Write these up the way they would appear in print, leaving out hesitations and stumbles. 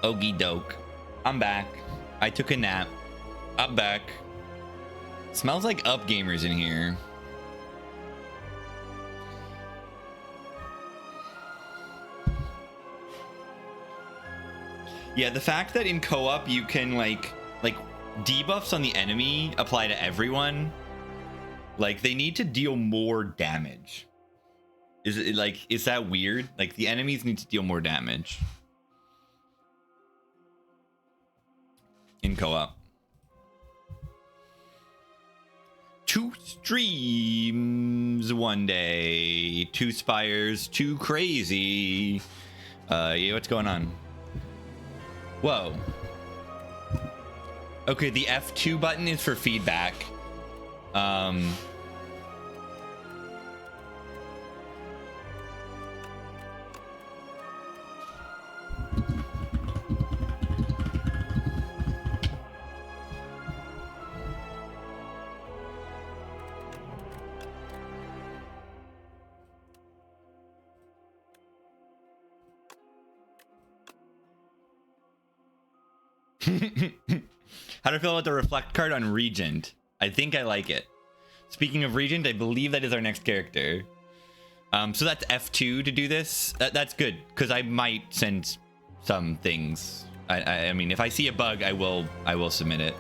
Okie doke. I'm back. I took a nap. I'm back. Smells like up gamers in here. Yeah, the fact that in co-op you can like debuffs on the enemy apply to everyone. Like they need to deal more damage. Is that weird? Like the enemies need to deal more damage in co-op. 2 streams one day, 2 spires, 2 crazy. Yeah, what's going on? Whoa. Okay, the F2 button is for feedback. How do I feel about the reflect card on Regent? I think I like it. Speaking of Regent, I believe that is our next character. So that's F2 to do this. That's good, because I might send some things. I mean, if I see a bug, I will submit it.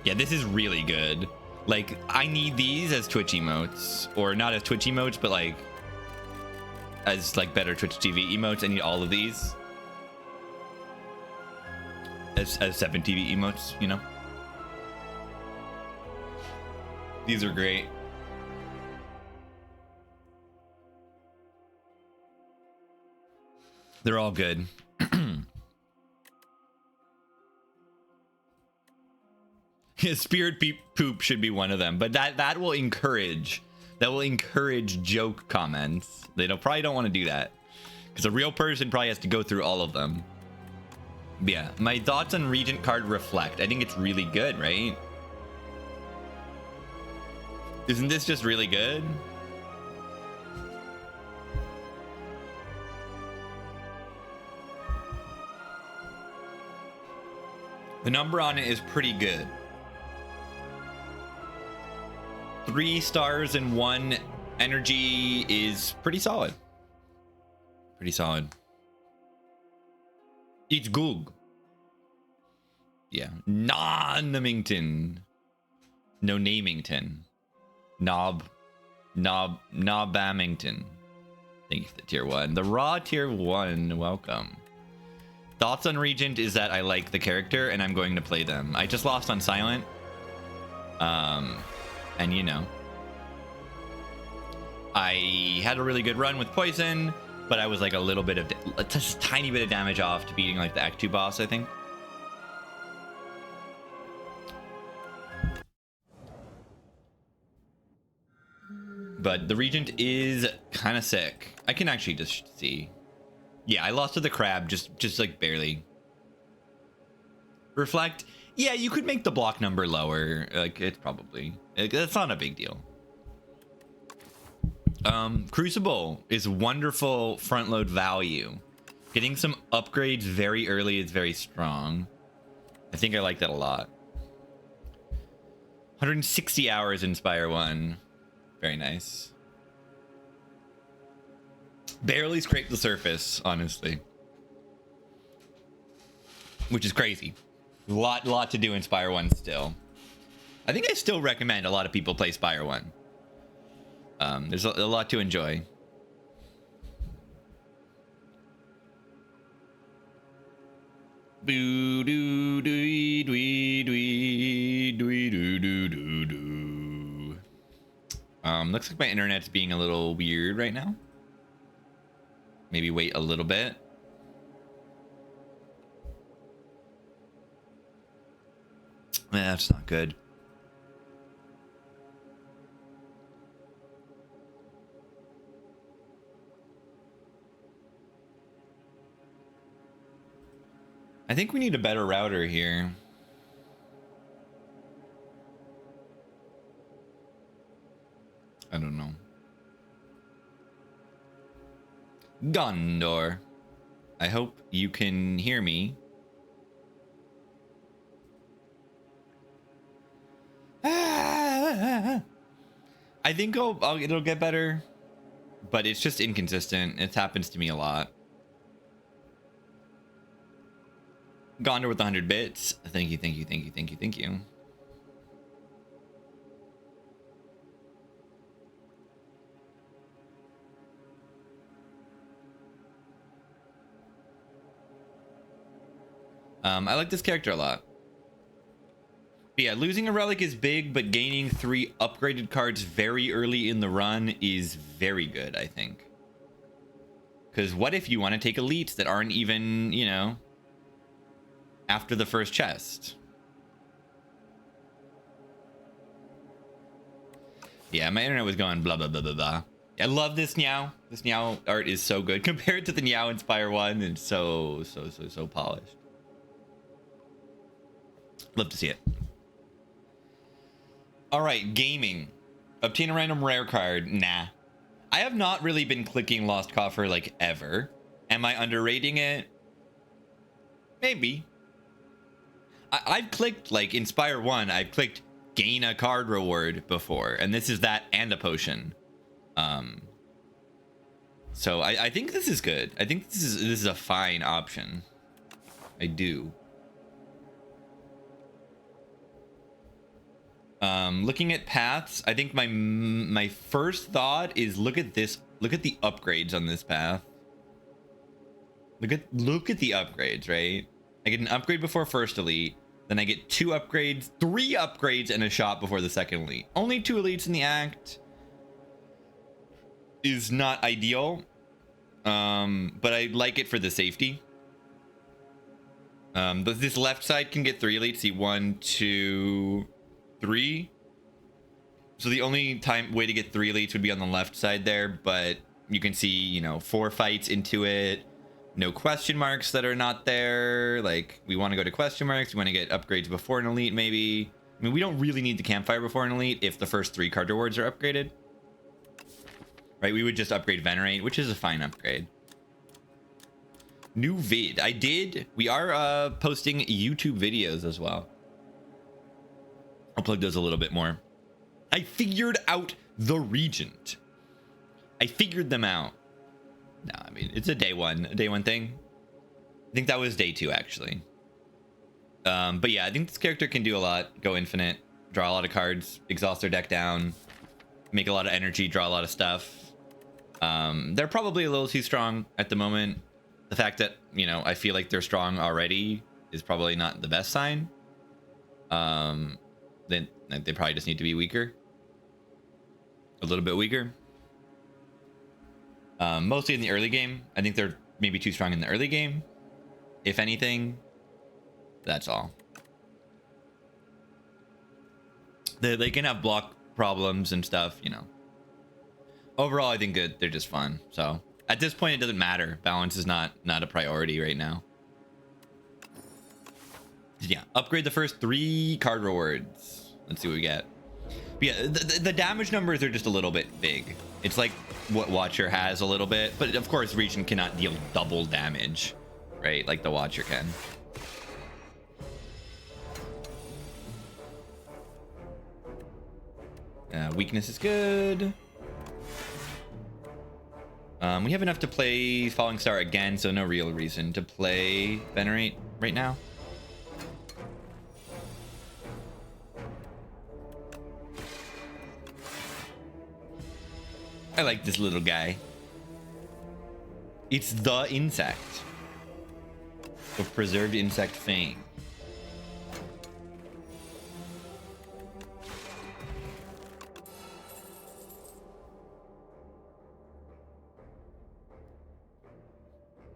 Yeah, this is really good. Like, I need these as Twitch emotes, or not as Twitch emotes, but like as like better Twitch TV emotes. I need all of these as 7 TV emotes, you know. These are great. They're all good. Spirit poop should be one of them, but that will encourage joke comments. They probably don't want to do that because a real person probably has to go through all of them. But yeah, my thoughts on Regent card reflect. I think it's really good, right? Isn't this just really good? The number on it is pretty good. 3 stars and 1 energy is pretty solid. Pretty solid. It's good. Yeah. Non-namington. No namington. Nobamington. Thank you for the tier 1. The raw tier 1. Welcome. Thoughts on Regent is that I like the character and I'm going to play them. I just lost on Silent. And you know, I had a really good run with Poison, but I was like a little bit of just a tiny bit of damage off to beating like the Act 2 boss, I think. But the Regent is kind of sick. I can actually just see. Yeah, I lost to the crab just like barely. Reflect. Yeah, you could make the block number lower. Like it's probably that's not a big deal. Crucible is wonderful front load value. Getting some upgrades very early is very strong. I think I like that a lot. 160 hours in Spire 1. Very nice. Barely scraped the surface, honestly. Which is crazy. Lot to do in Spire 1 still. I think I still recommend a lot of people play Spire 1. There's a lot to enjoy. Boo doo doo doo doo doo doo doo doo doo. Looks like my internet's being a little weird right now. Maybe wait a little bit. That's not good. I think we need a better router here. I don't know. Gondor. I hope you can hear me. I think it'll get better, but it's just inconsistent. It happens to me a lot. Gondor with 100 bits. Thank you, thank you, thank you, thank you, thank you. I like this character a lot. But yeah, losing a relic is big, but gaining 3 upgraded cards very early in the run is very good, I think. Because what if you want to take elites that aren't even, you know, after the first chest? Yeah, my internet was going blah, blah, blah, blah, blah. I love this Niao. This Niao art is so good. Compared to the Niao in Spire 1, it's so polished. Love to see it. All right, gaming. Obtain a random rare card. Nah. I have not really been clicking Lost Coffer like ever. Am I underrating it? Maybe. I've clicked, like in Spire 1, I've clicked gain a card reward before, and this is that and a potion. So I think this is good. I think this is a fine option. I do. Looking at paths, I think my first thought is look at this. Look at the upgrades on this path. Look at the upgrades, right? I get an upgrade before first elite, then I get 2 upgrades, 3 upgrades, and a shot before the second elite. Only 2 elites in the act is not ideal, but I like it for the safety. But this left side can get 3 elites. See 1, 2, 3. So the only way to get 3 elites would be on the left side there, but you can see, you know, 4 fights into it. No question marks that are not there. Like, we want to go to question marks. We want to get upgrades before an elite, maybe. I mean, we don't really need the campfire before an elite if the first 3 card rewards are upgraded. Right, we would just upgrade Venerate, which is a fine upgrade. New vid. We are posting YouTube videos as well. I'll plug those a little bit more. I figured out the Regent. I figured them out. No, I mean, it's a day one thing. I think that was day 2, actually. But yeah, I think this character can do a lot. Go infinite, draw a lot of cards, exhaust their deck down, make a lot of energy, draw a lot of stuff. They're probably a little too strong at the moment. The fact that, you know, I feel like they're strong already is probably not the best sign. Then they probably just need to be weaker. A little bit weaker. Mostly in the early game. I think they're maybe too strong in the early game. If anything, that's all. They can have block problems and stuff, you know. Overall, I think they're just fun. So at this point, it doesn't matter. Balance is not a priority right now. Yeah, upgrade the first 3 card rewards. Let's see what we get. But yeah, the damage numbers are just a little bit big. It's like what Watcher has a little bit, but of course Regent cannot deal double damage, right? Like the Watcher can. Weakness is good. We have enough to play Falling Star again, so no real reason to play Venerate right now. I like this little guy. It's the insect of preserved insect fame.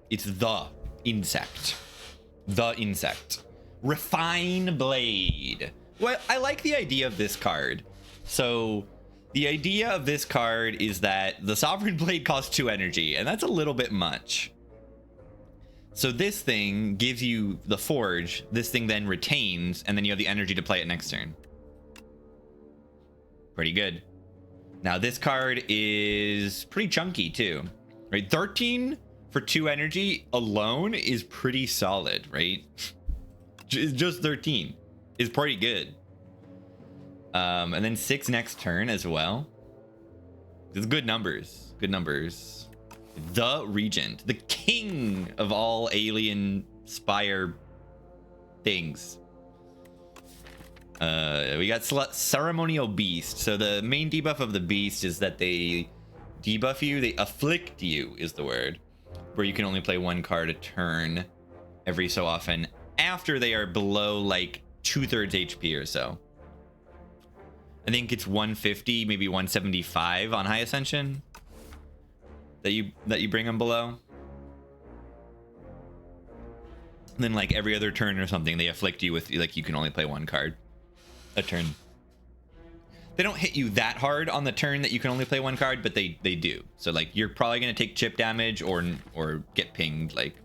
It's the insect. The insect. Refine Blade. Well, I like the idea of this card. So the idea of this card is that the Sovereign Blade costs 2 energy, and that's a little bit much. So this thing gives you the Forge. This thing then retains, and then you have the energy to play it next turn. Pretty good. Now this card is pretty chunky too, right? 13 for 2 energy alone is pretty solid, right? Just 13 is pretty good. And then 6 next turn as well. It's good numbers. Good numbers. The Regent, the king of all alien spire things. We got Ceremonial Beast. So the main debuff of the beast is that they debuff you. They afflict you is the word. Where you can only play 1 card a turn every so often after they are below like 2/3 HP or so. I think it's 150, maybe 175 on High Ascension that you bring them below. And then like every other turn or something, they afflict you with like you can only play 1 card a turn. They don't hit you that hard on the turn that you can only play 1 card, but they do. So like you're probably gonna take chip damage or get pinged, like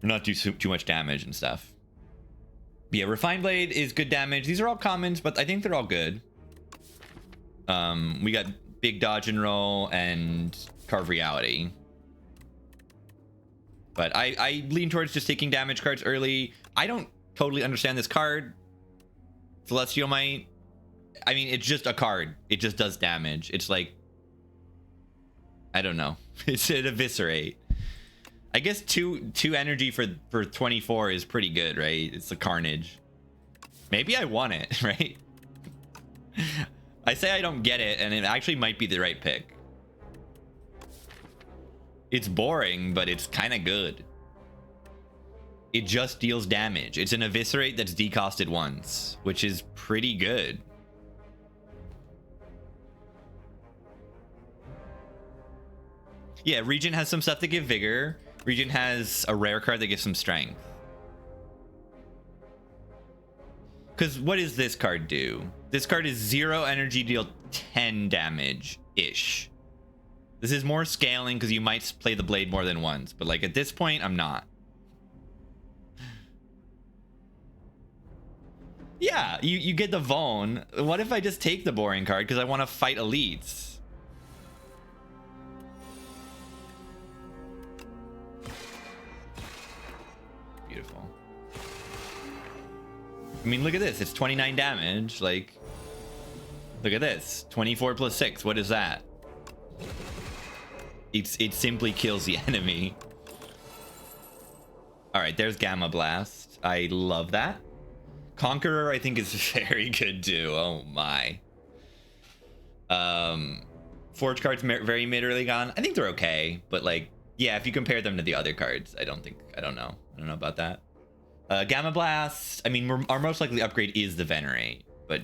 not do too much damage and stuff. Yeah, Refined Blade is good damage. These are all commons, but I think they're all good. We got Big Dodge and Roll and Carve Reality. But I lean towards just taking damage cards early. I don't totally understand this card. Celestial Might. I mean, it's just a card. It just does damage. It's like, I don't know. It's an Eviscerate. I guess two energy for 24 is pretty good, right? It's a Carnage. Maybe I want it, right? I say I don't get it, and it actually might be the right pick. It's boring, but it's kind of good. It just deals damage. It's an Eviscerate that's decosted once, which is pretty good. Yeah, Regent has some stuff to give vigor. Regent has a rare card that gives some strength. Because what does this card do? This card is 0 energy, deal 10 damage-ish. This is more scaling because you might play the blade more than once. But like at this point, I'm not. Yeah, you get the Vone. What if I just take the boring card because I want to fight elites? Beautiful. I mean, look at this. It's 29 damage. Like, look at this. 24 plus 6. What is that? It simply kills the enemy. All right, there's Gamma Blast. I love that. Conqueror, I think, is very good too. Oh my. Forge cards very mid early on. I think they're okay, but like, yeah, if you compare them to the other cards, I don't know about that. Gamma Blast, I mean, our most likely upgrade is the Venerate, but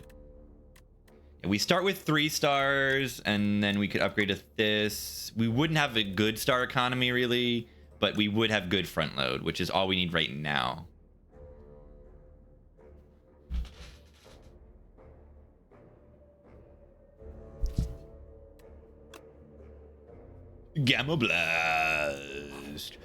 we start with 3 stars and then we could upgrade to this. We wouldn't have a good star economy really, but we would have good front load, which is all we need right now. Gamma Blast.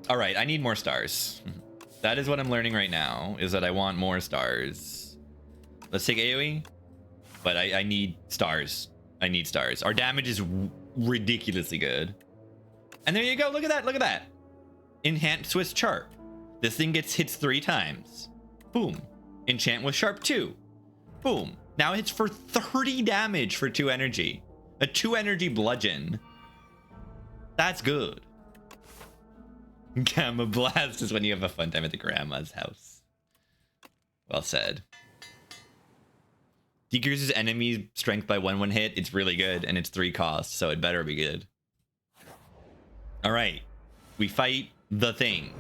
All right, I need more stars. That is what I'm learning right now, is that I want more stars. Let's take AoE. But I need stars. I need stars. Our damage is ridiculously good. And there you go. Look at that. Look at that. Enhance Swiss Sharp. This thing hits 3 times. Boom. Enchant with Sharp 2. Boom. Now it hits for 30 damage for 2 energy. A 2 energy bludgeon. That's good. Gamma Blast is when you have a fun time at the grandma's house. Well said. Decreases enemy strength by 1 hit. It's really good, and it's 3 costs, so it better be good. All right, we fight the thing.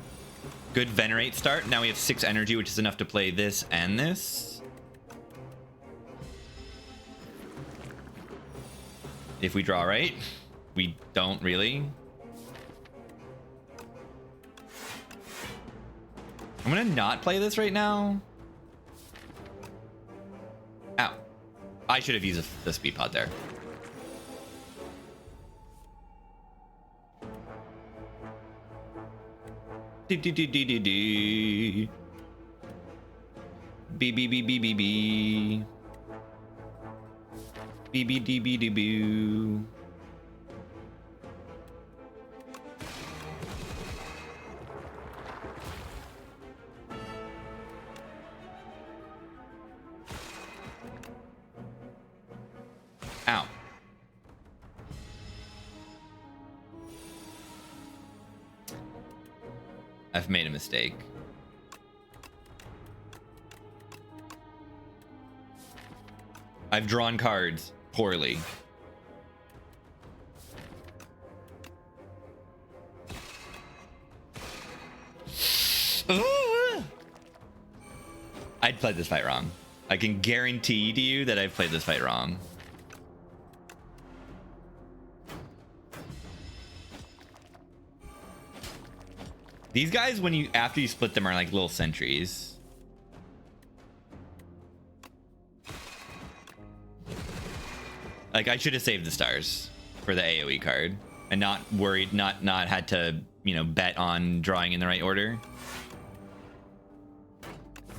Good Venerate start. Now we have 6 energy, which is enough to play this and this. If we draw right, we don't really. I'm gonna not play this right now. Ow. I should have used the speed pod there. Do do do do do do. B B B B B B. B B D B D boo. Ow. I've made a mistake. I've drawn cards poorly. I'd played this fight wrong. I can guarantee to you that I've played this fight wrong. These guys, when you after you split them, are like little sentries. Like, I should have saved the stars for the AoE card and not worried, not had to, you know, bet on drawing in the right order.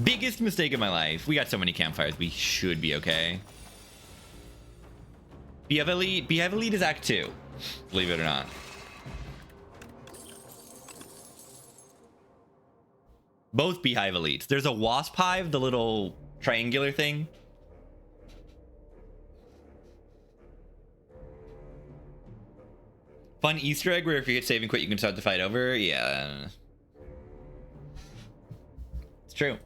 Biggest mistake of my life. We got so many campfires. We should be okay. Beehive Elite. Beehive Elite is Act 2. Believe it or not. Both Beehive Elites. There's a Wasp Hive, the little triangular thing. Fun Easter egg where if you hit save and quit, you can start the fight over. Yeah. It's true.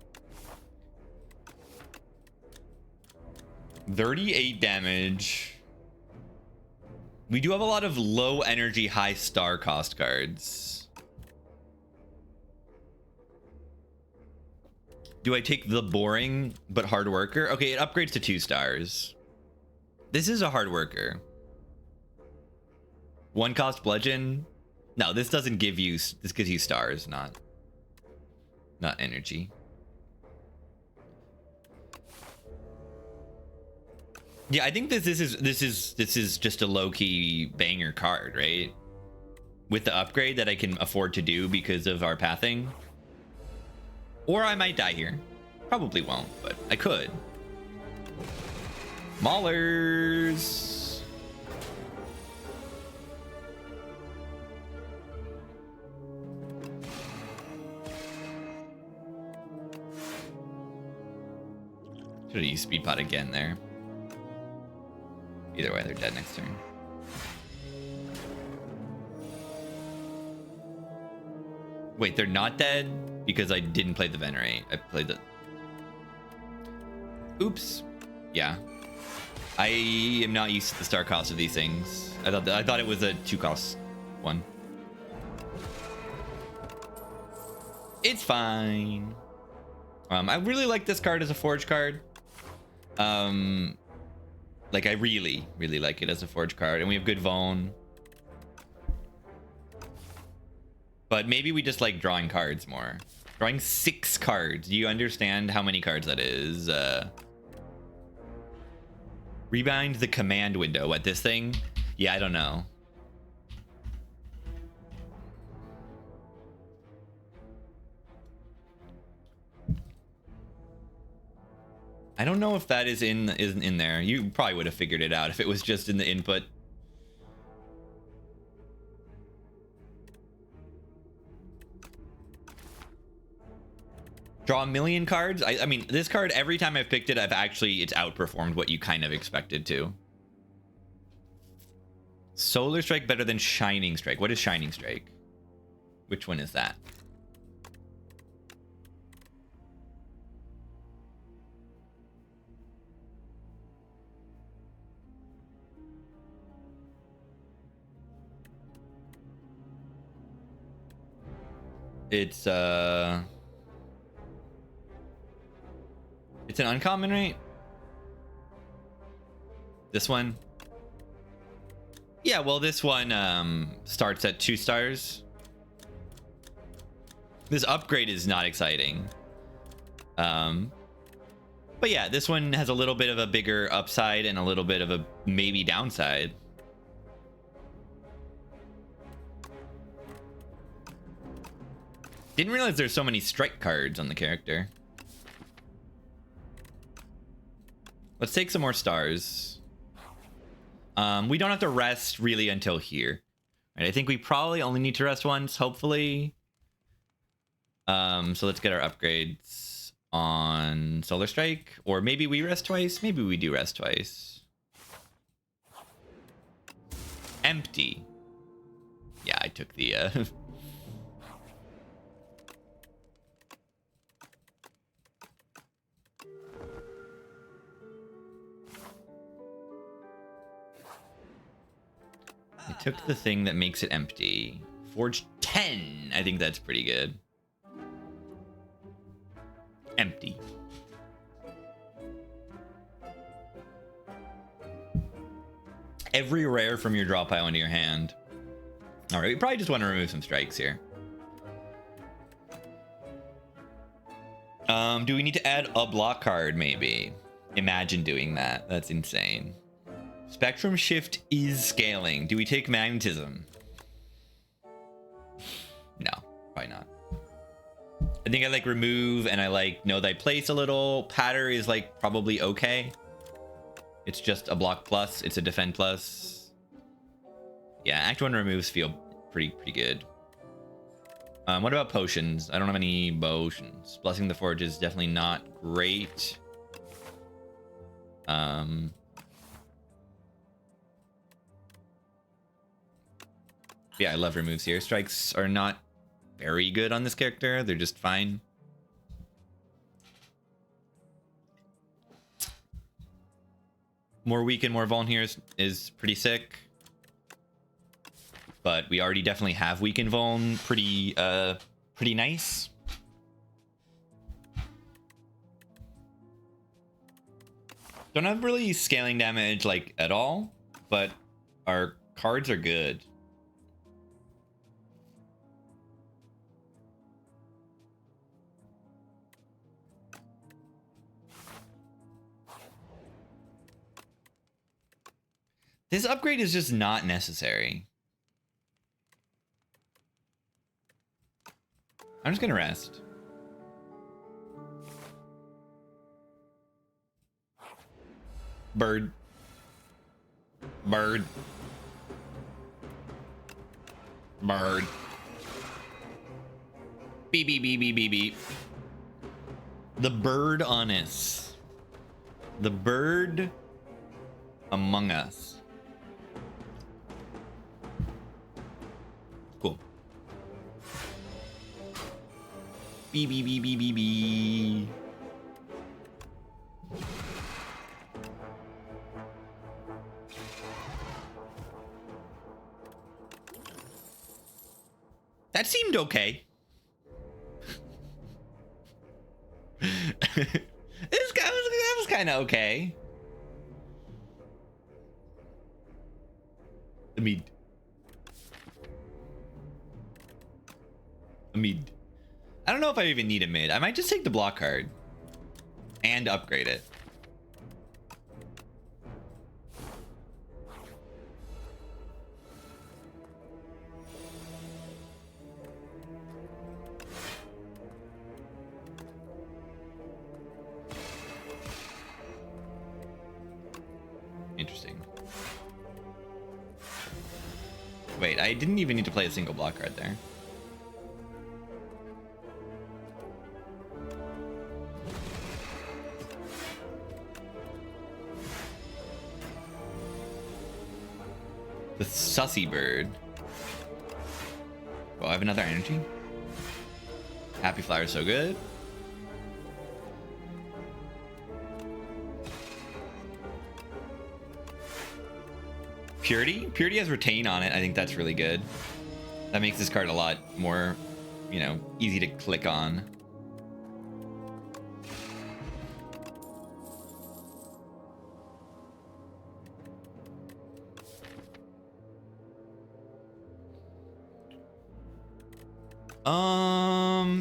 38 damage. We do have a lot of low energy, high star cost cards. Do I take the boring but hard worker? Okay, it upgrades to 2 stars. This is a hard worker. 1 cost bludgeon. No, this doesn't give you. This gives you stars, not energy. Yeah, I think this is just a low-key banger card, right? With the upgrade that I can afford to do because of our pathing. Or I might die here. Probably won't, but I could. Maulers. Should have used speed pot again there. Either way, they're dead next turn. Wait, they're not dead because I didn't play the Venerate. I played the... Oops. Yeah. I am not used to the star cost of these things. I thought it was a 2 cost one. It's fine. I really like this card as a forge card. Like, I really like it as a forge card, and we have good Vone. But maybe we just like drawing cards more. Drawing 6 cards. Do you understand how many cards that is? Rebind the command window. What, this thing? Yeah, I don't know. I don't know if that isn't in there. You probably would have figured it out if it was just in the input. Draw a million cards. I mean, this card, every time I've picked it, it's outperformed what you kind of expected to. Solar Strike better than Shining Strike. What is Shining Strike? Which one is that? It's an uncommon, right? This one? Yeah, well, this one starts at 2 stars. This upgrade is not exciting. But yeah, this one has a little bit of a bigger upside and a little bit of a maybe downside. Didn't realize there's so many strike cards on the character. Let's take some more stars. We don't have to rest really until here. Right, I think we probably only need to rest once, hopefully. So let's get our upgrades on Solar Strike. Or maybe we rest twice. Maybe we do rest twice. Empty. Yeah, I took the... I took the thing that makes it empty. Forge 10. I think that's pretty good. Empty. Every rare from your draw pile into your hand. All right, we probably just want to remove some strikes here. Do we need to add a block card, maybe? Imagine doing that. That's insane. Spectrum Shift is scaling. Do we take Magnetism? No, probably not. I think I like Remove and I like Know Thy Place a little. Patter is like probably okay. It's just a block plus. It's a defend plus. Yeah, Act 1 removes feel pretty good. What about potions? I don't have any potions. Blessing the Forge is definitely not great. Yeah, I love removes here. Strikes are not very good on this character. They're just fine. More weak and more vuln here is pretty sick. But we already definitely have weak and vuln pretty nice. Don't have really scaling damage like at all, but our cards are good. This upgrade is just not necessary. I'm just gonna rest. Bird. Bird. Bird. Beep, beep, beep, beep, beep, beep. The bird on us. The bird among us. Cool. Beep, beep, beep, beep, beep, beep. That seemed okay. That was kind of okay. I mean, I don't know if I even need a mid. I might just take the block card and upgrade it. Interesting. Wait, I didn't even need to play a single block card there. The sussy bird. Oh, I have another energy. Happy Flower is so good. Purity? Purity has Retain on it. I think that's really good. That makes this card a lot more, you know, easy to click on.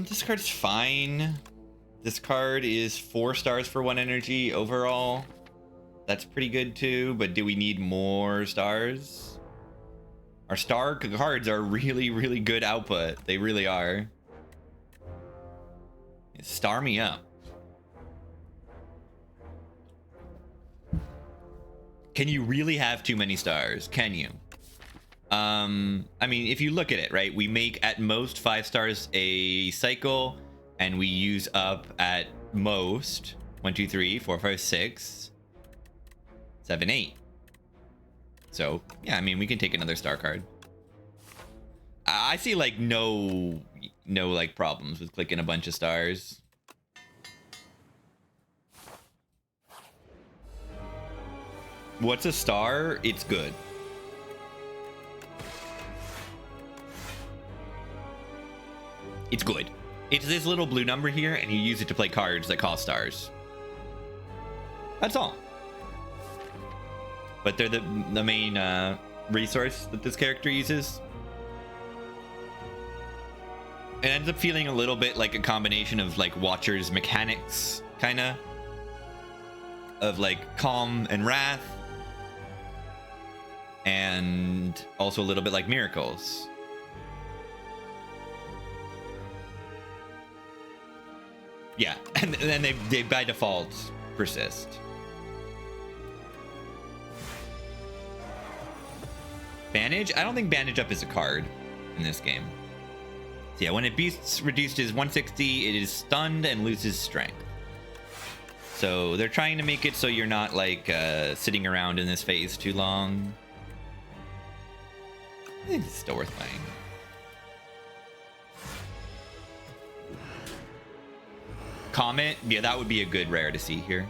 This card's fine. This card is 4 stars for 1 energy overall. That's pretty good too, but do we need more stars? Our star cards are really, really good output. They really are. Star me up. Can you really have too many stars? Can you? I mean, if you look at it, right? We make at most 5 stars a cycle, and we use up at most 1, 2, 3, 4, 5, 6, 7, 8. So yeah, I mean, we can take another star card. I see like no like problems with clicking a bunch of stars. What's a star? It's good. It's good. It's this little blue number here, and you use it to play cards that cost stars. That's all. But they're the main resource that this character uses. It ends up feeling a little bit like a combination of like Watcher's mechanics, kinda. Of like Calm and Wrath. And also a little bit like Miracles. Yeah, and then they by default persist. Bandage? I don't think Bandage Up is a card in this game. So yeah, when it beats reduced to 160, it is stunned and loses strength. So they're trying to make it so you're not like sitting around in this phase too long. I think it's still worth playing. Comet, yeah, that would be a good rare to see here.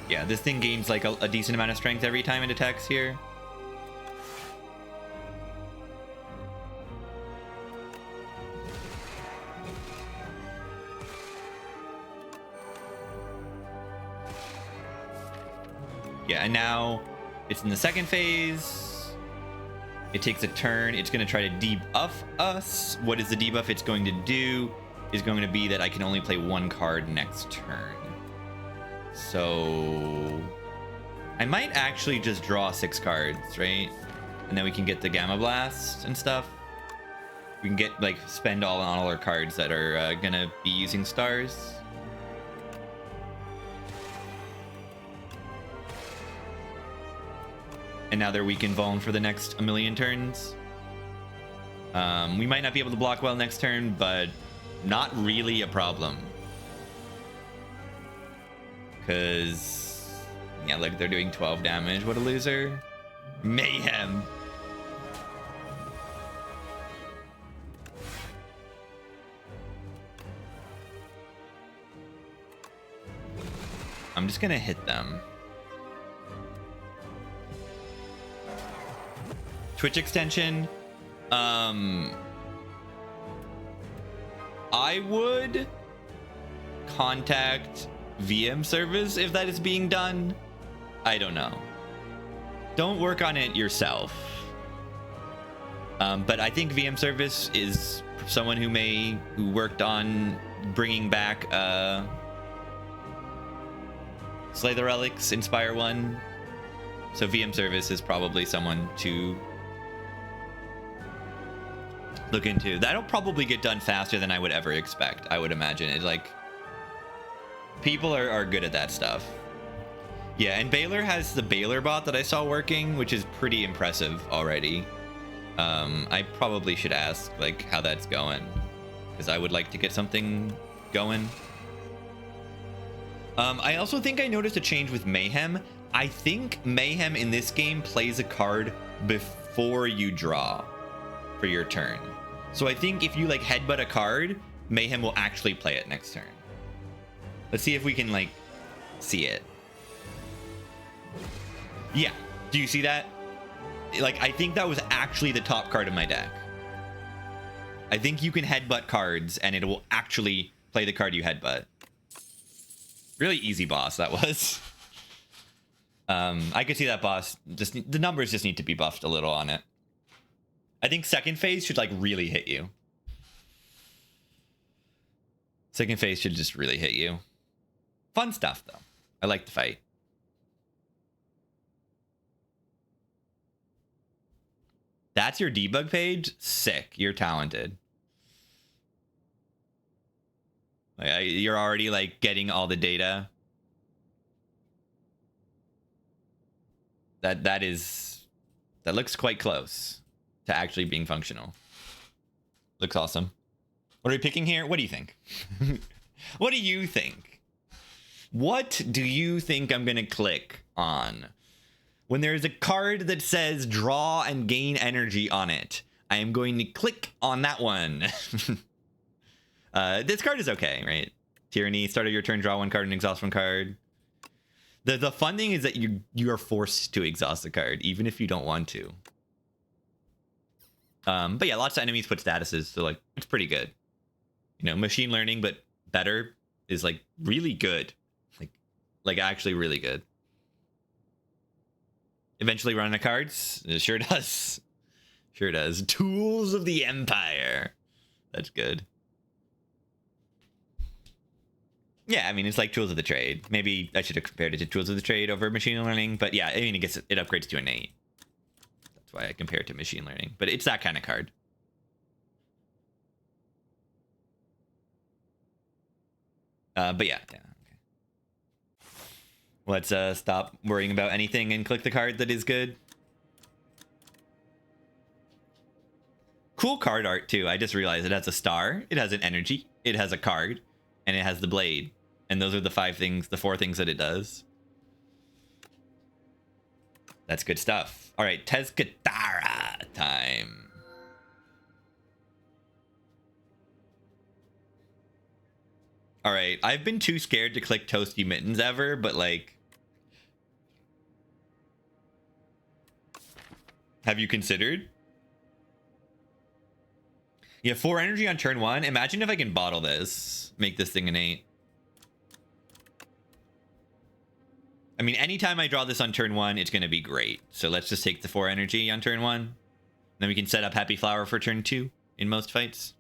Yeah, this thing gains like a decent amount of strength every time it attacks here. Yeah, and now it's in the second phase. It takes a turn. It's going to try to debuff us. What is the debuff it's going to do? Is going to be that I can only play 1 card next turn. So I might actually just draw 6 cards, right? And then we can get the Gamma Blast and stuff. We can get like spend all on all our cards that are gonna be using stars. And now they're weak and vuln for the next 1,000,000 turns. We might not be able to block well next turn, but not really a problem. Because, yeah, look, they're doing 12 damage. What a loser. Mayhem. I'm just gonna hit them. Twitch extension. I would contact VM service if that is being done. I don't know. Don't work on it yourself. But I think VM service is someone who worked on bringing back Slay the Relics in Spire 1. So VM service is probably someone to look into. That'll probably get done faster than I would ever expect, I would imagine. It's like, people are good at that stuff. Yeah, and Baylor has the Baylor bot that I saw working, which is pretty impressive already. I probably should ask like how that's going, because I would like to get something going. I also think I noticed a change with Mayhem. I think Mayhem in this game plays a card before you draw for your turn. So I think if you like headbutt a card, Mayhem will actually play it next turn. Let's see if we can like see it. Yeah, do you see that? Like, I think that was actually the top card of my deck. I think you can headbutt cards and it will actually play the card you headbutt. Really easy boss that was. I could see that boss. Just the numbers just need to be buffed a little on it. I think second phase should like really hit you. Second phase should just really hit you. Fun stuff though. I like the fight. That's your debug page? Sick. You're talented. You're already like getting all the data. That looks quite close to actually being functional. Looks awesome. What are we picking here? What do you think? What do you think? What do you think I'm gonna click on? When there's a card that says draw and gain energy on it, I am going to click on that one. This card is okay, right? Tyranny, start of your turn, draw one card and exhaust one card. The fun thing is that you are forced to exhaust a card, even if you don't want to. But yeah, lots of enemies put statuses, so like it's pretty good. You know, machine learning, but better is like really good. Like actually really good. Eventually run out of cards? It sure does. Sure does. Tools of the Empire. That's good. Yeah, I mean, it's like Tools of the Trade. Maybe I should have compared it to Tools of the Trade over Machine Learning. But yeah, I mean, it upgrades to an 8. That's why I compare it to Machine Learning. But it's that kind of card. But yeah. Okay. Let's stop worrying about anything and click the card that is good. Cool card art, too. I just realized it has a star. It has an energy. It has a card. And it has the blade. And those are the 4 things that it does. That's good stuff. All right, Tezcatara time. All right, I've been too scared to click Toasty Mittens ever, but like... Have you considered? You have 4 energy on turn 1. Imagine if I can bottle this. Make this thing an 8. I mean, anytime I draw this on turn 1, it's going to be great. So let's just take the 4 energy on turn 1. Then we can set up Happy Flower for turn 2 in most fights.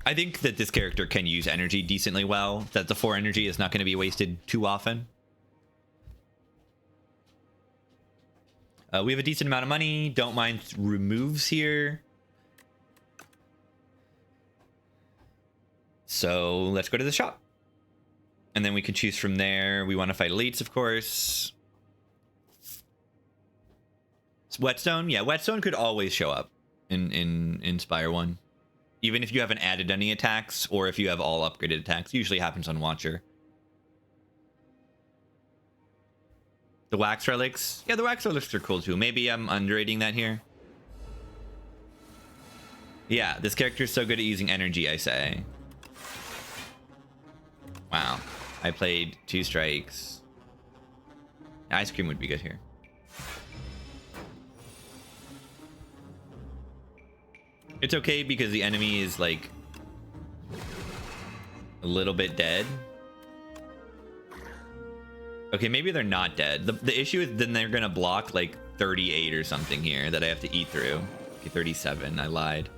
I think that this character can use energy decently well, that the 4 energy is not going to be wasted too often. We have a decent amount of money. Don't mind removes here. So let's go to the shop. And then we can choose from there. We want to fight elites, of course. Whetstone? Yeah, Whetstone could always show up in Spire 1. Even if you haven't added any attacks, or if you have all upgraded attacks. Usually happens on Watcher. The wax relics? Yeah, the wax relics are cool too. Maybe I'm underrating that here. Yeah, this character is so good at using energy, I say. Wow. I played 2 strikes. Ice cream would be good here. It's okay because the enemy is like a little bit dead. Okay, maybe they're not dead. The issue is then they're gonna block like 38 or something here that I have to eat through. Okay, 37, I lied.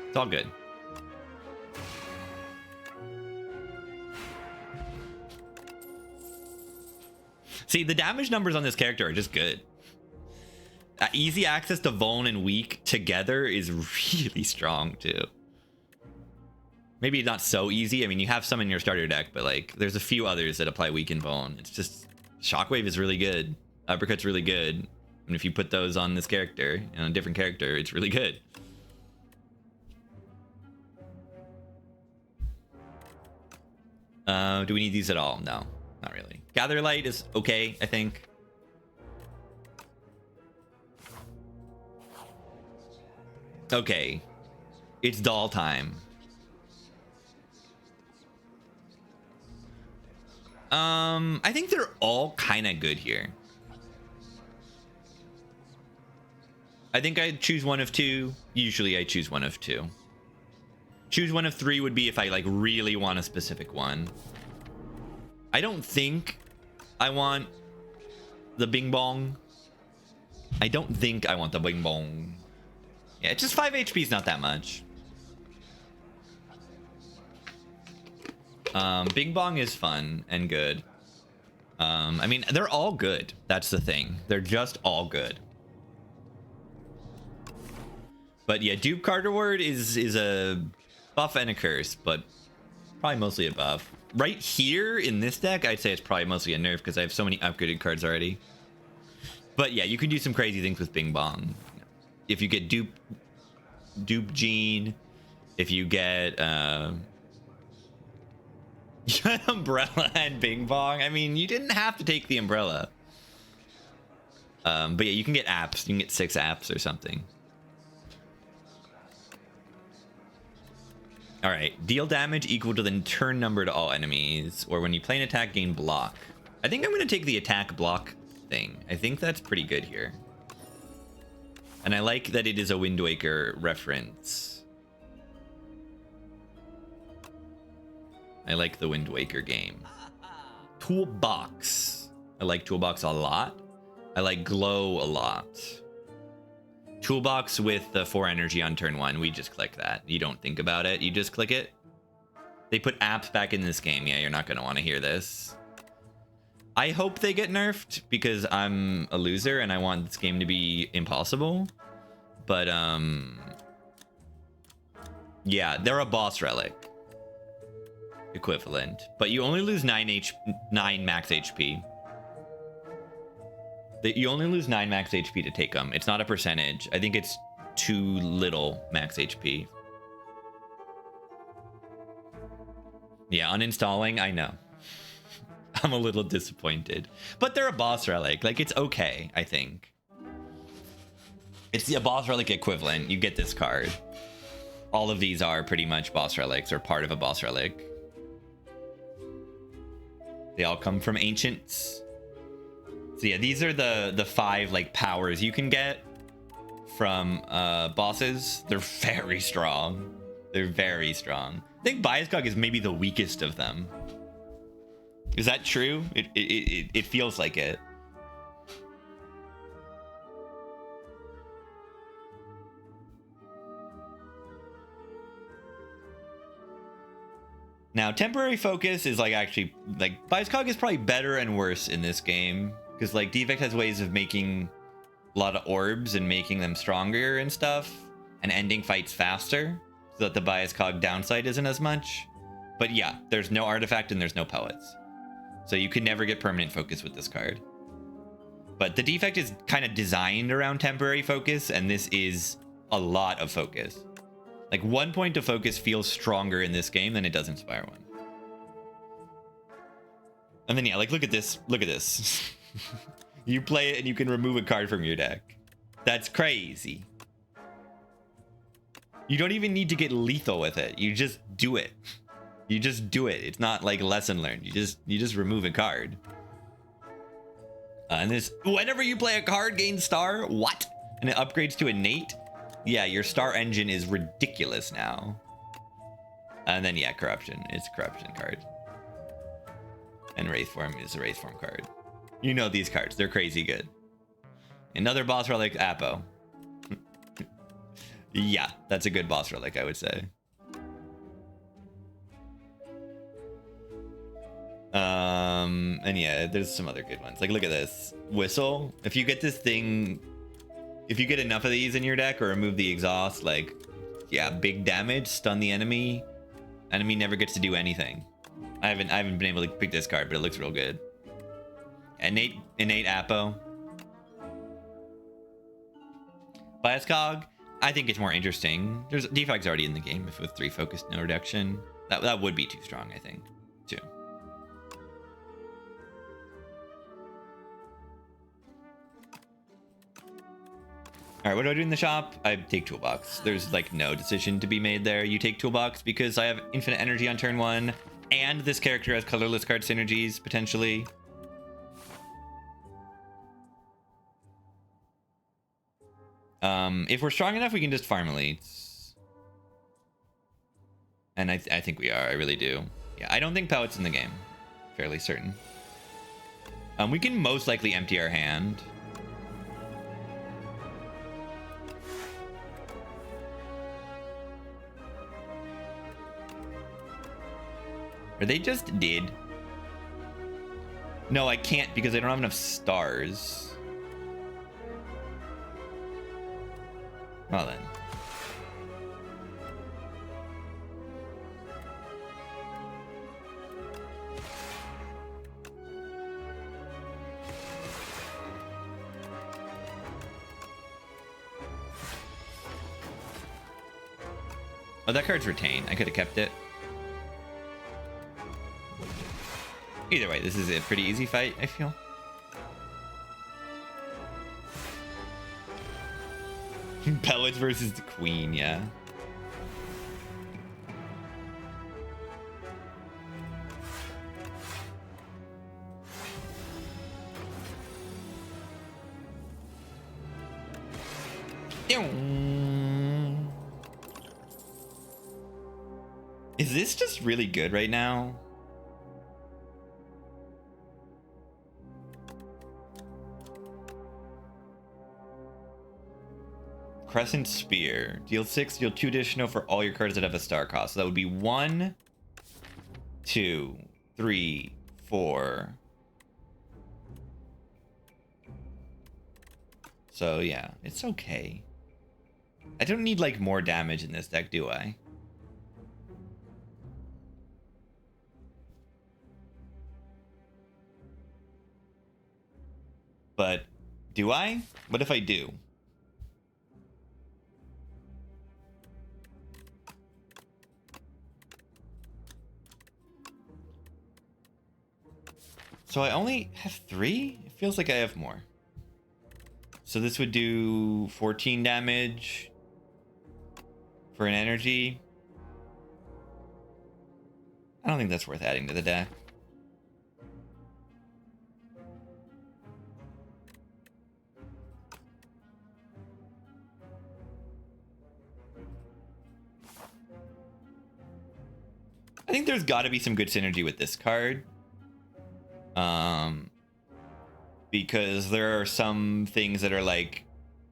It's all good. See, the damage numbers on this character are just good. Easy access to Vuln and Weak together is really strong too. Maybe not so easy. I mean, you have some in your starter deck, but like there's a few others that apply Weak and Vuln. It's just Shockwave is really good. Uppercut's really good. And if you put those on this character, on a different character, it's really good. Do we need these at all? No, not really. Gather Light is okay, I think. Okay. It's doll time. I think they're all kind of good here. I think I choose one of two. Usually I choose one of two. Choose one of three would be if I like really want a specific one. I don't think I want the Bing Bong. I don't think I want the Bing Bong. Yeah, just 5 HP is not that much. Bing Bong is fun and good. I mean, they're all good. That's the thing. They're just all good. But yeah, Dupe Carter Ward is a buff and a curse, but probably mostly a buff. Right here in this deck, I'd say it's probably mostly a nerf because I have so many upgraded cards already. But yeah, you can do some crazy things with Bing Bong. If you get Dupe Gene, if you get Umbrella and Bing Bong, I mean, you didn't have to take the Umbrella. But yeah, you can get apps. You can get 6 apps or something. All right, deal damage equal to the turn number to all enemies, or when you play an attack, gain block. I think I'm going to take the attack block thing. I think that's pretty good here. And I like that it is a Wind Waker reference. I like the Wind Waker game. Toolbox. I like Toolbox a lot. I like Glow a lot. Toolbox with the 4 energy on turn 1. We just click that. You don't think about it. You just click it. They put apps back in this game. Yeah, you're not going to want to hear this. I hope they get nerfed because I'm a loser and I want this game to be impossible. But, yeah, they're a boss relic. Equivalent. But you only lose 9 max HP. You only lose 9 max HP to take them. It's not a percentage. I think it's too little max HP. Yeah, uninstalling, I know. I'm a little disappointed. But they're a boss relic. Like, it's okay, I think. It's a boss relic equivalent. You get this card. All of these are pretty much boss relics or part of a boss relic. They all come from ancients. So yeah, these are the 5 like powers you can get from bosses. They're very strong. They're very strong. I think Biascog is maybe the weakest of them. Is that true? It feels like it. Now, temporary focus is like actually like Biascog is probably better and worse in this game. Because, like, Defect has ways of making a lot of orbs and making them stronger and stuff. And ending fights faster. So that the Biascog downside isn't as much. But yeah, there's no artifact and there's no poets. So you can never get permanent focus with this card. But the Defect is kind of designed around temporary focus. And this is a lot of focus. Like, 1 point of focus feels stronger in this game than it does in Spire 1. And then, yeah, like, look at this. Look at this. You play it and you can remove a card from your deck. That's crazy. You don't even need to get lethal with it. You just do it. You just do it. It's not like lesson learned. You just remove a card. And this, whenever you play a card, gain star. What? And it upgrades to innate. Yeah, your star engine is ridiculous now. And then yeah, corruption. It's a corruption card. And Wraith Form is a Wraith Form card. You know these cards. They're crazy good. Another boss relic, Apo. Yeah, that's a good boss relic, I would say. And yeah, there's some other good ones. Like, look at this. Whistle. If you get this thing... If you get enough of these in your deck or remove the exhaust, like... Yeah, big damage, stun the enemy. Enemy never gets to do anything. I haven't been able to pick this card, but it looks real good. Innate Apo. Biascog, I think it's more interesting. There's Defog's already in the game if with 3 focus, no reduction. That would be too strong, I think, too. All right, what do I do in the shop? I take Toolbox. There's like no decision to be made there. You take Toolbox because I have infinite energy on turn 1. And this character has colorless card synergies, potentially. If we're strong enough, we can just farm elites. And I think we are. I really do. Yeah, I don't think Pellet's in the game. Fairly certain. We can most likely empty our hand. Are they just dead? No, I can't because I don't have enough stars. Well then. Oh, that card's retained. I could have kept it. Either way, this is a pretty easy fight, I feel. Pellets versus the queen, yeah. Is this just really good right now? Crescent Spear. Deal 6, deal 2 additional for all your cards that have a star cost. So that would be 1, 2, 3, 4. So yeah, it's okay. I don't need like more damage in this deck, do I? But do I? What if I do? So I only have 3? It feels like I have more. So this would do 14 damage for an energy. I don't think that's worth adding to the deck. I think there's got to be some good synergy with this card. Because there are some things that are like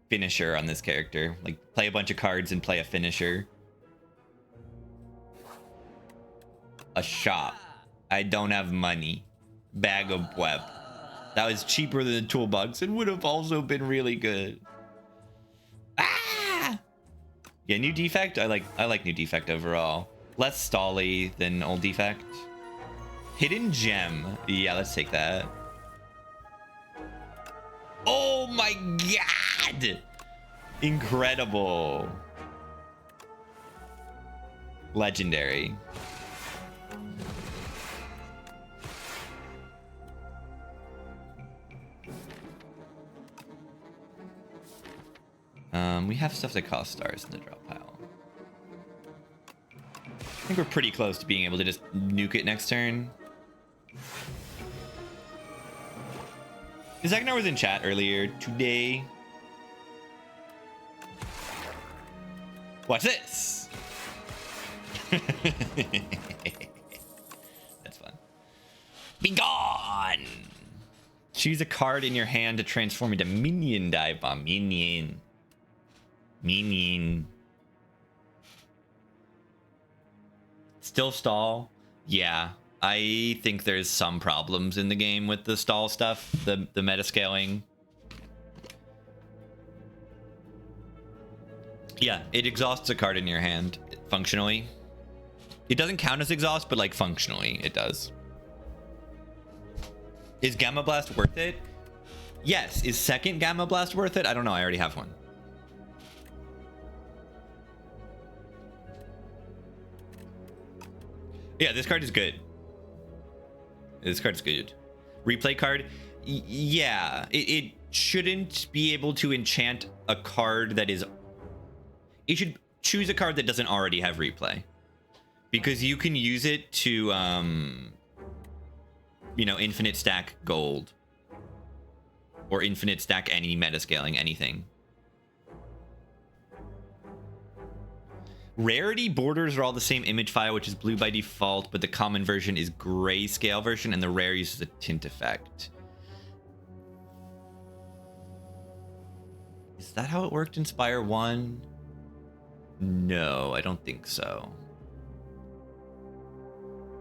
finisher on this character. Like play a bunch of cards and play a finisher. A shop. I don't have money. Bag of web. That was cheaper than the toolbox and would have also been really good. Ah! Yeah, new defect. I like new defect overall. Less stally than old defect. Hidden gem. Yeah, let's take that. Oh my god! Incredible. Legendary. We have stuff that costs stars in the drop pile. I think we're pretty close to being able to just nuke it next turn. Zagnar was in chat earlier today. Watch this. That's fun. Be gone. Choose a card in your hand to transform into minion dive bomb. Minion. Still stall? Yeah. I think there's some problems in the game with the stall stuff, the meta scaling. Yeah, it exhausts a card in your hand, functionally. It doesn't count as exhaust, but like functionally, it does. Is Gamma Blast worth it? Yes. Is second Gamma Blast worth it? I don't know, I already have one. Yeah, this card is good. This card's good. Replay card. Yeah, it shouldn't be able to enchant a card that is... It should choose a card that doesn't already have replay. because you can use it to, you know, infinite stack gold. Or infinite stack any meta scaling, anything. Rarity borders are all the same image file, which is blue by default, but the common version is grayscale version, and the rare uses a tint effect. Is that how it worked in Spire 1? No, I don't think so.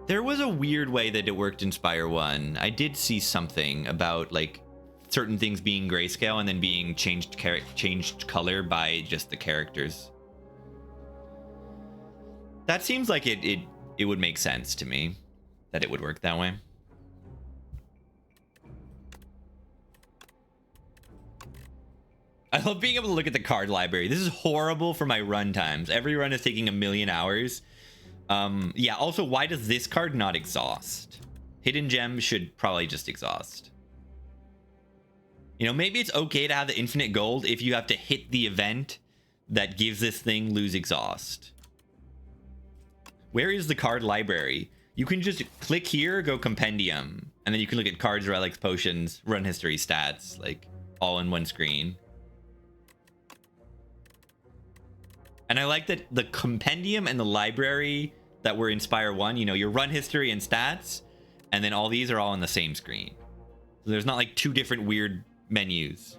There was a weird way that it worked in Spire 1. I did see something about, like, certain things being grayscale and then being changed color by just the characters. That seems like it would make sense to me that it would work that way. I love being able to look at the card library. This is horrible for my run times. Every run is taking 1,000,000 hours. Yeah, also, why does this card not exhaust? Hidden Gem should probably just exhaust. You know, maybe it's okay to have the infinite gold if you have to hit the event that gives this thing lose exhaust. Where is the card library? You can just click here, go compendium, and then you can look at cards, relics, potions, run history, stats, like all in one screen. And I like that the compendium and the library that were in Spire 1, you know, your run history and stats, and then all these are all on the same screen. So there's not like two different weird menus.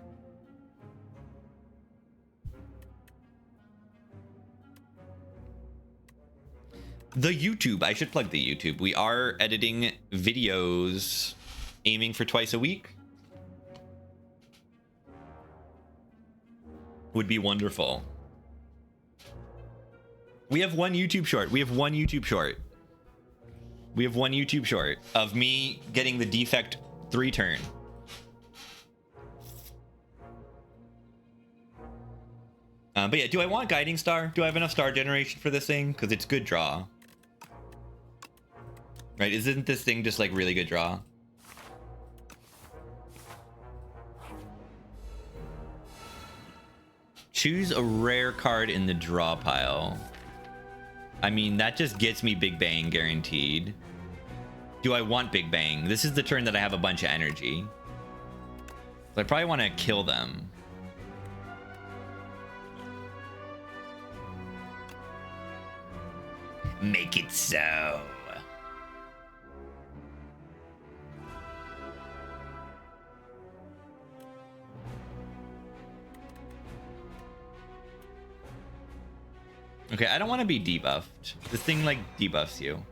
The YouTube, I should plug the YouTube. We are editing videos, aiming for twice a week. Would be wonderful. We have one YouTube short. We have one YouTube short. We have one YouTube short of me getting the defect 3 turn. But yeah, do I want Guiding Star? Do I have enough star generation for this thing? Because it's good draw. Right, isn't this thing just like really good draw? Choose a rare card in the draw pile. I mean, that just gets me Big Bang guaranteed. Do I want Big Bang? This is the turn that I have a bunch of energy. So I probably want to kill them. Make it so. Okay, I don't want to be debuffed. This thing like debuffs you.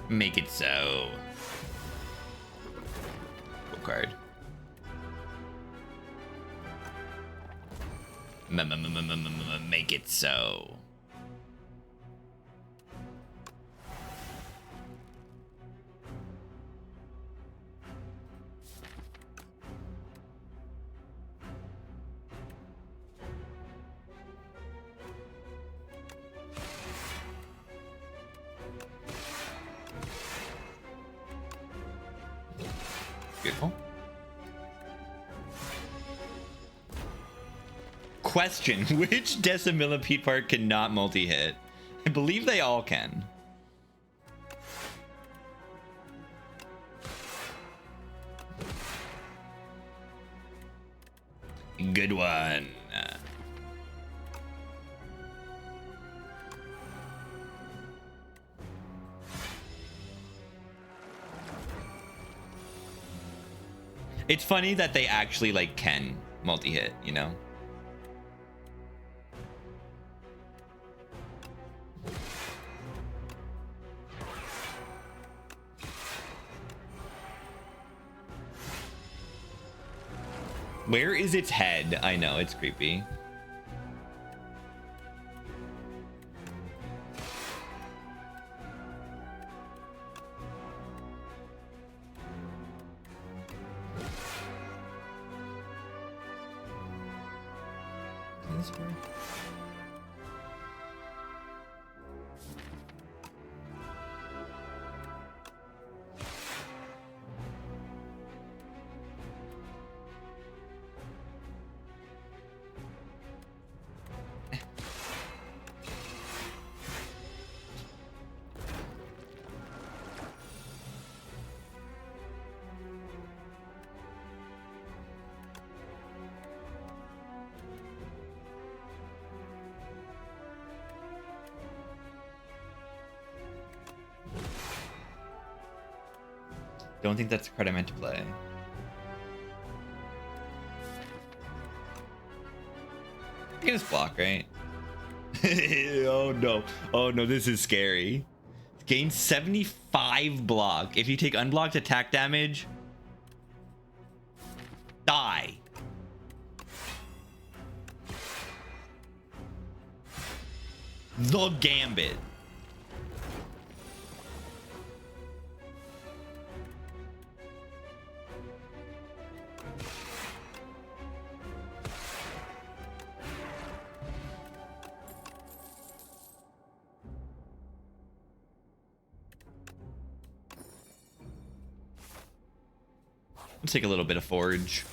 Make it so. Card. Make it so. Beautiful. Question, which decimillipede part cannot multi-hit? I believe they all can. Good one. It's funny that they actually like can multi-hit, you know? Where is its head? I know, it's creepy. this work? Don't think that's the card I meant to play. I can just block, right? Oh no. Oh no, this is scary. Gain 75 block. If you take unblocked attack damage, die. The Gambit. Let's take a little bit of Forge.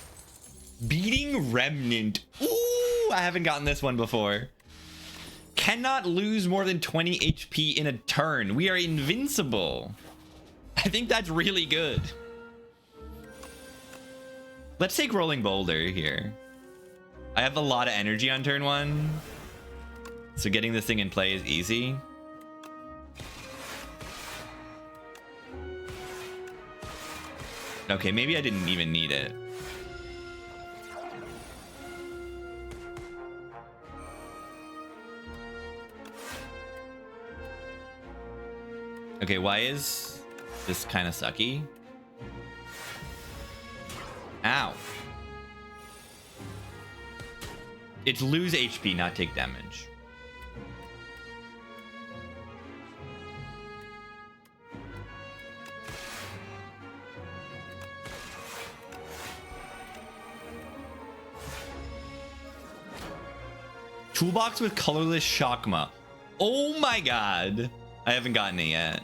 Beating Remnant. Ooh, I haven't gotten this one before. Cannot lose more than 20 HP in a turn. We are invincible. I think that's really good. Let's take Rolling Boulder here. I have a lot of energy on turn 1. So getting this thing in play is easy. Okay, maybe I didn't even need it. Okay, why is this kind of sucky? Ow. It's lose HP, not take damage. Toolbox with colorless Shakma. Oh my god. I haven't gotten it yet.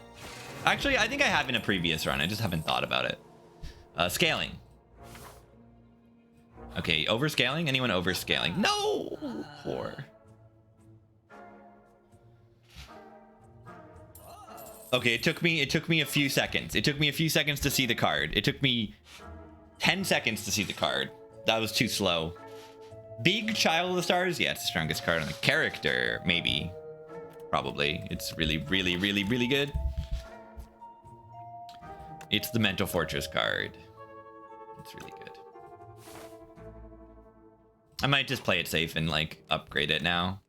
Actually, I think I have in a previous run. I just haven't thought about it. Scaling. Okay, overscaling? Anyone overscaling? No! Poor. Okay, it took me a few seconds. It took me a few seconds to see the card. It took me 10 seconds to see the card. That was too slow. Big Child of the Stars? Yeah, it's the strongest card on the character. Maybe. Probably. It's really, really, really, really good. It's the Mental Fortress card. It's really good. I might just play it safe and, like, upgrade it now.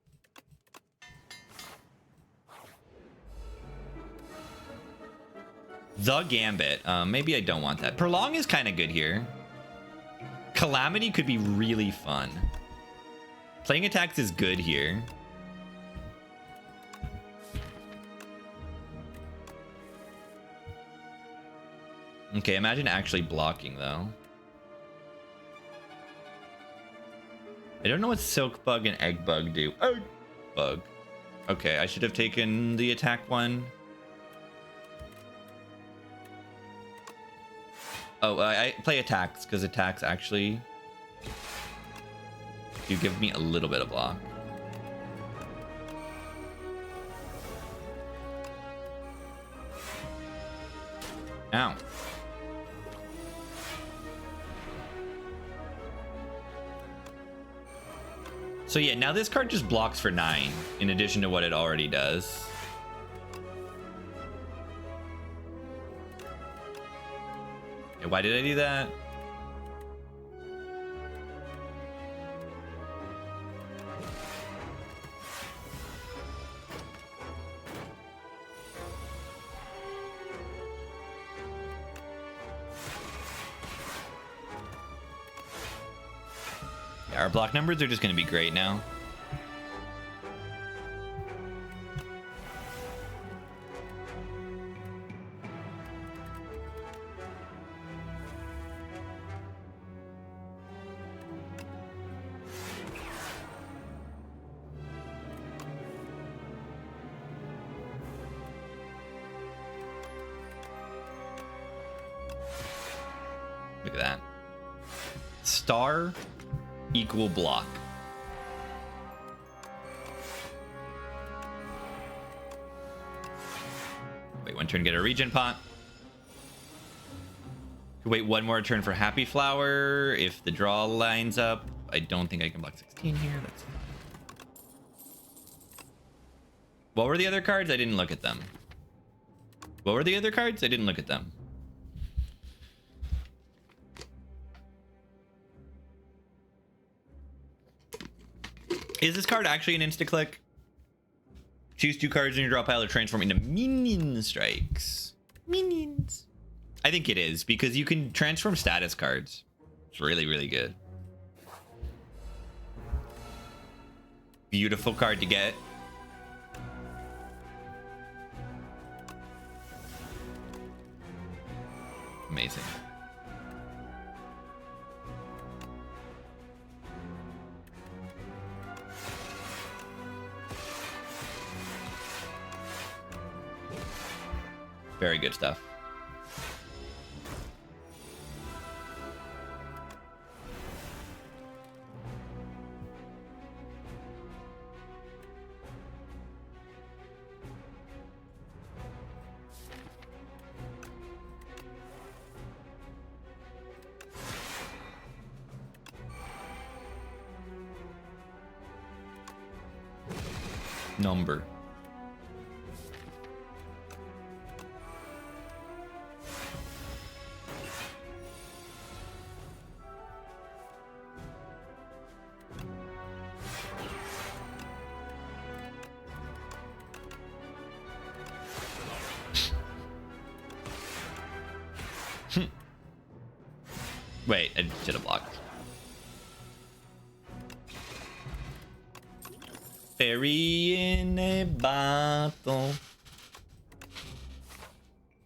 The Gambit. Maybe I don't want that. Prolong is kind of good here. Calamity could be really fun. Playing attacks is good here. Okay, imagine actually blocking, though. I don't know what Silk Bug and Egg Bug do. Egg Bug. Okay, I should have taken the attack one. Oh, I play attacks because attacks actually do give me a little bit of block. Ow. So yeah, now this card just blocks for 9 in addition to what it already does. Okay, why did I do that? Yeah, our block numbers are just going to be great now. Look at that. Star equal block. Wait one turn, get a regen pot. Wait one more turn for Happy Flower. If the draw lines up, I don't think I can block 16 here. That's fine. What were the other cards? I didn't look at them. What were the other cards? I didn't look at them. Is this card actually an insta-click? Choose 2 cards in your draw pile to transform into minion strikes. Minions. I think it is, because you can transform status cards. It's really, really good. Beautiful card to get. Amazing. Very good stuff. Number. Wait, I should have blocked. Fairy in a bottle.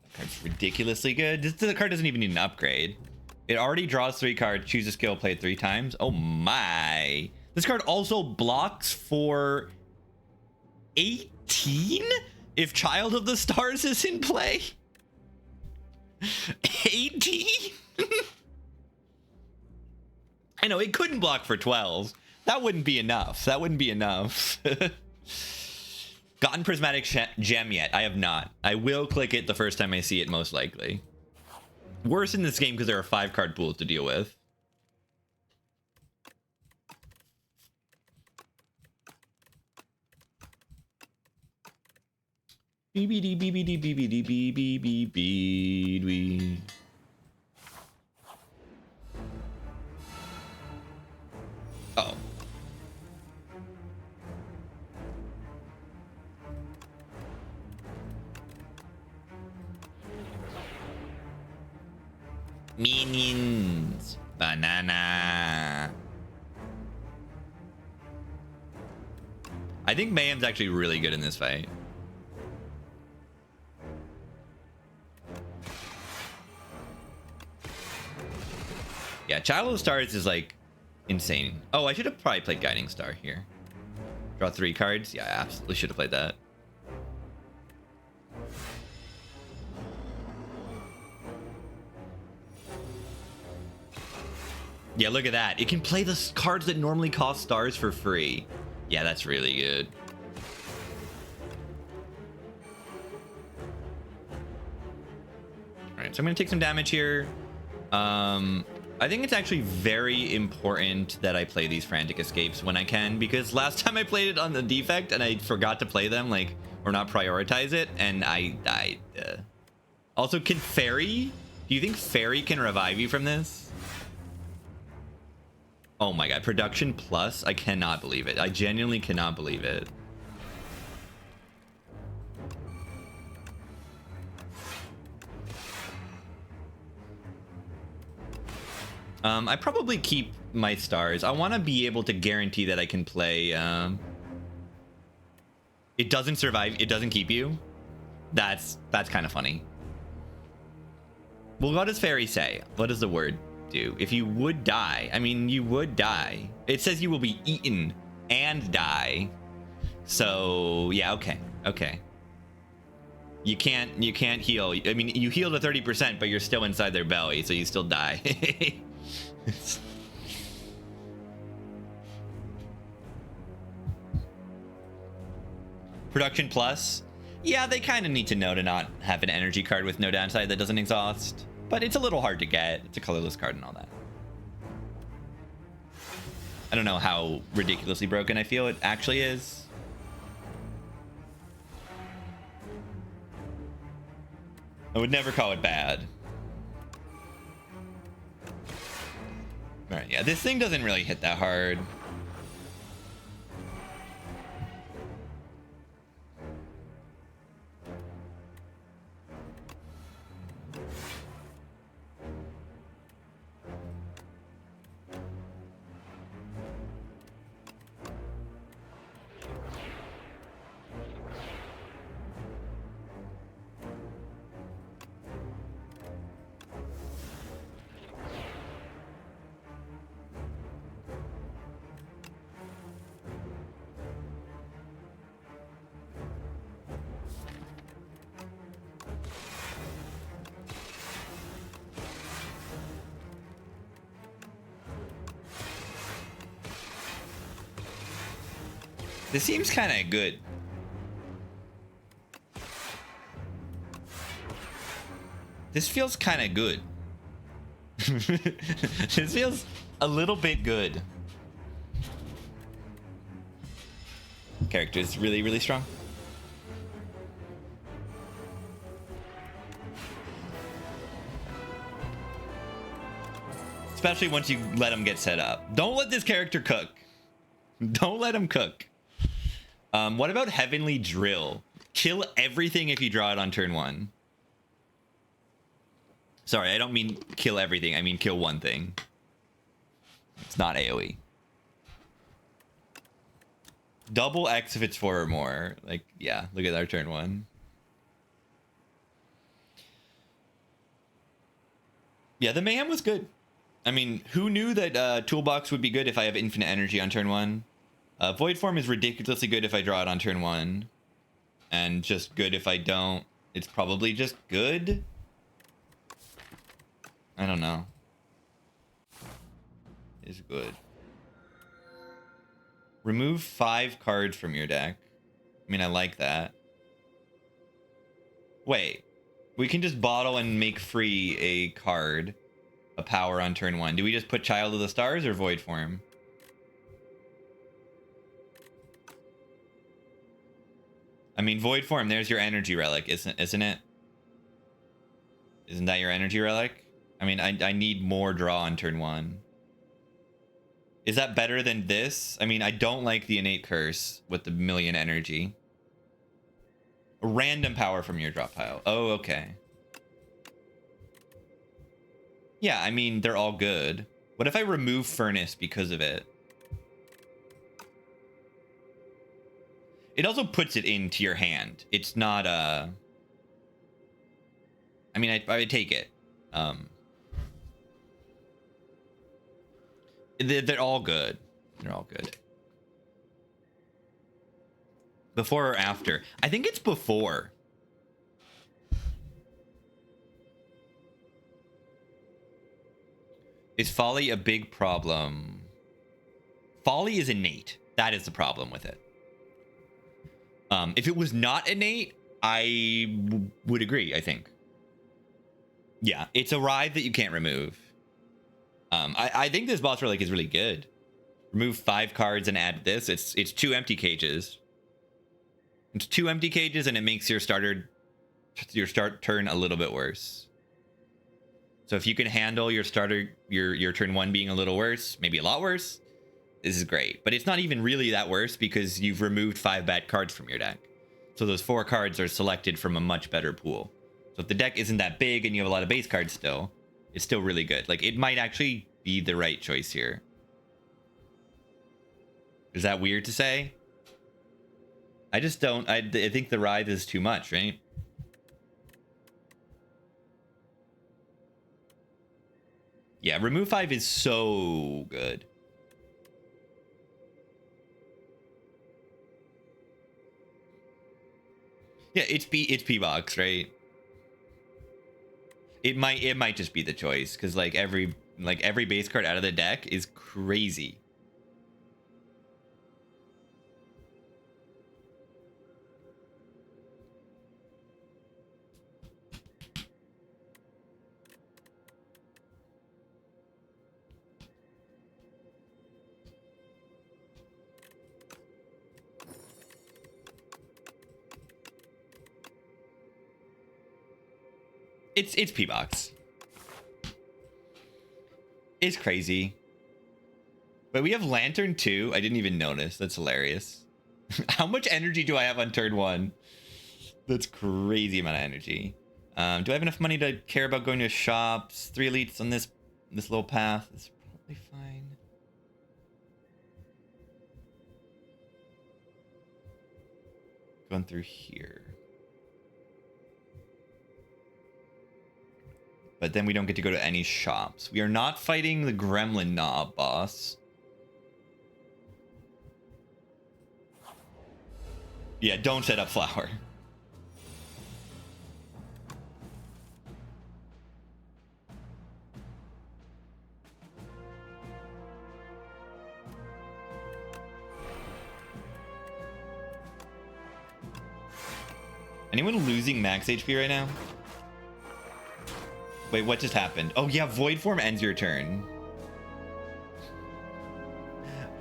That card's ridiculously good. The card doesn't even need an upgrade. It already draws 3 cards, choose a skill, play it 3 times. Oh my. This card also blocks for 18 if Child of the Stars is in play. 18? I know, it couldn't block for 12. That wouldn't be enough. That wouldn't be enough. Gotten Prismatic Gem yet? I have not. I will click it the first time I see it, most likely. Worse in this game because there are 5 card pools to deal with. BBD, BBD, BBD, BBD, BBD. Oh. Minions. Banana. I think Mayhem's actually really good in this fight. Yeah, Child of the Stars is like insane. Oh, I should have probably played Guiding Star here. Draw 3 cards. Yeah, I absolutely should have played that. Yeah, look at that. It can play the cards that normally cost stars for free. Yeah, that's really good. All right, so I'm gonna take some damage here. I think it's actually very important that I play these Frantic Escapes when I can, because last time I played it on the defect and I forgot to play them, like, or not prioritize it, and I died. Also, can Fairy? Do you think Fairy can revive you from this? Oh my god, Production Plus? I cannot believe it. I genuinely cannot believe it. I probably keep my stars. I want to be able to guarantee that I can play. It doesn't survive. It doesn't keep you. That's kind of funny. Well, what does Fairy say? What does the word do? If you would die, I mean, you would die. It says you will be eaten and die. So yeah, okay. You can't heal. I mean, you heal to 30%, but you're still inside their belly, so you still die. Production plus. Yeah, they kind of need to know to not have an energy card with no downside that doesn't exhaust. But it's a little hard to get. It's a colorless card and all that. I don't know how ridiculously broken I feel it actually is. I would never call it bad. Alright, yeah, this thing doesn't really hit that hard. This seems kind of good. This feels kind of good. This feels a little bit good. Character is really, really strong. Especially once you let him get set up. Don't let this character cook. Don't let him cook. What about Heavenly Drill? Kill everything if you draw it on turn 1. Sorry, I don't mean kill everything. I mean kill one thing. It's not AoE. Double X if it's 4 or more. Like, yeah, look at our turn 1. Yeah, the Mayhem was good. I mean, who knew that Toolbox would be good if I have infinite energy on turn 1? Void Form is ridiculously good if I draw it on turn 1. And just good if I don't. It's probably just good. I don't know. It's good. Remove 5 cards from your deck. I mean, I like that. Wait. We can just bottle and make free a card. A power on turn 1. Do we just put Child of the Stars or Void Form? I mean, Void Form, there's your energy relic, isn't it? Isn't that your energy relic? I mean, I need more draw on turn 1. Is that better than this? I mean, I don't like the innate curse with the million energy. A random power from your drop pile. Oh, okay. Yeah, I mean, they're all good. What if I remove Furnace because of it? It also puts it into your hand. It's not I mean, I would take it. They're all good. They're all good. Before or after? I think it's before. Is Folly a big problem? Folly is innate. That is the problem with it. If it was not innate, I would agree, I think. Yeah, it's a ride that you can't remove. I think this boss relic is really good. Remove 5 cards and add this. It's 2 empty cages. It's 2 empty cages and it makes your start turn a little bit worse. So if you can handle your your turn 1 being a little worse, maybe a lot worse, this is great. But it's not even really that worse because you've removed 5 bad cards from your deck. So those 4 cards are selected from a much better pool. So if the deck isn't that big and you have a lot of base cards still, it's still really good. Like, it might actually be the right choice here. Is that weird to say? I just don't. I think the Writhe is too much, right? Yeah, remove 5 is so good. Yeah, it's P box, right? It might just be the choice, because like every base card out of the deck is crazy. It's P box. It's crazy. But we have Lantern too. I didn't even notice. That's hilarious. How much energy do I have on turn 1? That's crazy amount of energy. Do I have enough money to care about going to shops? 3 elites on this little path. It's probably fine. Going through here. But then we don't get to go to any shops. We are not fighting the Gremlin Knob boss. Yeah, don't set up flower. Anyone losing max HP right now? Wait, what just happened? Oh yeah, Void Form ends your turn.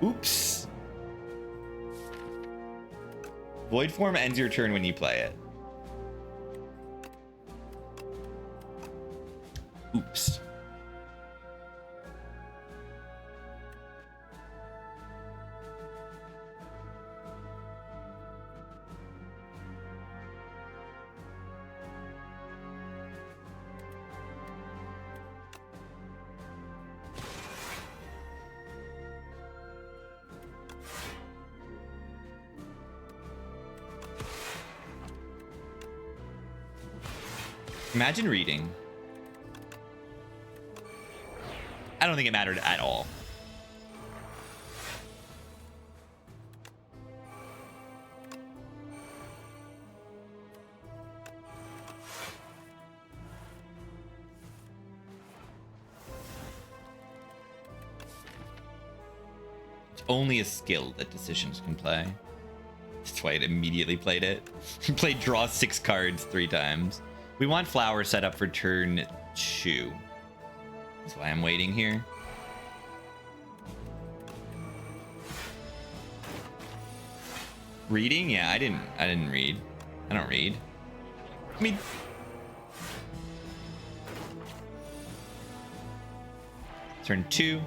Oops. Void Form ends your turn when you play it. Oops. Imagine reading. I don't think it mattered at all. It's only a skill that decisions can play. That's why it immediately played it. Played draw 6 cards 3 times. We want flower set up for turn 2. That's why I'm waiting here. Reading? Yeah, I didn't read. I don't read. I mean, turn 2.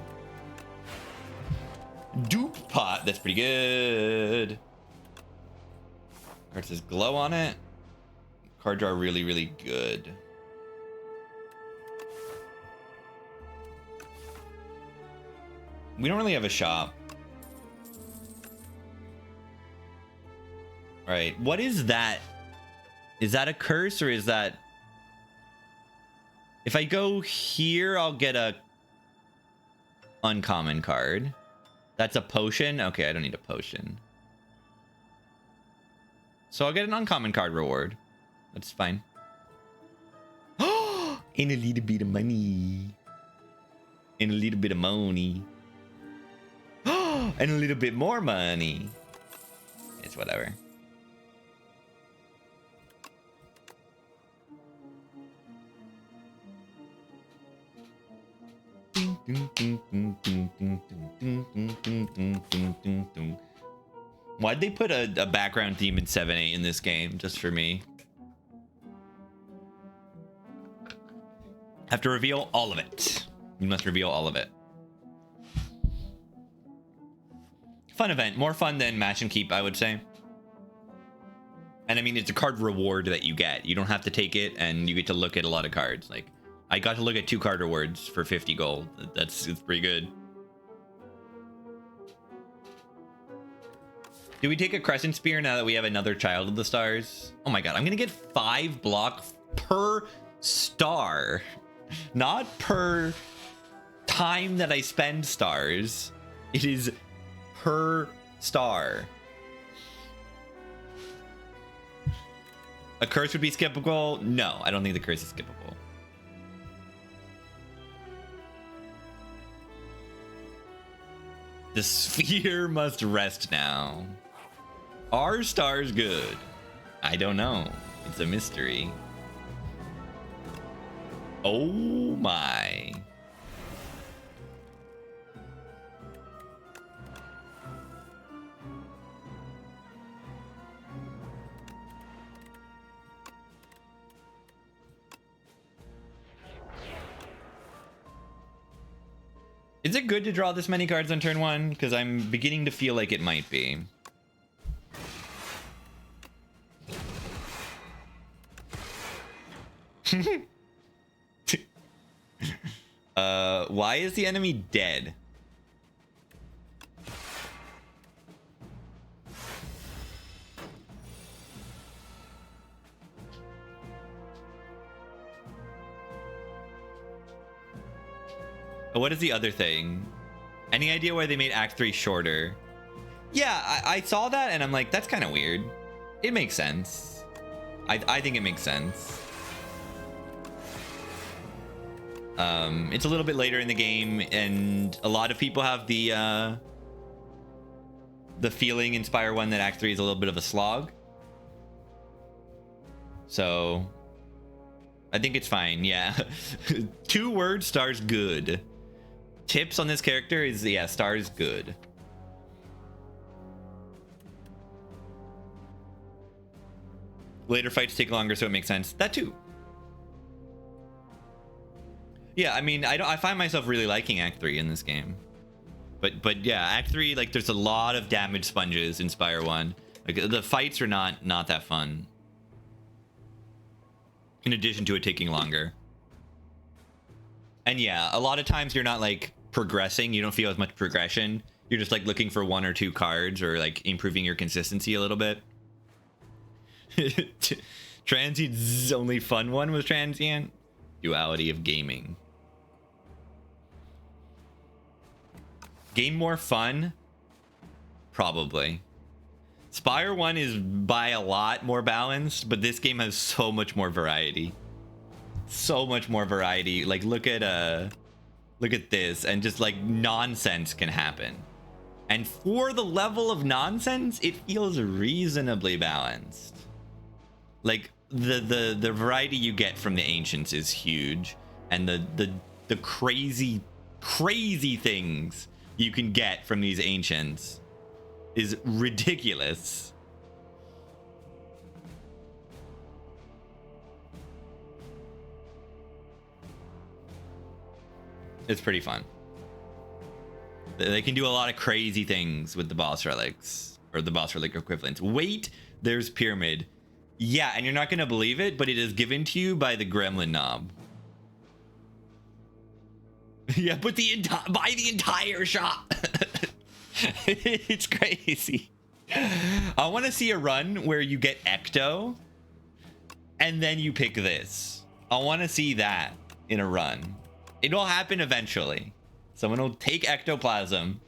Dupe pot. That's pretty good. Card says glow on it. Card draw really, really good. We don't really have a shop. All right, what is that? Is that a curse or is that... If I go here, I'll get a uncommon card. That's a potion? Okay, I don't need a potion. So I'll get an uncommon card reward. That's fine. Oh, and a little bit of money. And a little bit of money. Oh, and a little bit more money. It's whatever. Why'd they put a background theme in 7-8 in this game just for me? Have to reveal all of it. You must reveal all of it. Fun event. More fun than match and keep, I would say. And I mean, it's a card reward that you get. You don't have to take it, and you get to look at a lot of cards. Like, I got to look at 2 card rewards for 50 gold. It's pretty good. Do we take a Crescent Spear now that we have another Child of the Stars? Oh my god, I'm gonna get 5 block per star. Not per time that I spend stars. It is per star. A curse would be skippable? No, I don't think the curse is skippable. The sphere must rest now. Are stars good? I don't know. It's a mystery. Oh my. Is it good to draw this many cards on turn 1? Because I'm beginning to feel like it might be. Why is the enemy dead? What is the other thing? Any idea why they made Act 3 shorter? Yeah, I saw that and I'm like, that's kind of weird. It makes sense. I think it makes sense. It's a little bit later in the game, and a lot of people have the feeling in Spire 1 that Act 3 is a little bit of a slog. So I think it's fine, yeah. 2 words, stars good. Tips on this character is, yeah, stars good. Later fights take longer, so it makes sense. That too. Yeah, I mean, I find myself really liking Act 3 in this game. But yeah, Act 3, like, there's a lot of damage sponges in Spire 1. Like, the fights are not that fun. In addition to it taking longer. And yeah, a lot of times you're not, like, progressing. You don't feel as much progression. You're just, like, looking for 1 or 2 cards or, like, improving your consistency a little bit. Transient's only fun one was Transient. Duality of gaming. Game more fun? Probably. Spire 1 is by a lot more balanced, but this game has so much more variety. So much more variety. Like, look at this, and just, like, nonsense can happen. And for the level of nonsense, it feels reasonably balanced. Like, the variety you get from the ancients is huge, and the crazy things you can get from these ancients is ridiculous. It's pretty fun. They can do a lot of crazy things with the boss relics, or the boss relic equivalents. Wait, there's Pyramid. Yeah, and you're not gonna believe it, but it is given to you by the Gremlin Knob. Yeah, but buy the entire shop. It's crazy. I want to see a run where you get Ecto, and then you pick this. I want to see that in a run. It'll happen eventually. Someone will take Ectoplasm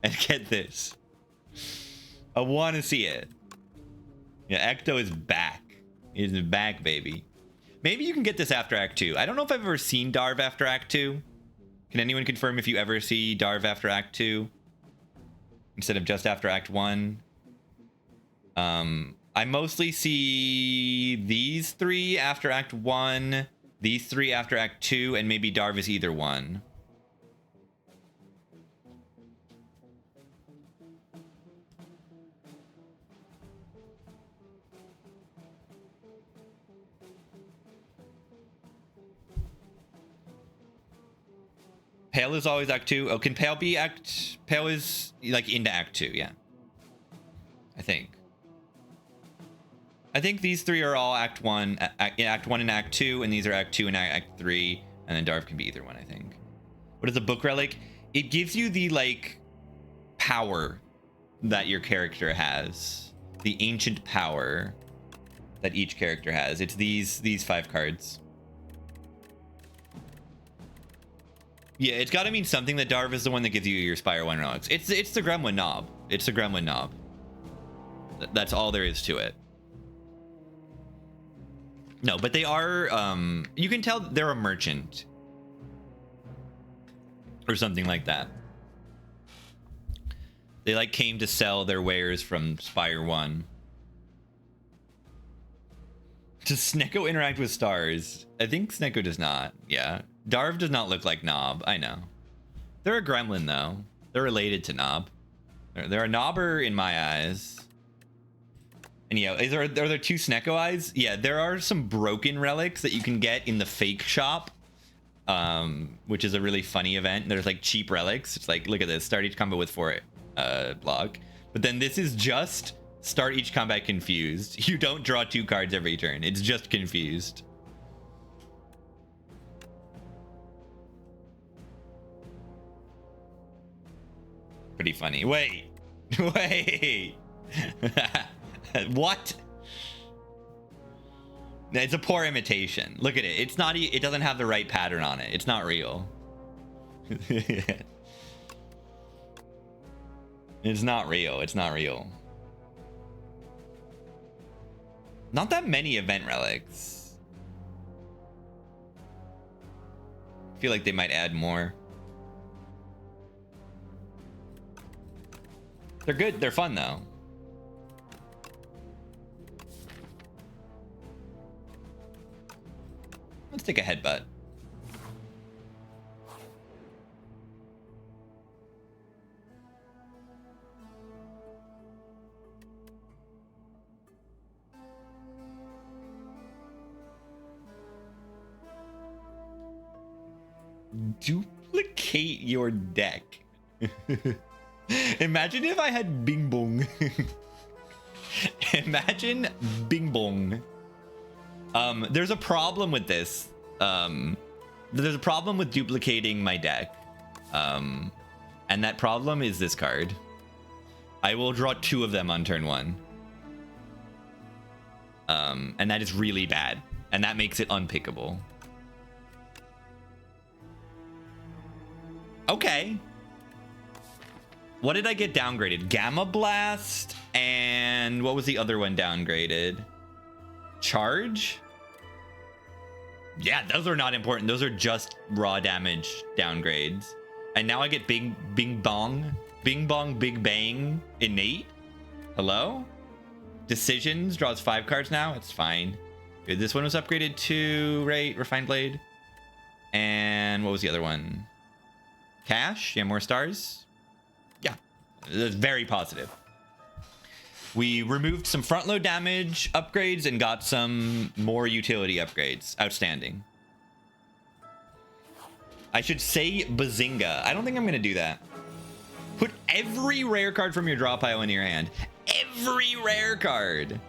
and get this. I want to see it. Yeah, Ecto is back. He's back, baby. Maybe you can get this after Act 2. I don't know if I've ever seen Darv after Act 2. Can anyone confirm if you ever see Darv after Act 2? Instead of just after Act 1? I mostly see these 3 after Act 1, these 3 after Act 2, and maybe Darv is either one. Pale is always Act 2. Oh, can Pale be Act... Pale is, like, into Act 2, yeah. I think these 3 are all Act 1, Act 1 and Act 2, and these are Act 2 and Act 3, and then Darv can be either one, I think. What is a book relic? It gives you the, like, power that your character has. The ancient power that each character has. It's these 5 cards. Yeah, it's got to mean something that Darv is the one that gives you your Spire 1 relics. It's the Gremlin Knob. It's the Gremlin Knob. That's all there is to it. No, but they are, you can tell they're a merchant. Or something like that. They like came to sell their wares from Spire 1. Does Snecko interact with stars? I think Snecko does not. Yeah. Darv does not look like Nob. I know. They're a gremlin though. They're related to Nob. They're a knobber in my eyes. And yeah, are there 2 Snecko eyes? Yeah, there are some broken relics that you can get in the fake shop. Which is a really funny event. There's like cheap relics. It's like, look at this, start each combat with 4 block. But then this is just start each combat confused. You don't draw 2 cards every turn. It's just confused. Pretty funny. Wait. Wait. What? It's a poor imitation. Look at it. It's not. It doesn't have the right pattern on it. It's not real. It's not real. It's not real. Not that many event relics. I feel like they might add more. They're good. They're fun though. Let's take a headbutt. Duplicate your deck. Imagine if I had Bing Bong. Imagine Bing Bong. There's a problem with this. There's a problem with duplicating my deck. And that problem is this card. I will draw 2 of them on turn 1. And that is really bad. And that makes it unpickable. Okay. What did I get downgraded? Gamma Blast and what was the other one downgraded? Charge? Yeah, those are not important. Those are just raw damage downgrades. And now I get Bing Bong, Big Bang, Innate. Hello? Decisions draws 5 cards now. It's fine. Dude, this one was upgraded to, right? Refined Blade. And what was the other one? Cash? Yeah, more stars. Yeah, that's very positive. We removed some front load damage upgrades and got some more utility upgrades. Outstanding. I should say Bazinga. I don't think I'm going to do that. Put every rare card from your draw pile into your hand. Every rare card.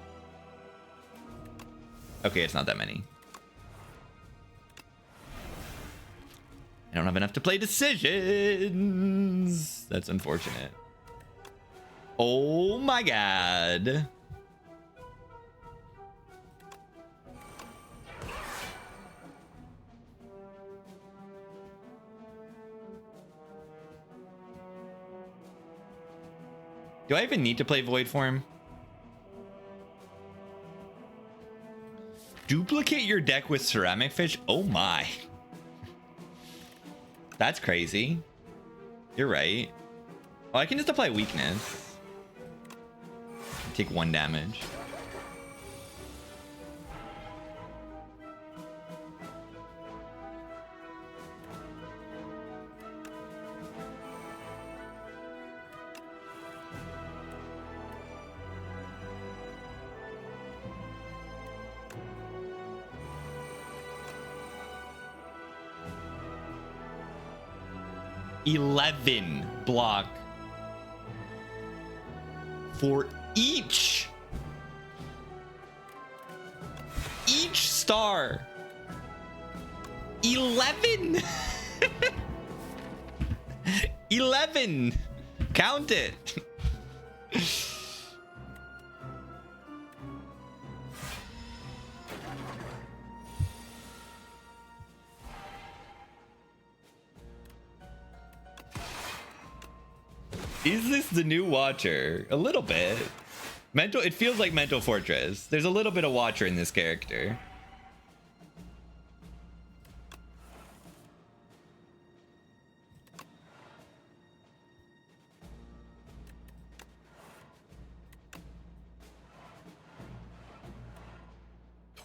Okay, it's not that many. I don't have enough to play decisions. That's unfortunate. Oh my god. Do I even need to play Void Form? Duplicate your deck with Ceramic Fish? Oh my. That's crazy. You're right. Oh, I can just apply weakness. Take 1 damage. $11 block for each star. 11. 11. Count it. Is this the new Watcher? A little bit. It feels like Mental Fortress. There's a little bit of Watcher in this character.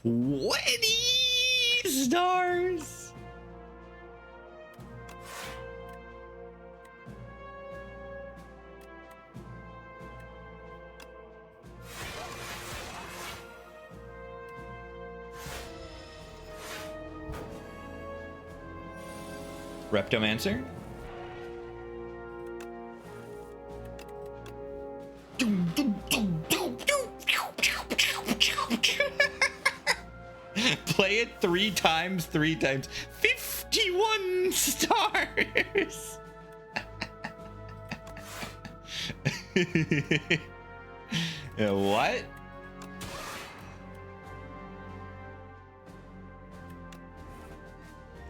20 stars. Reptomancer? Play it 3 times, 51 stars. What?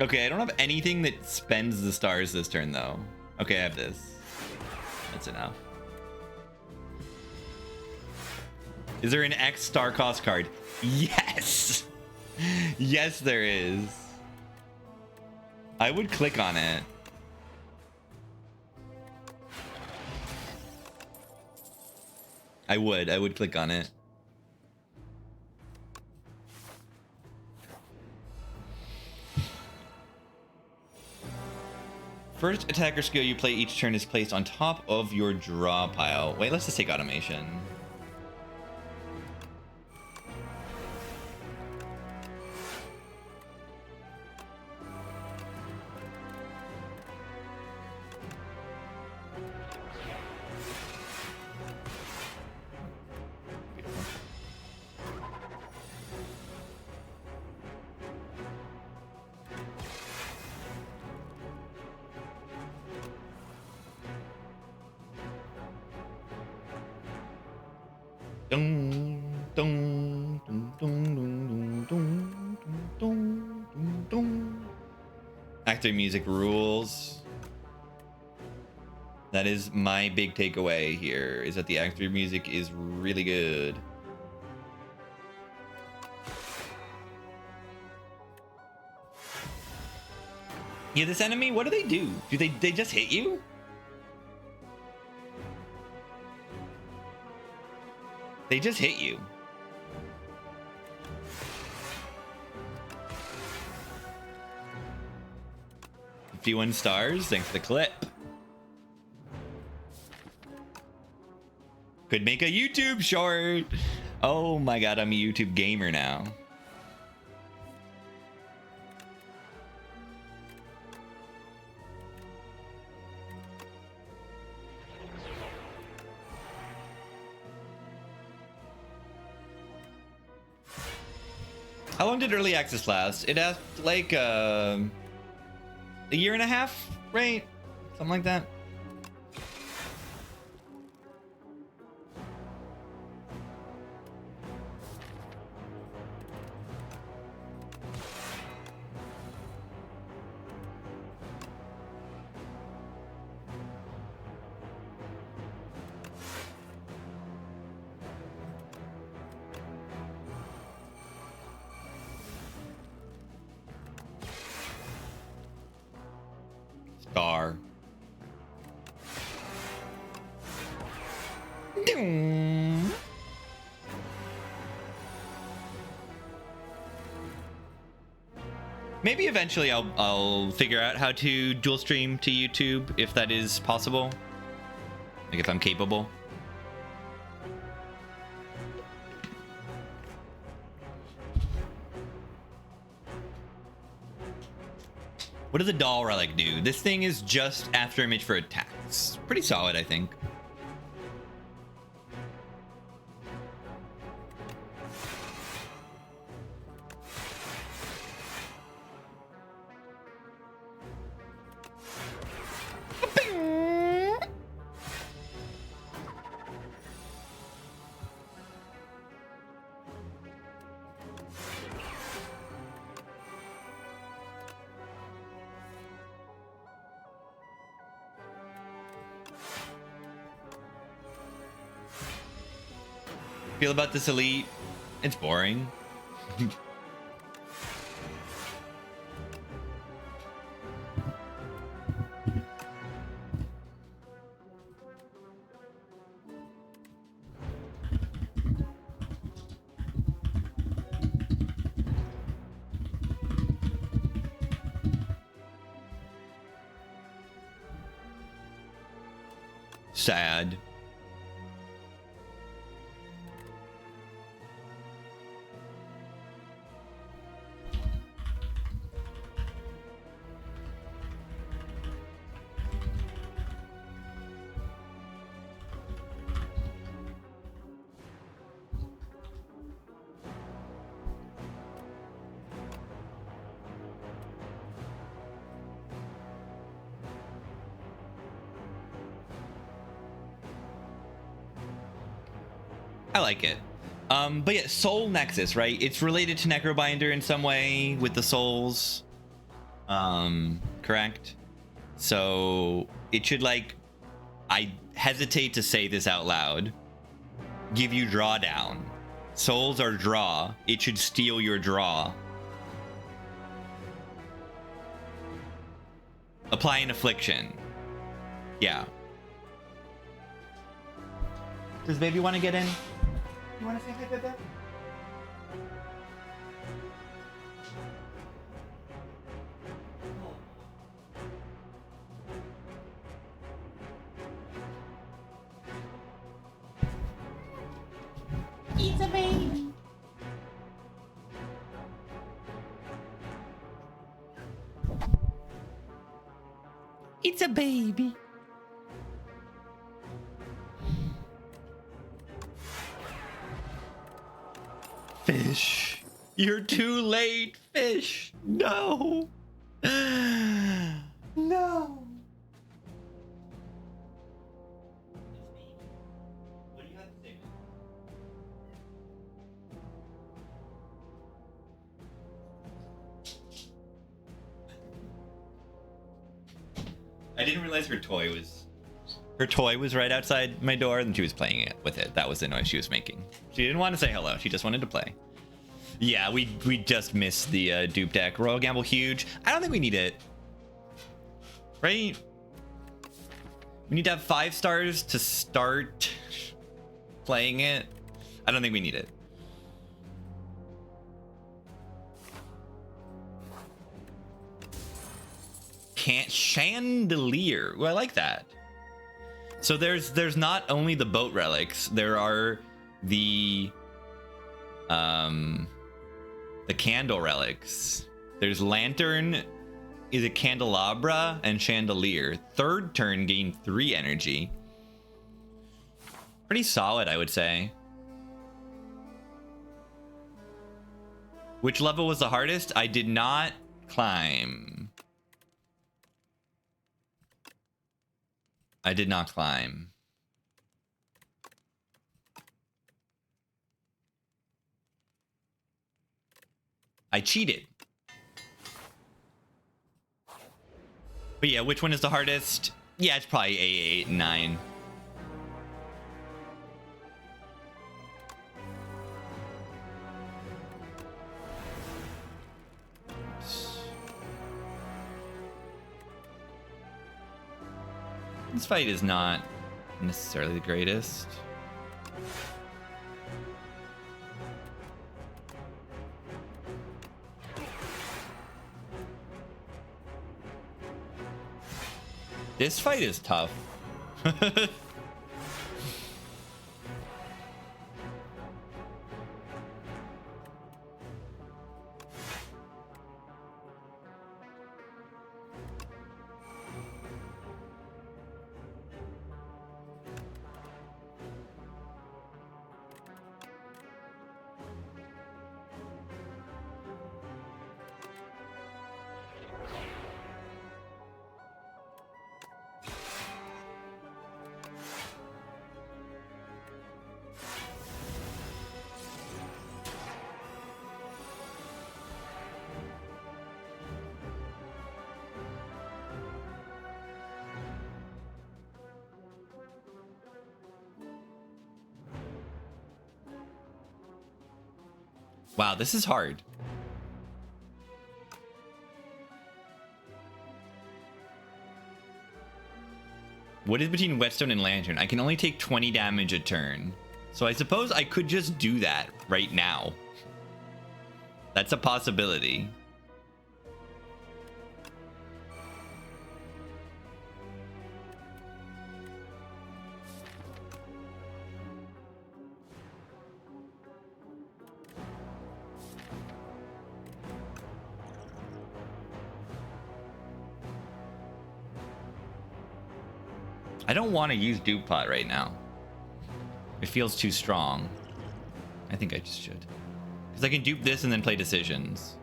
Okay, I don't have anything that spends the stars this turn, though. Okay, I have this. That's enough. Is there an X star cost card? Yes! Yes, there is. I would click on it. I would click on it. First attacker skill you play each turn is placed on top of your draw pile. Wait, let's just take automation. Dun, dun, dun, dun, dun, dun, dun, dun, dun, dun. Actor music rules. That is my big takeaway here, is that the actor music is really good. Yeah, this enemy, what do? Do they just hit you? They just hit you. $51 stars, thanks for the clip. Could make a YouTube short. Oh my god, I'm a YouTube gamer now. How long did early access last? It has like a year and a half, right? Something like that. Star. Maybe eventually I'll figure out how to dual stream to YouTube if that is possible. Like if I'm capable. What does the doll relic do? This thing is just after image for attacks. Pretty solid, I think. Feel about this elite? It's boring. Sad. I like it. But yeah, Soul Nexus, right? It's related to Necrobinder in some way with the souls. Correct? So it should, like, I hesitate to say this out loud, give you drawdown. Souls are draw. It should steal your draw. Apply an affliction. Yeah. Does baby want to get in? You want to say hi, Bebe? It's a baby. It's a baby. Fish. You're too late, fish. No. No. What do you have to say? I didn't realize her toy was right outside my door, and she was playing it with it. That was the noise she was making. She didn't want to say hello. She just wanted to play. Yeah, we just missed the dupe deck. Royal Gamble huge. I don't think we need it. Right? We need to have 5 stars to start playing it. I don't think we need it. Can't chandelier. Well, I like that. So there's not only the boat relics, there are the candle relics. There's lantern, is a candelabra, and chandelier. Third turn gain 3 energy. Pretty solid, I would say. Which level was the hardest? I did not climb. I did not climb. I cheated. But yeah, which one is the hardest? Yeah, it's probably A8 and 9. This fight is not necessarily the greatest. This fight is tough. Wow, this is hard. What is between Whetstone and Lantern? I can only take 20 damage a turn. So I suppose I could just do that right now. That's a possibility. I don't want to use Dupe Pot right now. It feels too strong. I think I just should. Because I can dupe this and then play decisions.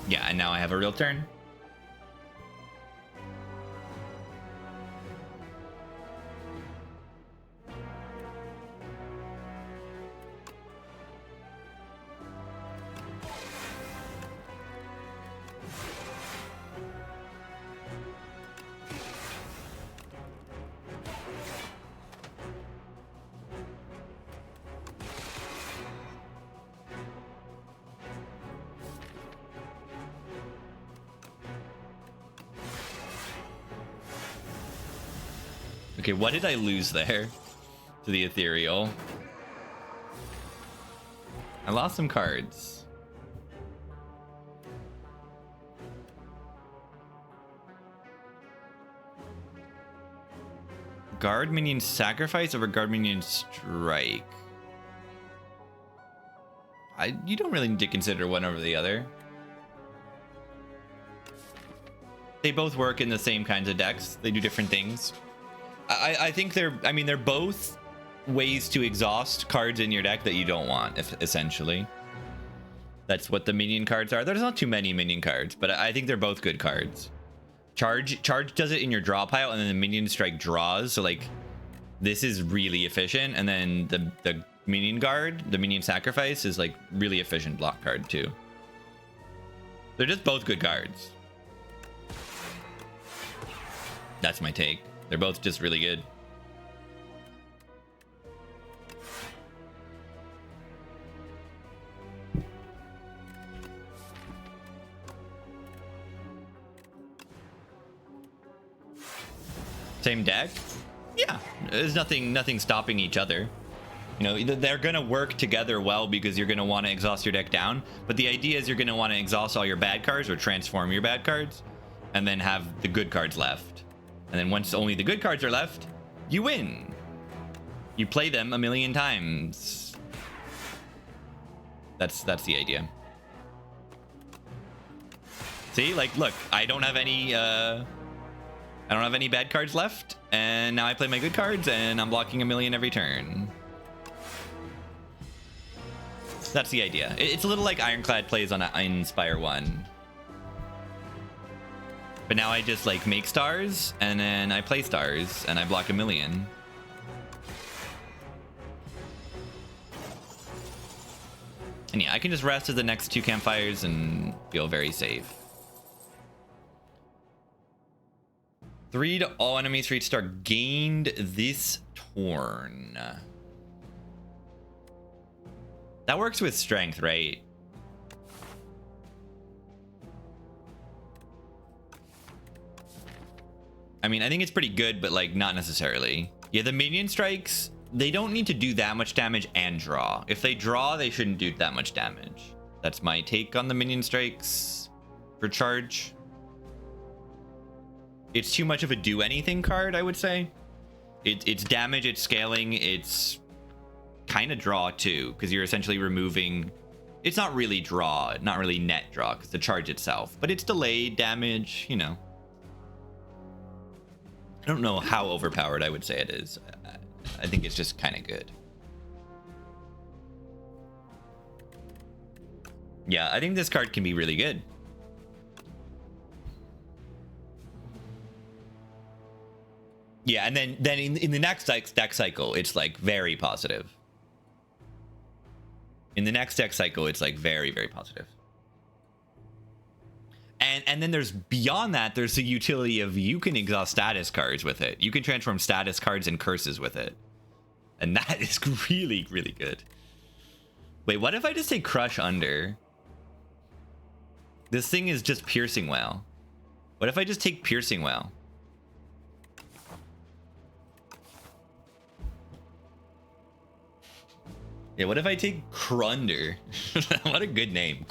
Yeah, and now I have a real turn. Okay, what did I lose there to the ethereal? I lost some cards. Guard minion sacrifice over guard minion strike. You don't really need to consider one over the other. They both work in the same kinds of decks. They do different things. I think they're both ways to exhaust cards in your deck that you don't want, essentially. That's what the minion cards are. There's not too many minion cards, but I think they're both good cards. Charge does it in your draw pile, and then the minion strike draws. So like, this is really efficient, and then the minion guard, the minion sacrifice, is like really efficient block card too. They're just both good cards. That's my take. They're both just really good. Same deck? Yeah, there's nothing stopping each other. You know, they're gonna work together well because you're gonna want to exhaust your deck down. But the idea is you're gonna want to exhaust all your bad cards or transform your bad cards, and then have the good cards left. And then once only the good cards are left, you win. You play them a million times. That's the idea. See, like, look, I don't have any bad cards left, and now I play my good cards, and I'm blocking a million every turn. That's the idea. It's a little like Ironclad plays in Spire 1. But now I just like make stars, and then I play stars, and I block a million. And yeah, I can just rest at the next 2 campfires and feel very safe. 3 to all enemies for each star gained this turn. That works with strength, right? I mean, I think it's pretty good, but like not necessarily. Yeah, the minion strikes, they don't need to do that much damage and draw. If they draw, they shouldn't do that much damage. That's my take on the minion strikes for charge. It's too much of a do anything card, I would say. It's damage, it's scaling, it's kind of draw too, because you're essentially removing. It's not really draw, not really net draw, because the charge itself, but it's delayed damage, you know. I don't know how overpowered I would say it is. I think it's just kind of good. Yeah, I think this card can be really good. Yeah, and then in the next deck cycle, it's like very positive. In the next deck cycle, it's like very, very positive. And then there's beyond that, there's the utility of you can exhaust status cards with it. You can transform status cards and curses with it. And that is really, really good. Wait, what if I just take Crush under? This thing is just Piercing Well. What if I just take Piercing Well? Yeah, what if I take Crunder? What a good name.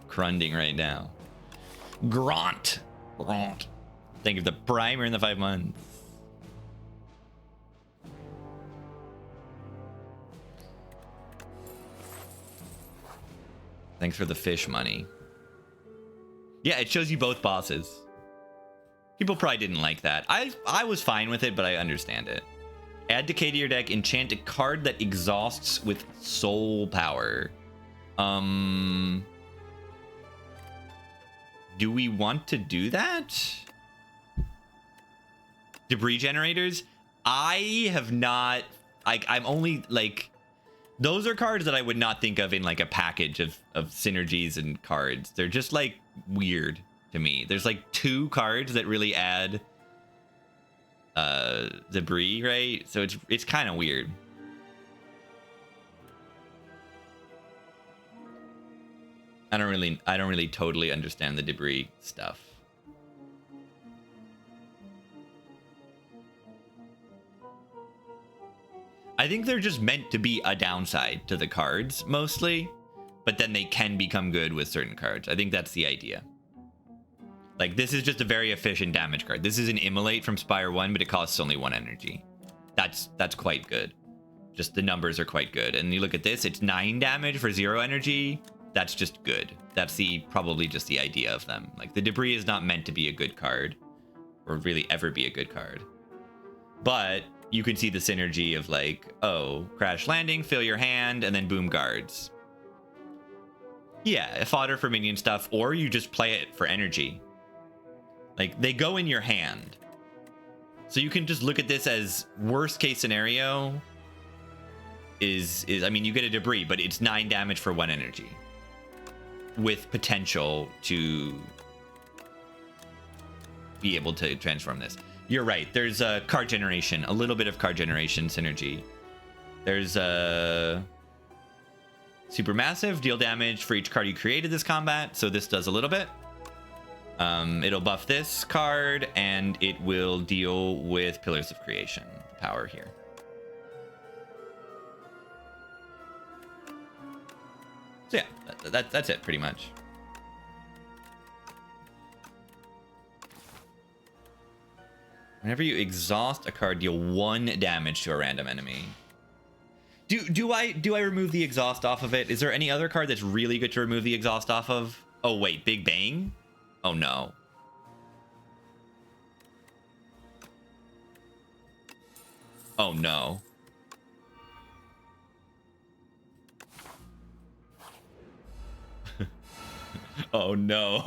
Crunding right now. Grant. Think of the primer in the 5 months. Thanks for the fish money. Yeah, it shows you both bosses. People probably didn't like that. I was fine with it, but I understand it. Add decay to your deck. Enchant a card that exhausts with soul power. Do we want to do that? Debris generators? I have not... I'm only, like... Those are cards that I would not think of in, like, a package of synergies and cards. They're just, like, weird to me. There's, like, 2 cards that really add... debris, right? So it's kind of weird. I don't really totally understand the debris stuff. I think they're just meant to be a downside to the cards mostly, but then they can become good with certain cards. I think that's the idea. Like, this is just a very efficient damage card. This is an Immolate from Spire 1, but it costs only 1 energy. That's quite good. Just the numbers are quite good. And you look at this, it's 9 damage for 0 energy. That's just good. That's probably just the idea of them. Like, the debris is not meant to be a good card, or really ever be a good card. But you can see the synergy of, like, oh, crash landing, fill your hand, and then boom, guards. Yeah, fodder for minion stuff, or you just play it for energy. Like, they go in your hand. So you can just look at this as worst case scenario is I mean, you get a debris, but it's 9 damage for 1 energy. With potential to be able to transform this. You're right. There's a card generation, a little bit of card generation synergy. There's a supermassive, deal damage for each card you created this combat. So this does a little bit. It'll buff this card, and it will deal with Pillars of Creation power here. So yeah, that's it pretty much. Whenever you exhaust a card, deal 1 damage to a random enemy. Do I remove the exhaust off of it? Is there any other card that's really good to remove the exhaust off of? Oh wait, Big Bang? Oh no. Oh no. Oh no.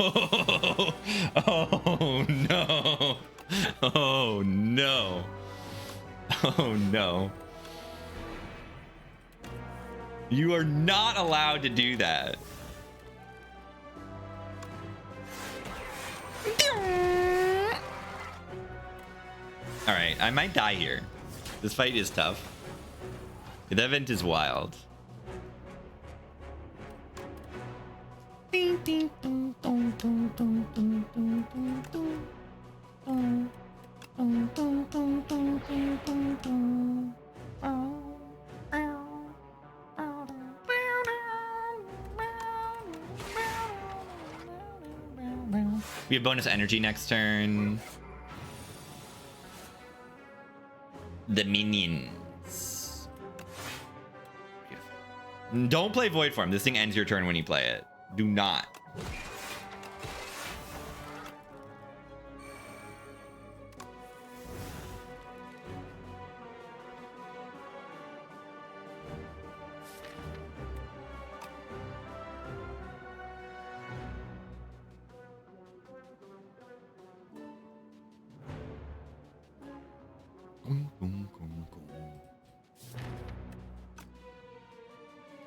Oh no. Oh no. Oh no. You are not allowed to do that. All right, I might die here. This fight is tough. The event is wild. We have bonus energy next turn. The minions. Beautiful. Don't play Void Form. This thing ends your turn when you play it. Do not.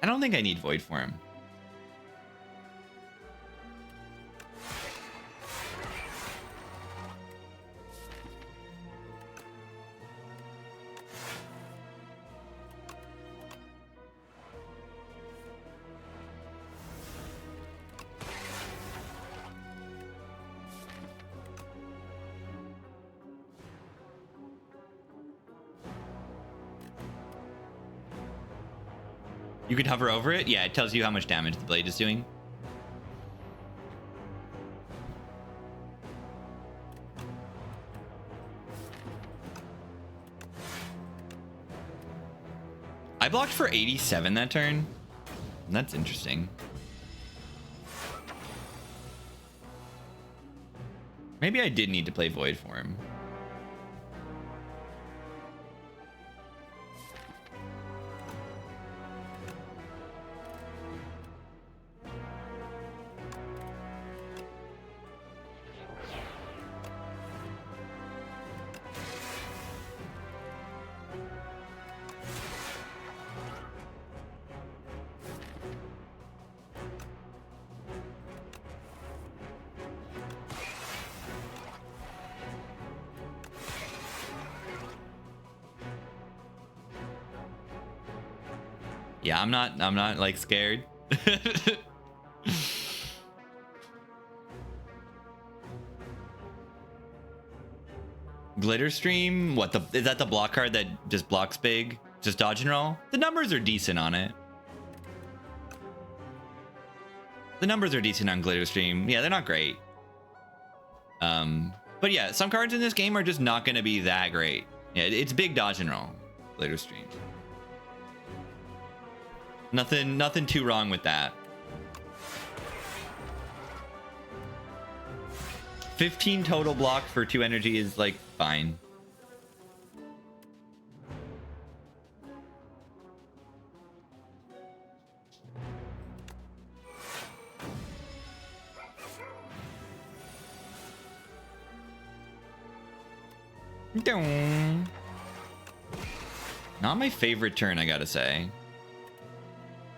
I don't think I need Void Form. You can hover over it? Yeah, it tells you how much damage the blade is doing. I blocked for 87 that turn. That's interesting. Maybe I did need to play Void Form. Yeah, I'm not like scared. Glitter Stream? What, is that the block card that just blocks big? Just dodge and roll? The numbers are decent on it. The numbers are decent on Glitter Stream. Yeah, they're not great. But yeah, some cards in this game are just not going to be that great. Yeah, it's big dodge and roll. Glitter Stream. Nothing too wrong with that. 15 total block for 2 energy is like fine. Not my favorite turn, I gotta say.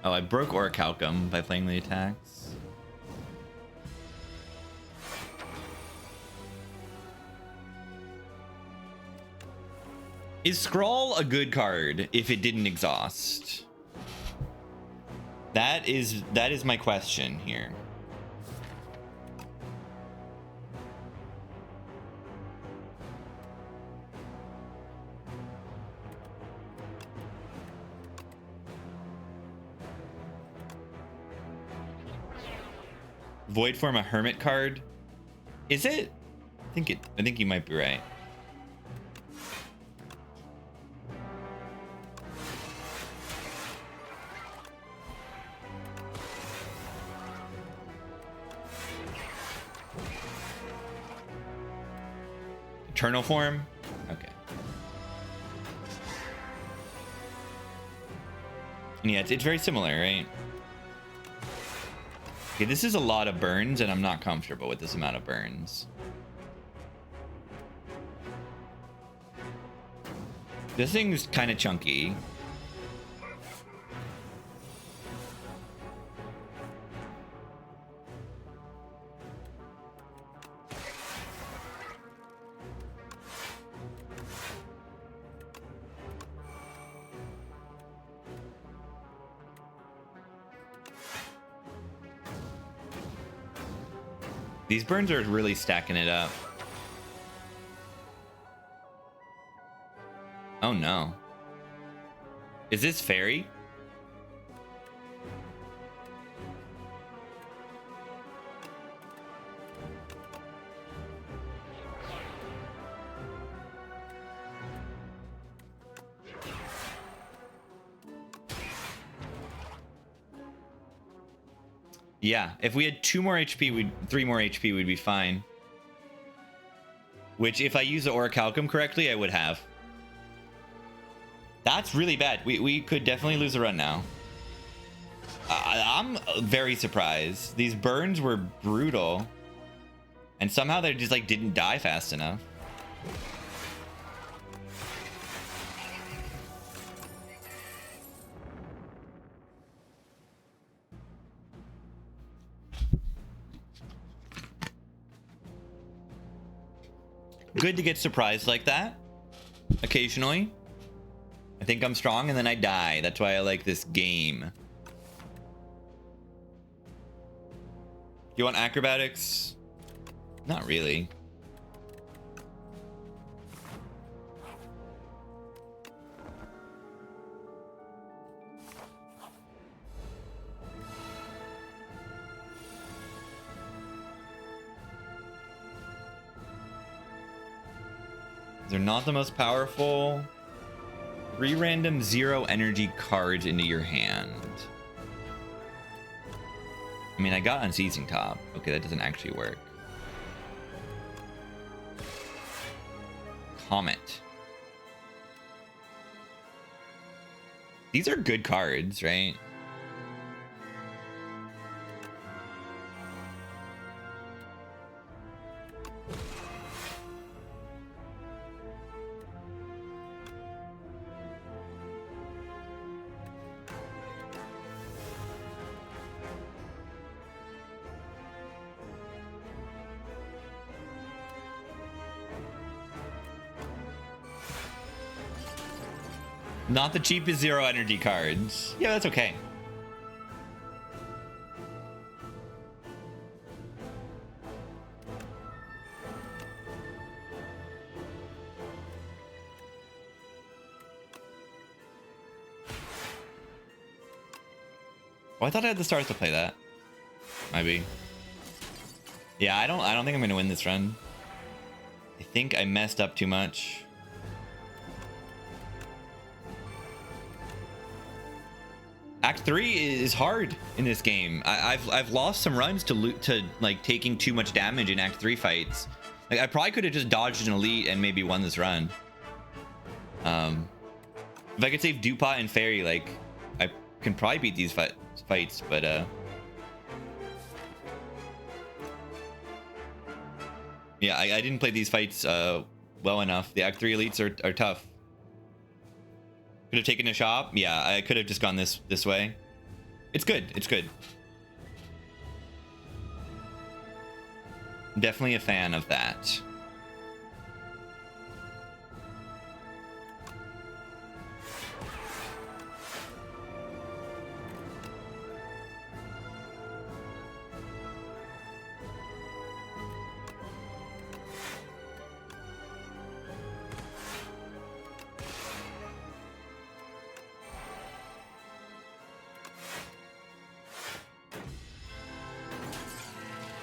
Oh, I broke Orichalcum by playing the attacks. Is Scrawl a good card if it didn't exhaust? That is my question here. Void Form a Hermit card? Is it? I think you might be right. Eternal Form? Okay. And yeah, it's very similar, right? Okay, this is a lot of burns, and I'm not comfortable with this amount of burns. This thing's kind of chunky. These burns are really stacking it up. Oh no. Is this fairy? Yeah, if we had 2 more HP, 3 more HP, we'd be fine. Which, if I use the Orichalcum correctly, I would have. That's really bad. We could definitely lose a run now. I'm very surprised. These burns were brutal. And somehow they just, like, didn't die fast enough. Good to get surprised like that occasionally. I think I'm strong and then I die. That's why I like this game. You want acrobatics? Not really. They're not the most powerful. 3 random 0 energy cards into your hand. I mean, I got Unceasing Top. Okay, that doesn't actually work. Comet. These are good cards, right? Not the cheapest 0 energy cards. Yeah, that's okay. Oh, I thought I had the stars to play that. Maybe. Yeah, I don't think I'm gonna win this run. I think I messed up too much. Act 3 is hard in this game. I've lost some runs to like taking too much damage in Act 3 fights. Like I probably could have just dodged an elite and maybe won this run. If I could save Dupont and Fairy, like I can probably beat these fights, but yeah, I didn't play these fights well enough. The Act 3 elites are tough. Could have taken a shop. Yeah, I could have just gone this way. It's good. It's good. Definitely a fan of that.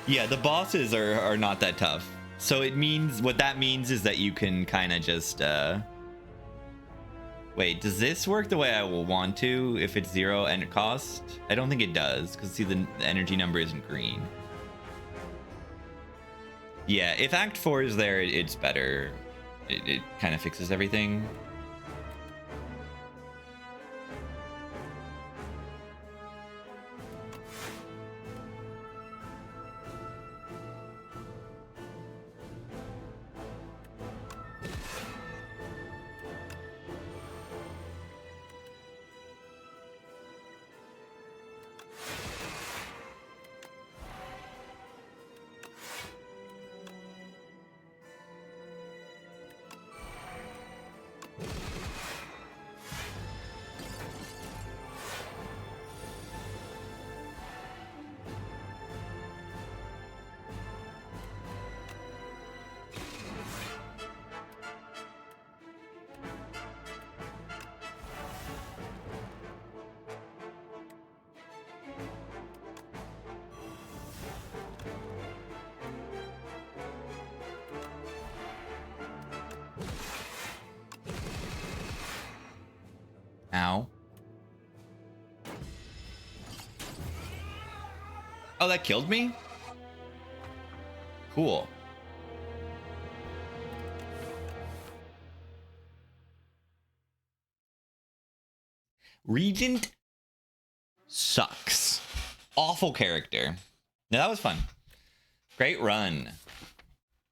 Yeah, the bosses are not that tough. So it means, what that means is that you can kind of just, wait, does this work the way I will want to if it's 0 and cost? I don't think it does, because see, the energy number isn't green. Yeah, if Act 4 is there, it's better. It kind of fixes everything. Ow. Oh, that killed me? Cool. Regent sucks. Awful character. Now, that was fun. Great run.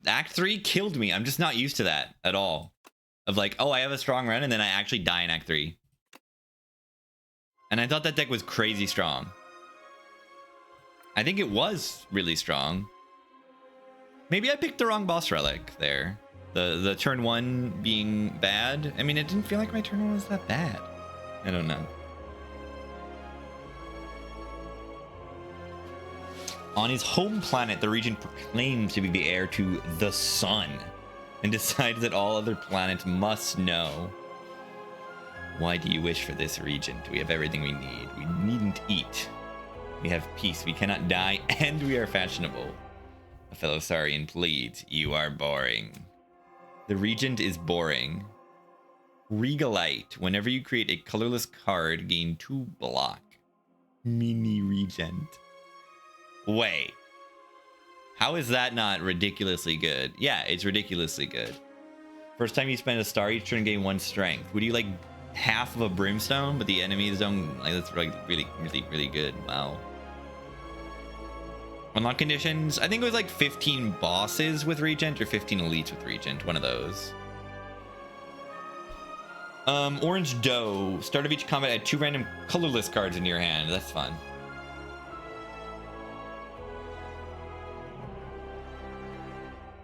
Act 3 killed me. I'm just not used to that at all. Of like, oh, I have a strong run, and then I actually die in Act 3. And I thought that deck was crazy strong. I think it was really strong. Maybe I picked the wrong boss relic there. The turn 1 being bad. I mean, it didn't feel like my turn 1 was that bad. I don't know. On his home planet, the Regent proclaims to be the heir to the sun and decides that all other planets must know. Why do you wish for this, Regent? We have everything we need. We needn't eat. We have peace. We cannot die, and we are fashionable. A fellow Saurian pleads, you are boring. The Regent is boring. Regalite. Whenever you create a colorless card, gain 2 block. Mini Regent. Wait. How is that not ridiculously good? Yeah, it's ridiculously good. First time you spend a star each turn, gain 1 strength. Would you like half of a brimstone, but the enemies don't? Like, that's like really good. Wow. Unlock conditions. I think it was like 15 bosses with Regent or 15 elites with Regent. One of those. Orange Doe. Start of each combat, add 2 random colorless cards into your hand. That's fun.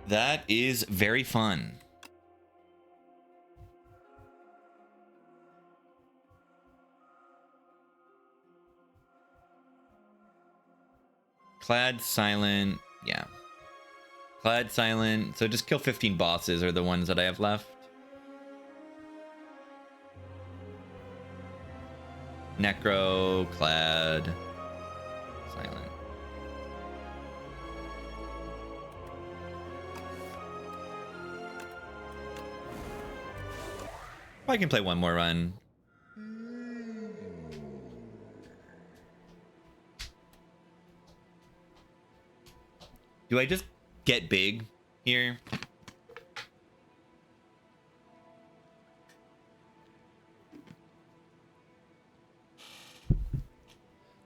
That is very fun. Clad, silent. Yeah. Clad, silent. So just kill 15 bosses are the ones that I have left. Necro, clad, silent. I can play one more run. Do I just get big here?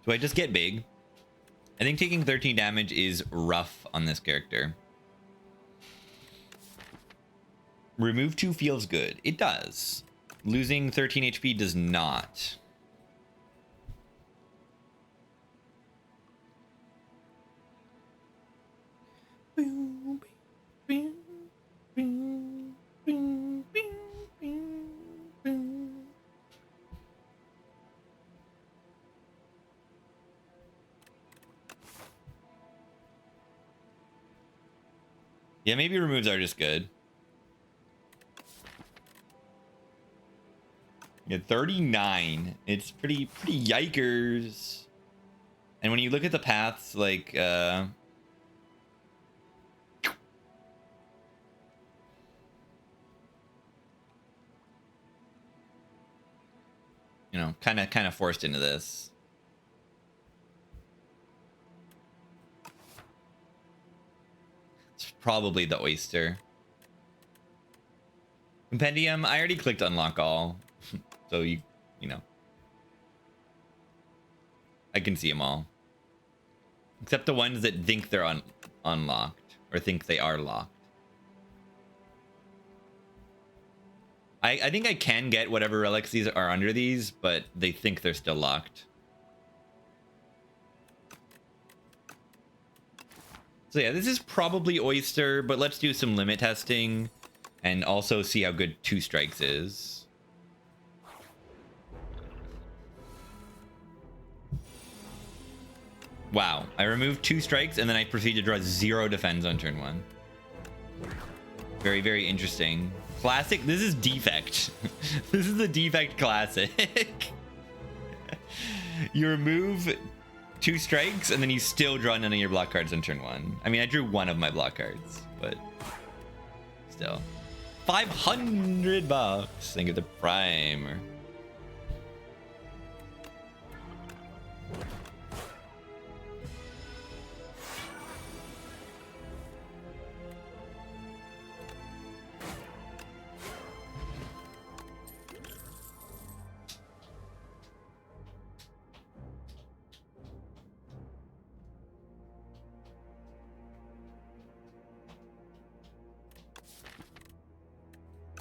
Do I just get big? I think taking 13 damage is rough on this character. Remove 2 feels good. It does. Losing 13 HP does not. Yeah, maybe removes are just good. Yeah, 39. It's pretty yikers. And when you look at the paths, like you know, kind of forced into this. It's probably the oyster. Compendium, I already clicked unlock all. So you know. I can see them all. Except the ones that think they're unlocked or think they are locked. I think I can get whatever relics these are under these, but they think they're still locked. So yeah, this is probably oyster, but let's do some limit testing and also see how good 2 strikes is. Wow, I removed 2 strikes and then I proceed to draw 0 defense on turn 1. Very interesting. Classic, this is defect. This is the defect classic. You remove 2 strikes and then you still draw none of your block cards on turn 1. I mean, I drew 1 of my block cards, but still. $500. Think of the primer.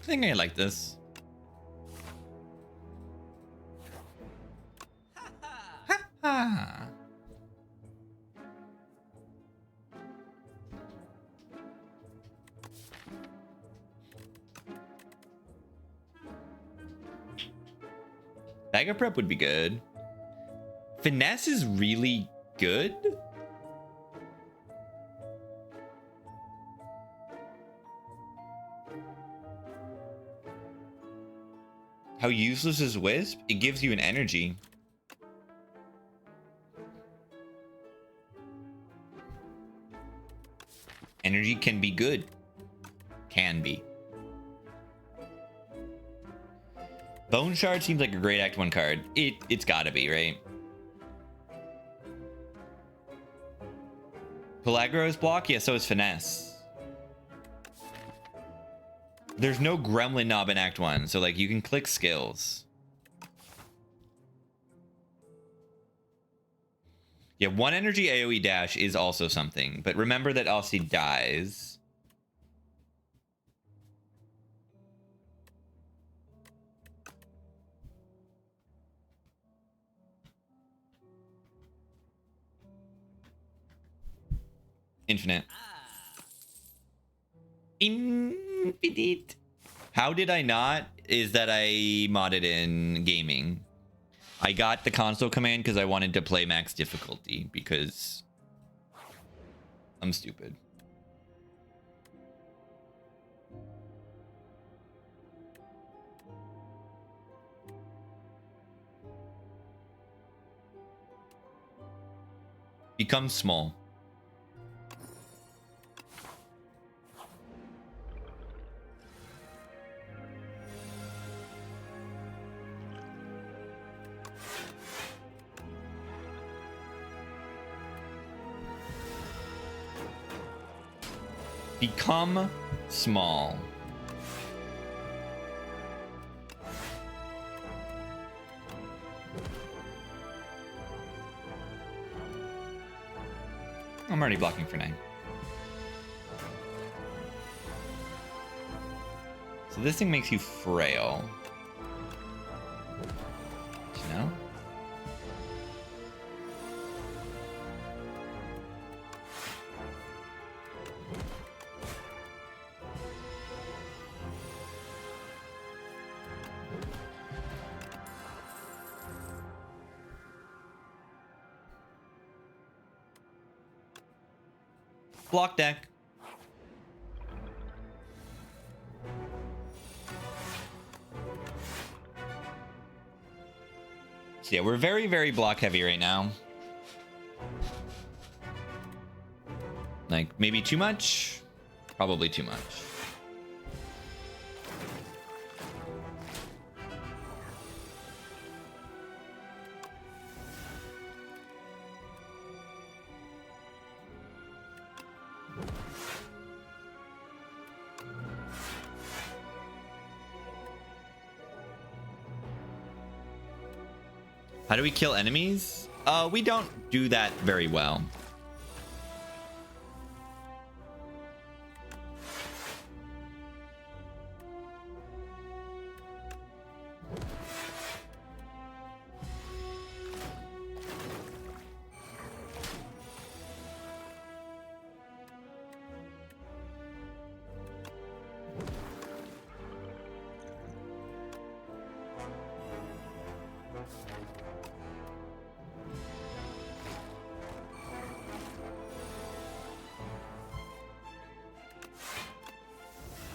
I think I like this. Bag of prep would be good. Finesse is really good. How useless is Wisp? It gives you an energy. Energy can be good. Can be. Bone Shard seems like a great Act 1 card. It's gotta be, right? Pelagros block? Yeah, so is Finesse. There's no gremlin knob in Act 1, so like you can click skills. Yeah, 1 energy AoE dash is also something, but remember that Aussie dies. Infinite. Infinite. How did I not? Is that I modded in gaming. I got the console command because I wanted to play max difficulty because I'm stupid. Become small. Become small. I'm already blocking for 9. So this thing makes you frail. You know? Block deck. So yeah, we're very, very block heavy right now. Like, maybe too much? Probably too much. How do we kill enemies? We don't do that very well.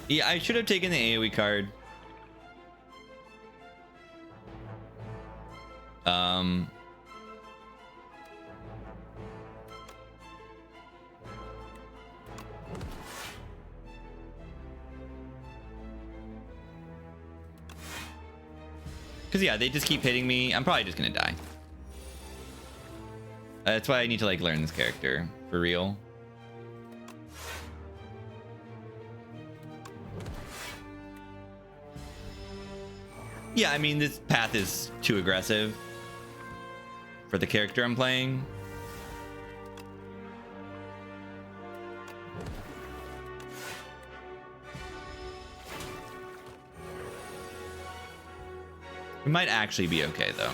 Yeah, I should have taken the AoE card. Because yeah, they just keep hitting me. I'm probably just gonna die. That's why I need to like learn this character for real. Yeah, I mean, this path is too aggressive for the character I'm playing. We might actually be okay, though.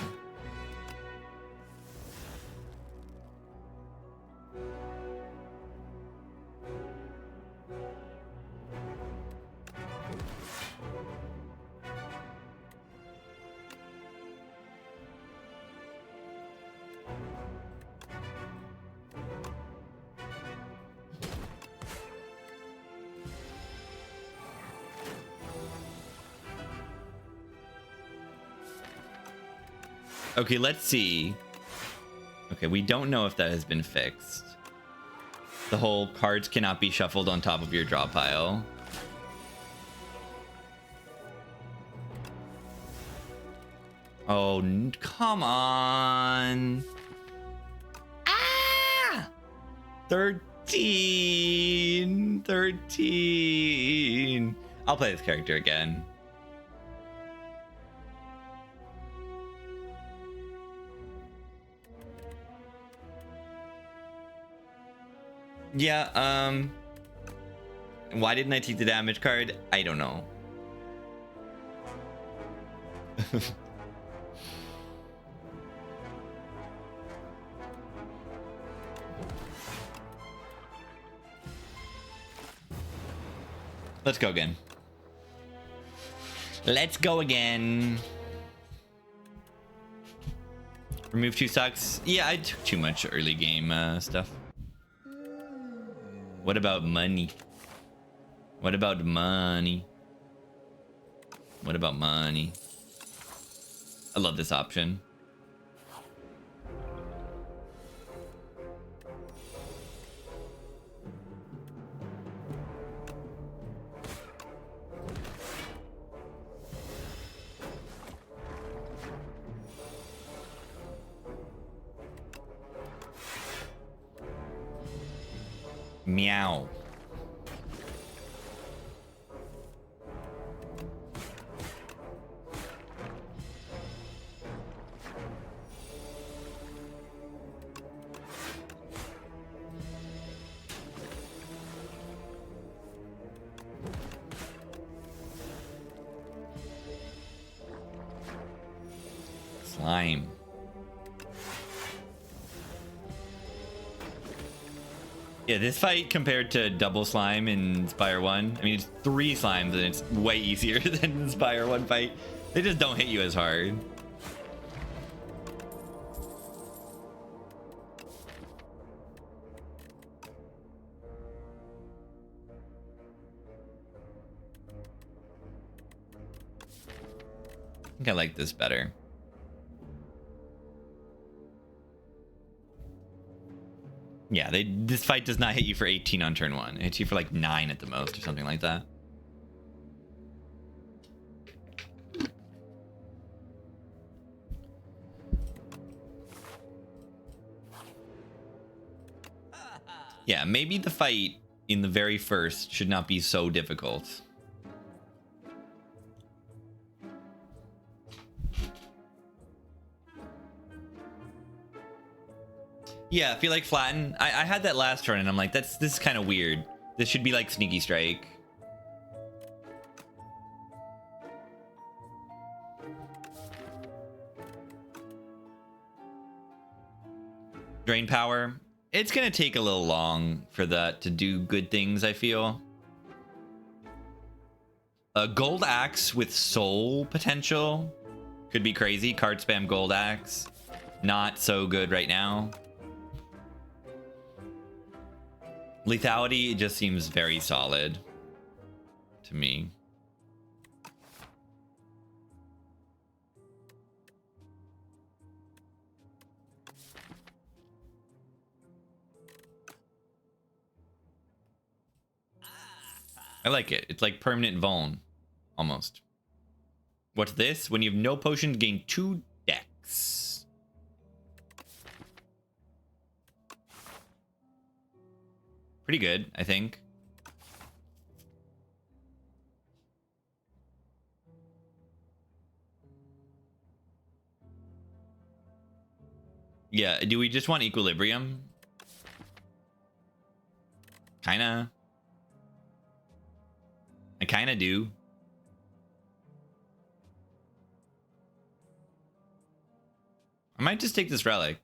Okay, let's see. Okay, we don't know if that has been fixed. The whole cards cannot be shuffled on top of your draw pile. Oh, come on. Ah! 13. I'll play this character again. Yeah, why didn't I take the damage card? I don't know. Let's go again. Let's go again. Remove 2 sucks. Yeah, I took too much early game stuff. What about money? What about money? What about money? I love this option. Meow. Slime. Yeah, this fight compared to double slime in Spire 1, I mean, it's 3 slimes and it's way easier than the Spire 1 fight. They just don't hit you as hard. I think I like this better. Yeah, this fight does not hit you for 18 on turn 1. It hits you for like 9 at the most or something like that. Yeah, maybe the fight in the very first should not be so difficult. Yeah, I feel like flatten. I had that last turn and I'm like, this is kind of weird. This should be like sneaky strike. Drain power. It's gonna take a little long for that to do good things, I feel. A gold axe with soul potential could be crazy. Card spam gold axe. Not so good right now. Lethality just seems very solid to me. I like it. It's like permanent vuln, almost. What's this? When you have no potions, gain 2 decks. Pretty good, I think. Yeah, do we just want equilibrium? Kinda. I kinda do. I might just take this relic.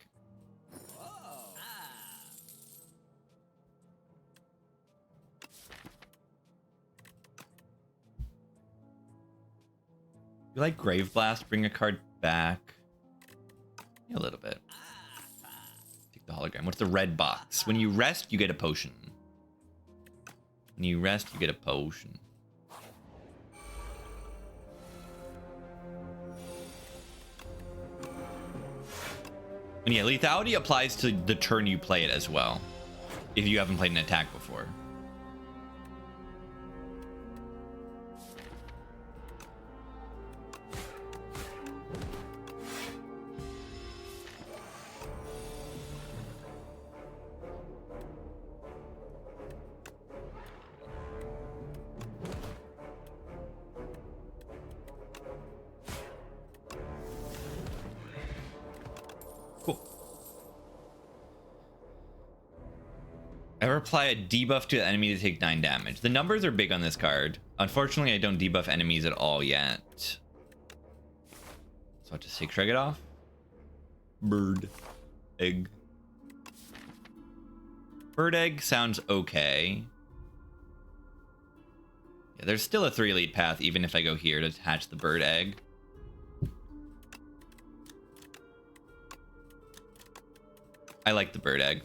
You like Grave Blast? Bring a card back. Yeah, a little bit. Take the hologram. What's the red box? When you rest, you get a potion. When you rest, you get a potion. And yeah, lethality applies to the turn you play it as well, if you haven't played an attack before. Cool. Ever apply a debuff to the enemy to take 9 damage. The numbers are big on this card. Unfortunately, I don't debuff enemies at all yet. So I'll just take Shrug it off. Bird. Egg. Bird egg sounds okay. Yeah, there's still a 3 elite path even if I go here to hatch the bird egg. I like the bird egg.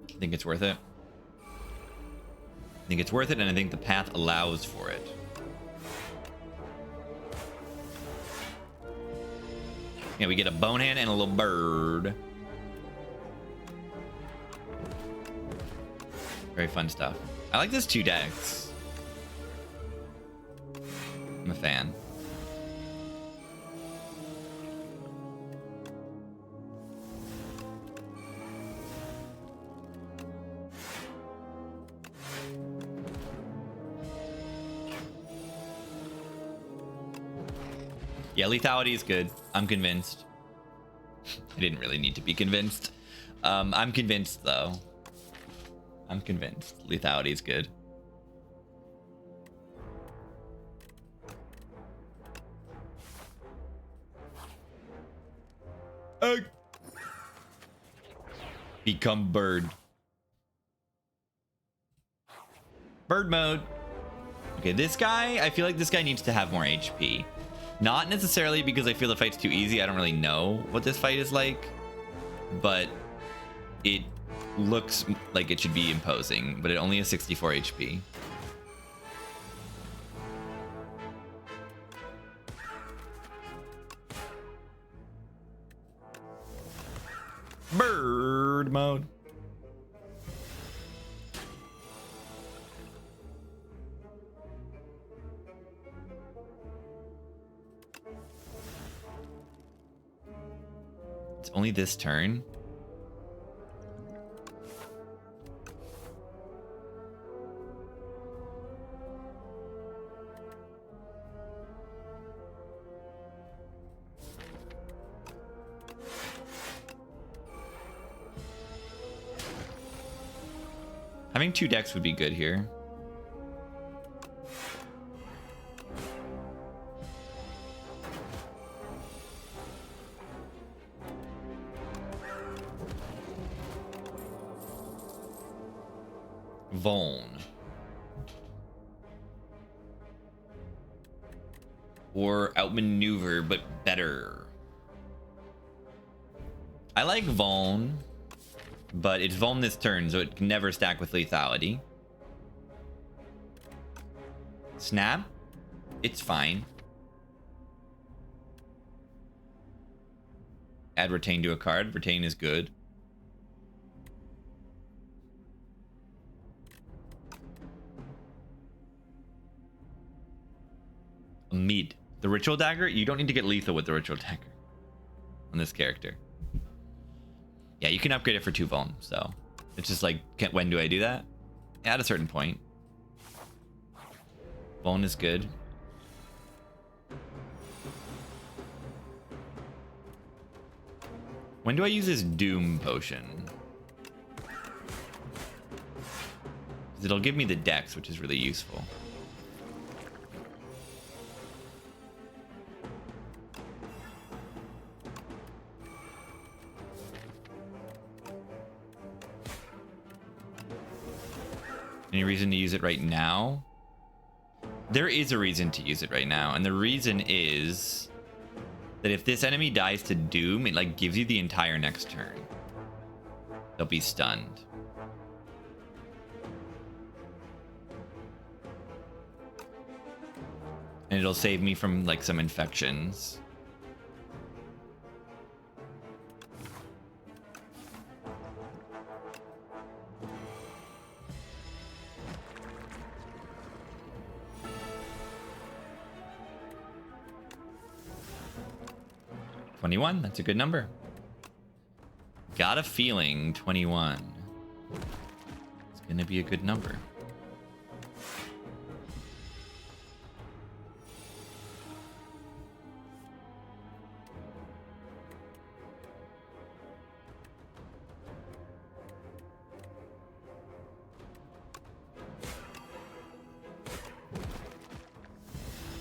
I think it's worth it. I think it's worth it, and I think the path allows for it. Yeah, we get a bone hand and a little bird. Very fun stuff. I like this 2 decks. I'm a fan. Yeah, lethality is good. I'm convinced. I didn't really need to be convinced. I'm convinced, though. I'm convinced. Lethality is good. Egg. Become bird. Bird mode. Okay, this guy, I feel like this guy needs to have more HP. Not necessarily because I feel the fight's too easy. I don't really know what this fight is like, but it looks like it should be imposing, but it only has 64 HP. Bird mode. It's only this turn. Having 2 decks would be good here. Vaughn. Or outmaneuver, but better. I like Vaughn, but it's Vaughn this turn, so it can never stack with lethality. Snap, it's fine. Add retain to a card. Retain is good. Mid. The ritual dagger, you don't need to get lethal with the ritual dagger on this character. Yeah, you can upgrade it for 2 vuln, so it's just like, when do I do that? At a certain point. Vuln is good. When do I use this Doom potion? 'Cause it'll give me the dex, which is really useful. Any reason to use it right now? There is a reason to use it right now, and the reason is that if this enemy dies to Doom, it like gives you the entire next turn. They'll be stunned. And it'll save me from like some infections. $21, that's a good number. Got a feeling 21. It's gonna be a good number.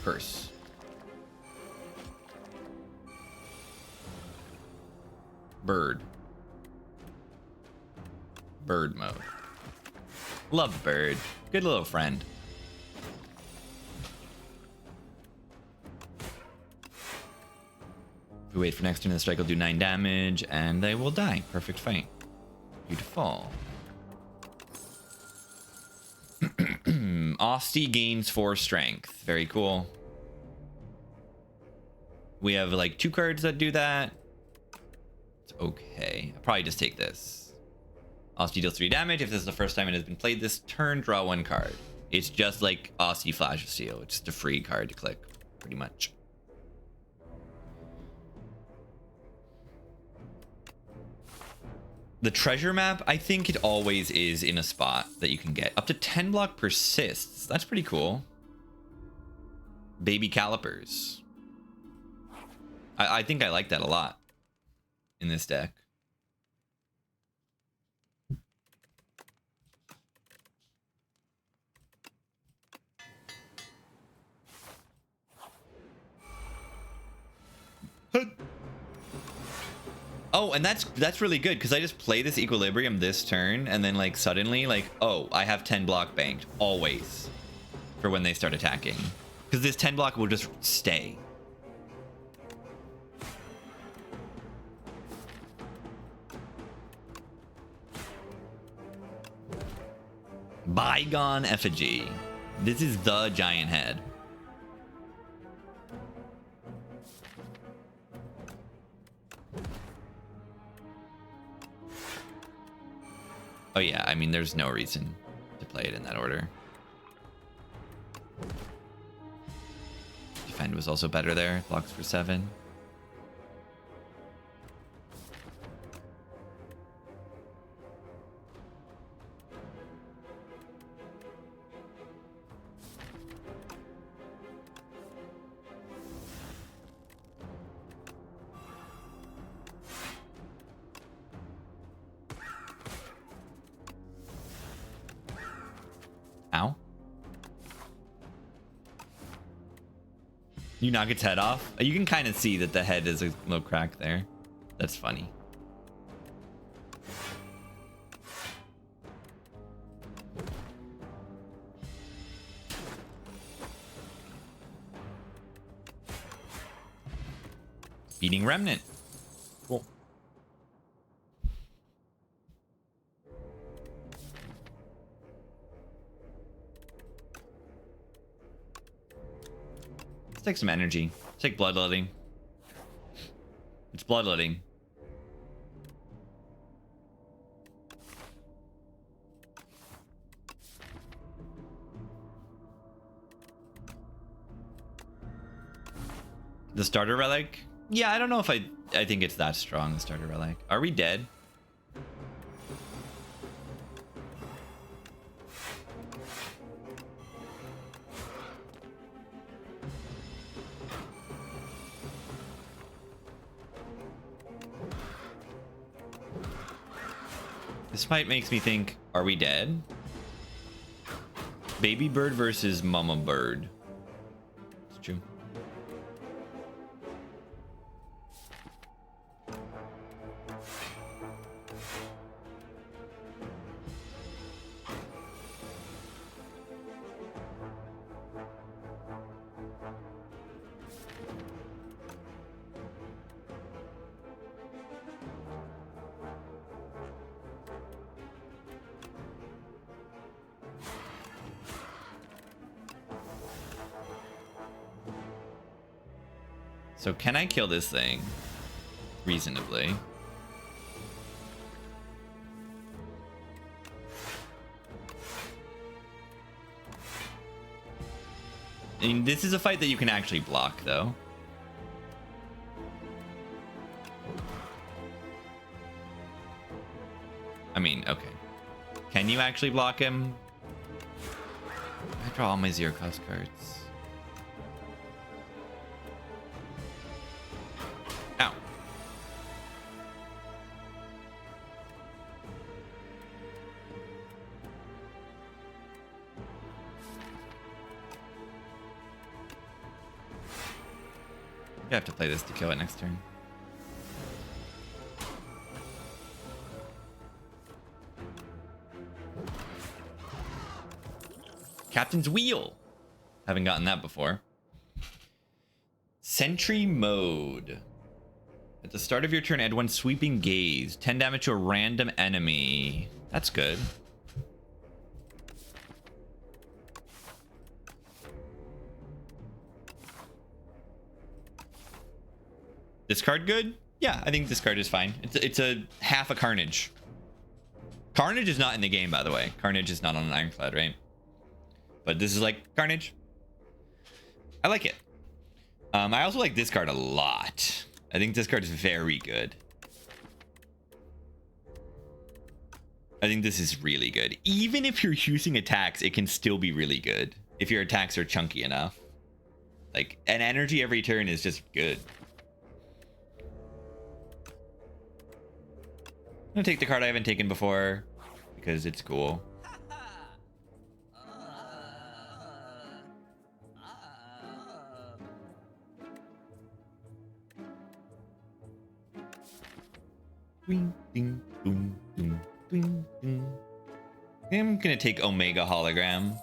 Curse. Bird. Bird mode. Love bird. Good little friend. We wait for next turn, the strike will do 9 damage, and they will die. Perfect fight. Beautiful. Osti gains 4 strength. Very cool. We have like 2 cards that do that. It's okay. I'll probably just take this. Osti deals 3 damage. If this is the first time it has been played this turn, draw 1 card. It's just like Osti Flash of Steel. It's just a free card to click, pretty much. The treasure map, I think it always is in a spot that you can get. Up to 10 block persists. That's pretty cool. Baby calipers. I think I like that a lot in this deck. Oh, and that's really good because I just play this Equilibrium this turn and then like suddenly like, oh, I have 10 block banked always for when they start attacking, because this 10 block will just stay. Bygone Effigy. This is the giant head. Oh yeah, I mean, there's no reason to play it in that order. Defend was also better there. Blocks for 7. Ow. You knock its head off? You can kind of see that the head is a little crack there. That's funny. Beating Remnant. Cool. Let's take some energy. Let's take Bloodletting. It's Bloodletting. The starter relic? Yeah, I don't know if I think it's that strong, the starter relic. Are we dead? This fight makes me think, are we dead? Baby bird versus mama bird. It's true. So can I kill this thing reasonably? I mean, this is a fight that you can actually block, though. I mean, okay. Can you actually block him? I draw all my 0-cost cards. Ow. I have to play this to kill it next turn. Captain's Wheel. Haven't gotten that before. Sentry Mode. At the start of your turn, add 1 Sweeping Gaze. 10 damage to a random enemy. That's good. This card good? Yeah, I think this card is fine. It's a half a Carnage. Carnage is not in the game, by the way. Carnage is not on an Ironclad, right? But this is like Carnage. I like it. I also like this card a lot. I think this card is very good. I think this is really good. Even if you're using attacks, it can still be really good. If your attacks are chunky enough. Like, an energy every turn is just good. I'm gonna take the card I haven't taken before because it's cool. Ding, ding, boom, boom, ding, ding. I'm gonna take Omega Hologram.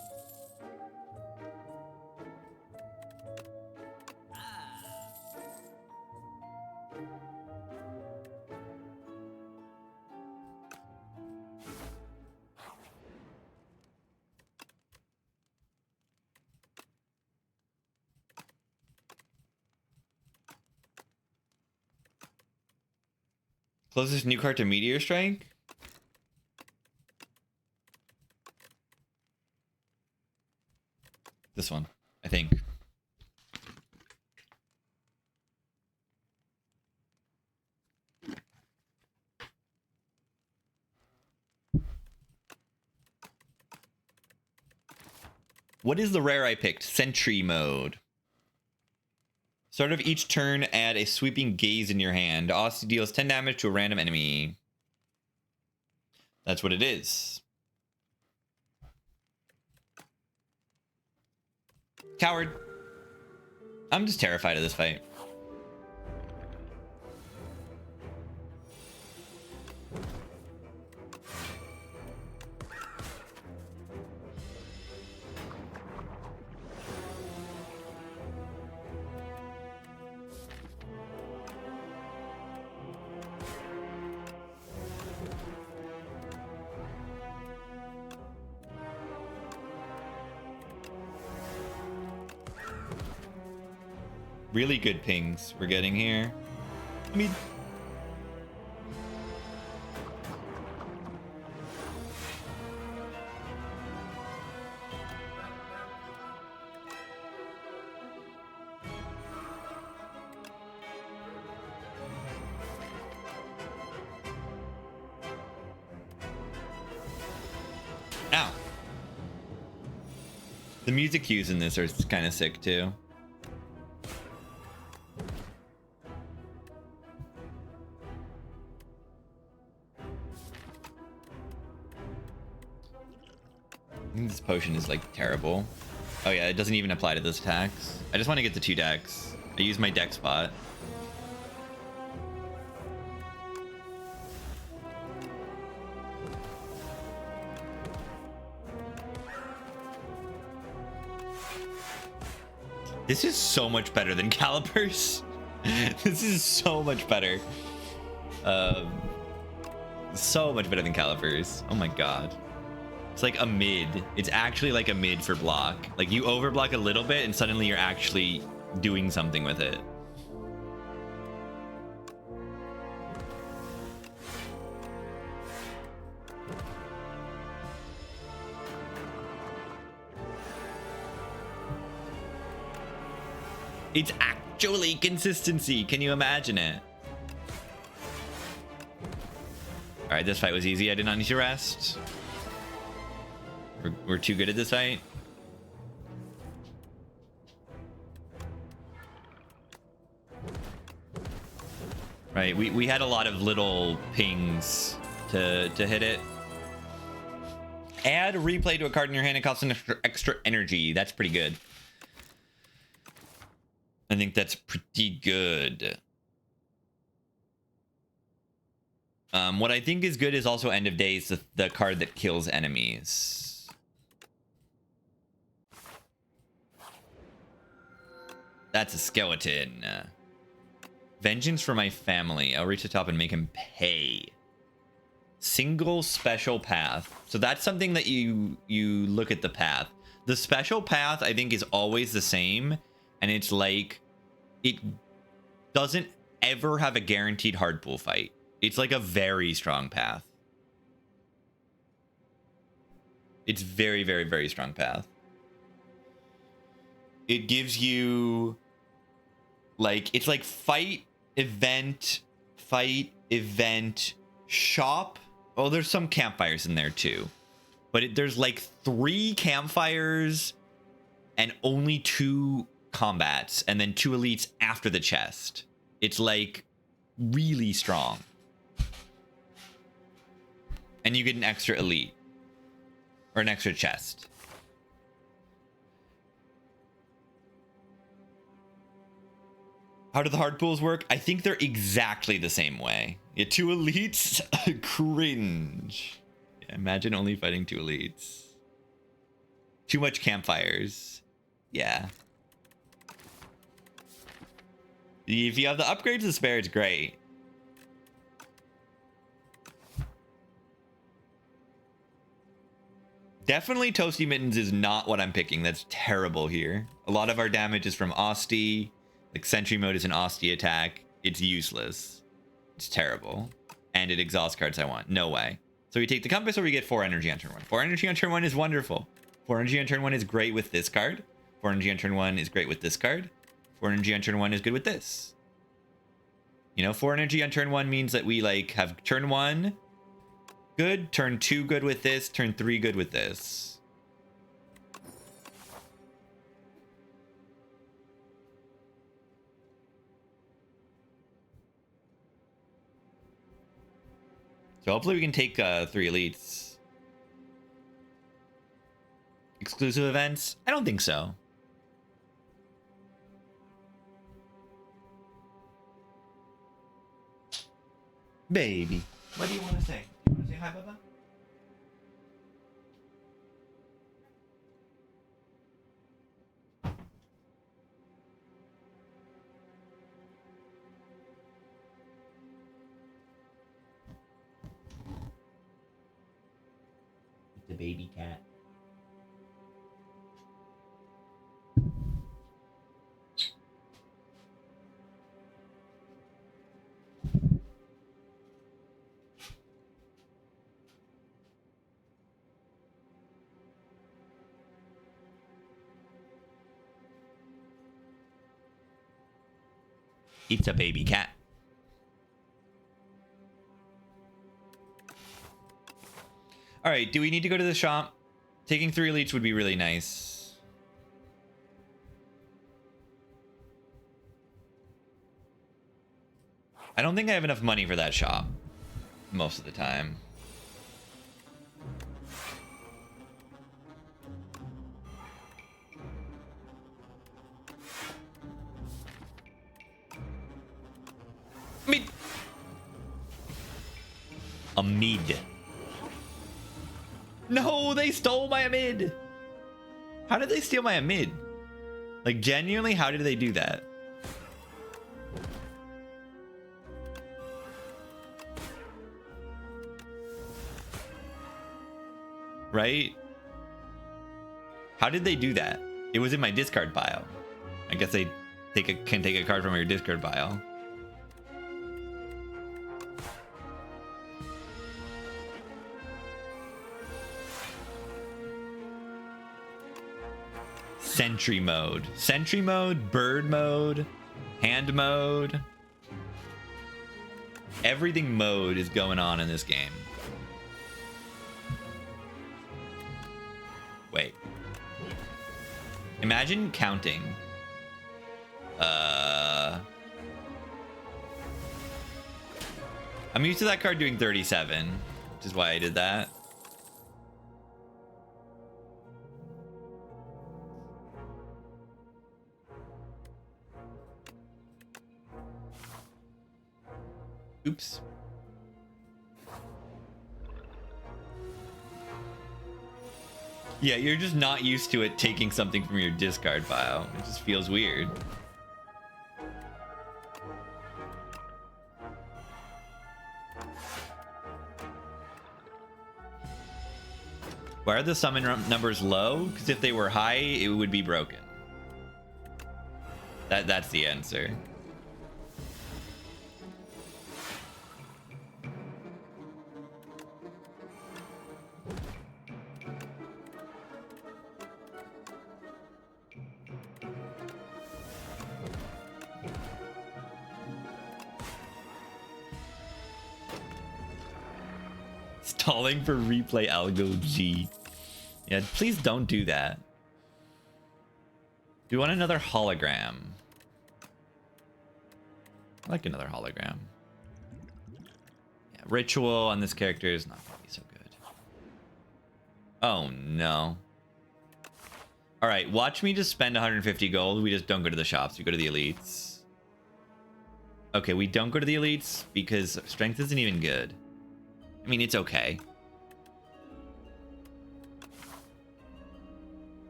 Closest new card to Meteor Strike? This one, I think. What is the rare I picked? Sentry Mode. Start of each turn, add a Sweeping Gaze in your hand. Also deals 10 damage to a random enemy. That's what it is. Coward. I'm just terrified of this fight. Really good pings we're getting here. I mean, ow. The music cues in this are kind of sick too. I think this potion is like terrible. Oh yeah, it doesn't even apply to those attacks. I just want to get the 2 decks. I use my deck spot. This is so much better than Calipers. This is so much better. So much better than Calipers. Oh my god. It's like a mid. It's actually like a mid for block. Like you overblock a little bit and suddenly you're actually doing something with it. It's actually consistency. Can you imagine it? All right, this fight was easy. I did not need to rest. We're too good at this fight. Right, we had a lot of little pings to hit it. Add replay to a card in your hand and costs an extra energy. That's pretty good. I think that's pretty good. What I think is good is also End of Days, the card that kills enemies. That's a skeleton. Vengeance for my family. I'll reach the top and make him pay. Single special path. So that's something that you look at the path. The special path, I think, is always the same. And it's like, it doesn't ever have a guaranteed hard pool fight. It's like a very strong path. It's very, very, very strong path. It gives you, like, it's like fight, event, shop. Oh, there's some campfires in there too. But there's like 3 campfires and only 2 combats, and then 2 elites after the chest. It's like really strong. And you get an extra elite. Or an extra chest. How do the hard pools work? I think they're exactly the same way. Yeah, 2 elites? Cringe. Yeah, imagine only fighting 2 elites. Too much campfires. Yeah. If you have the upgrades to spare, it's great. Definitely Toasty Mittens is not what I'm picking. That's terrible here. A lot of our damage is from Osti. Like Sentry Mode is an Osti attack. It's useless. It's terrible. And it exhausts cards I want. No way. So we take the Compass or we get 4 energy on turn 1. 4 energy on turn 1 is wonderful. 4 energy on turn 1 is great with this card. 4 energy on turn 1 is great with this card. 4 energy on turn 1 is good with this. You know, 4 energy on turn 1 means that we like have turn 1 good, turn 2 good with this, turn 3 good with this. So hopefully we can take 3 elites. Exclusive events? I don't think so. Baby, what do you want to say? You want to say hi, Bubba? It's a baby cat. It's a baby cat. All right, do we need to go to the shop? Taking 3 elites would be really nice. I don't think I have enough money for that shop most of the time. Mid. A mid. No, they stole my Amid. How did they steal my Amid? Like, genuinely, how did they do that? Right? How did they do that? It was in my discard pile. I guess they can take a card from your discard pile. Sentry mode, bird mode, hand mode. Everything mode is going on in this game. Wait. Imagine counting. I'm used to that card doing 37, which is why I did that. Oops. Yeah, you're just not used to it taking something from your discard pile. It just feels weird. Why are the summon numbers low? Because if they were high, it would be broken. That's the answer. Stalling for replay algo G. Yeah, please don't do that. Do you want another hologram? I like another hologram. Yeah, ritual on this character is not gonna be so good. Oh no. Alright, watch me just spend 150 gold. We just don't go to the shops, we go to the elites. Okay, we don't go to the elites because strength isn't even good. I mean, it's okay.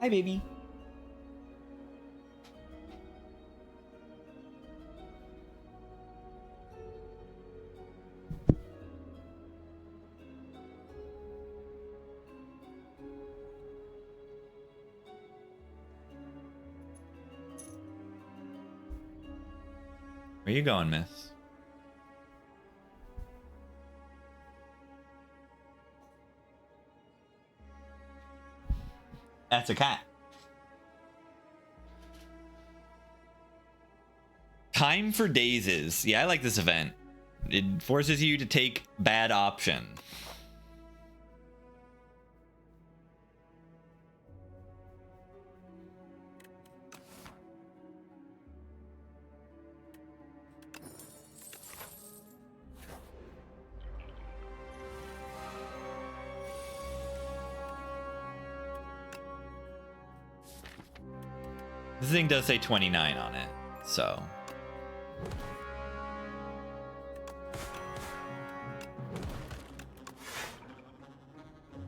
Hi, baby. Where you going, miss? That's a cat. Time for Dazes. Yeah, I like this event. It forces you to take bad option. This thing does say 29 on it, so.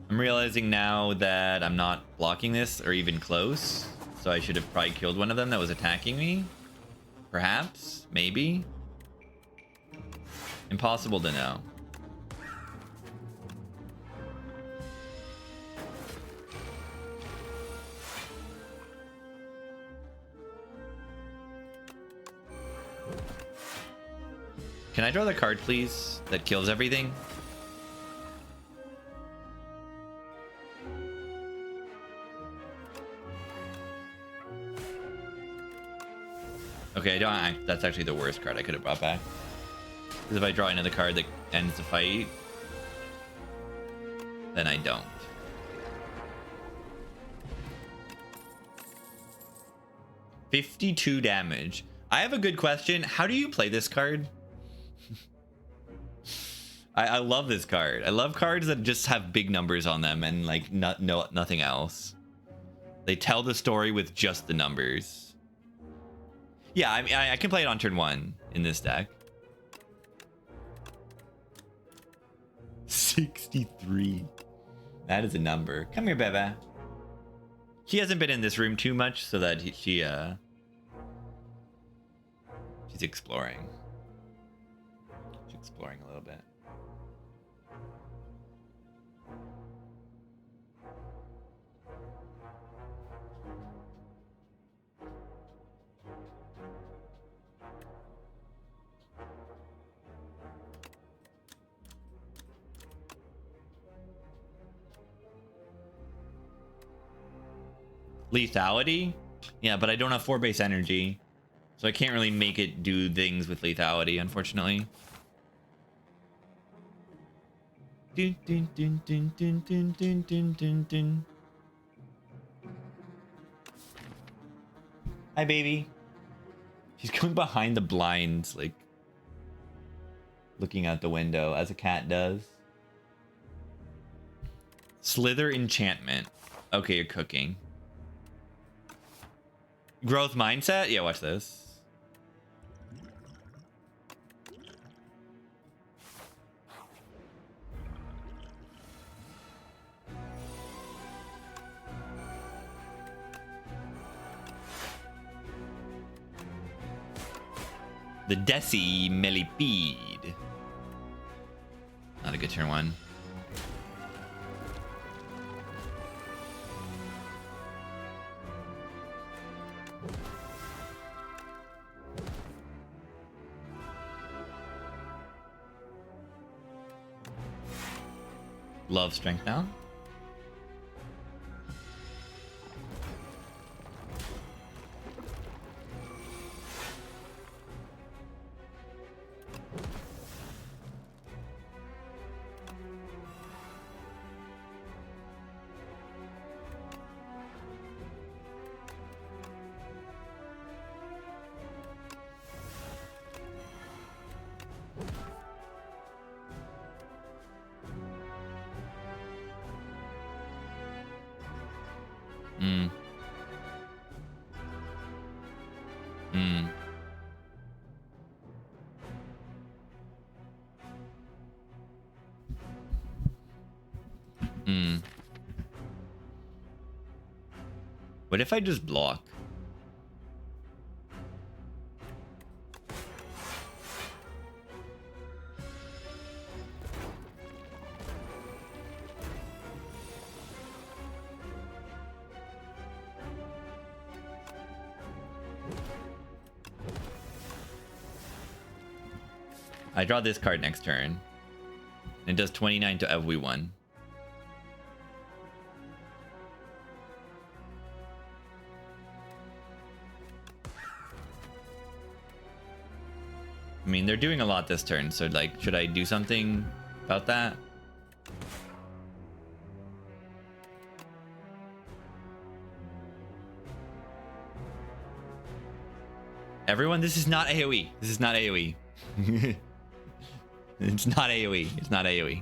I'm realizing now that I'm not blocking this or even close, so I should have probably killed one of them that was attacking me. Perhaps, maybe. Impossible to know. Can I draw the card, please, that kills everything? Okay, I don't. That's actually the worst card I could have brought back. Because if I draw another card that ends the fight, then I don't. $52 damage. I have a good question. How do you play this card? I love this card. I love cards that just have big numbers on them and like nothing else. They tell the story with just the numbers. Yeah, I mean, I can play it on turn 1 in this deck. 63. That is a number. Come here, Bebe. She hasn't been in this room too much, so that she's exploring. She's exploring a little bit. Lethality? Yeah, but I don't have 4 base energy. So I can't really make it do things with lethality, unfortunately. Dun, dun, dun, dun, dun, dun, dun, dun, dun, dun. Hi, baby. She's going behind the blinds, like looking out the window, as a cat does. Slither enchantment. Okay, you're cooking. Growth mindset? Yeah, watch this. The Desi Millipede. Not a good turn one. Love strength now. What if I just block? I draw this card next turn. It does 29 to everyone. I mean, they're doing a lot this turn, so like, should I do something about that? Everyone, this is not AoE. This is not AoE. It's not AoE. It's not AoE.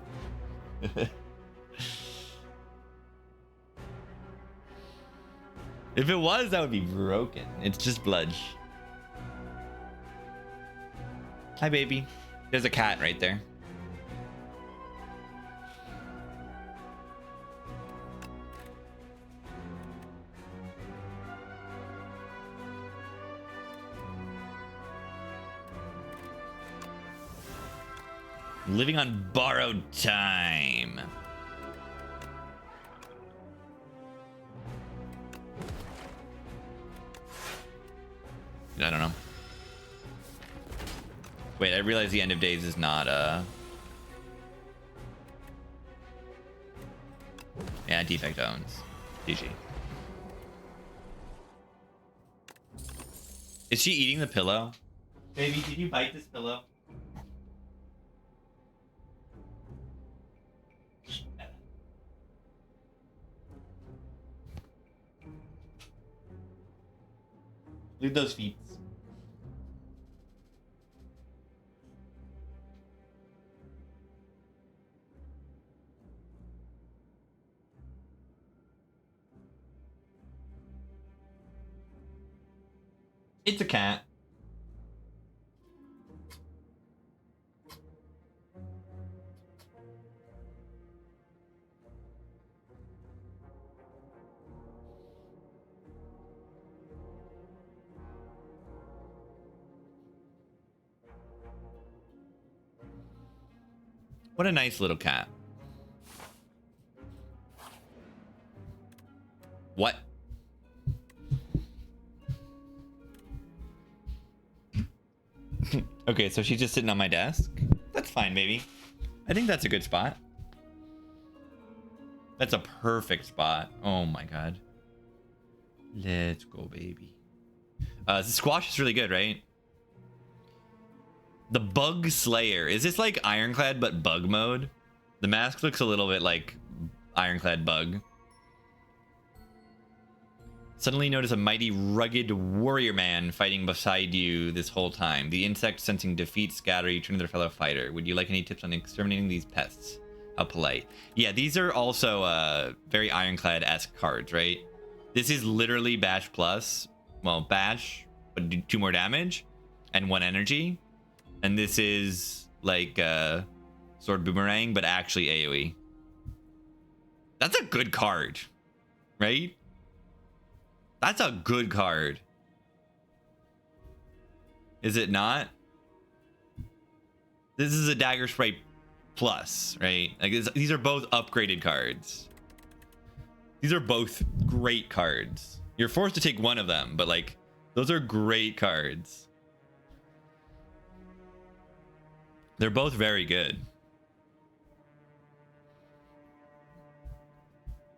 If it was, that would be broken. It's just bludge. Hi, baby. There's a cat right there. Living on borrowed time. I don't know. Wait, I realize the end of days is not yeah, defect owns. GG. Is she eating the pillow? Baby, did you bite this pillow? Leave those feet. It's a cat. What a nice little cat. What? Okay, so she's just sitting on my desk. That's fine, baby. I think that's a good spot. That's a perfect spot. Oh my god. Let's go, baby. The squash is really good, right? The Bug Slayer. Is this like Ironclad but bug mode? The mask looks a little bit like Ironclad bug. Suddenly notice a mighty rugged warrior man fighting beside you this whole time. The insect sensing defeat, scatter you, turn to their fellow fighter. Would you like any tips on exterminating these pests? How polite. Yeah, these are also very Ironclad-esque cards, right? This is literally Bash Plus, well, bash, but do 2 more damage and 1 energy. And this is like sword boomerang, but actually AoE. That's a good card, right? That's a good card. Is it not? This is a dagger spray plus, right? Like these are both upgraded cards. These are both great cards. You're forced to take one of them, but like those are great cards. They're both very good.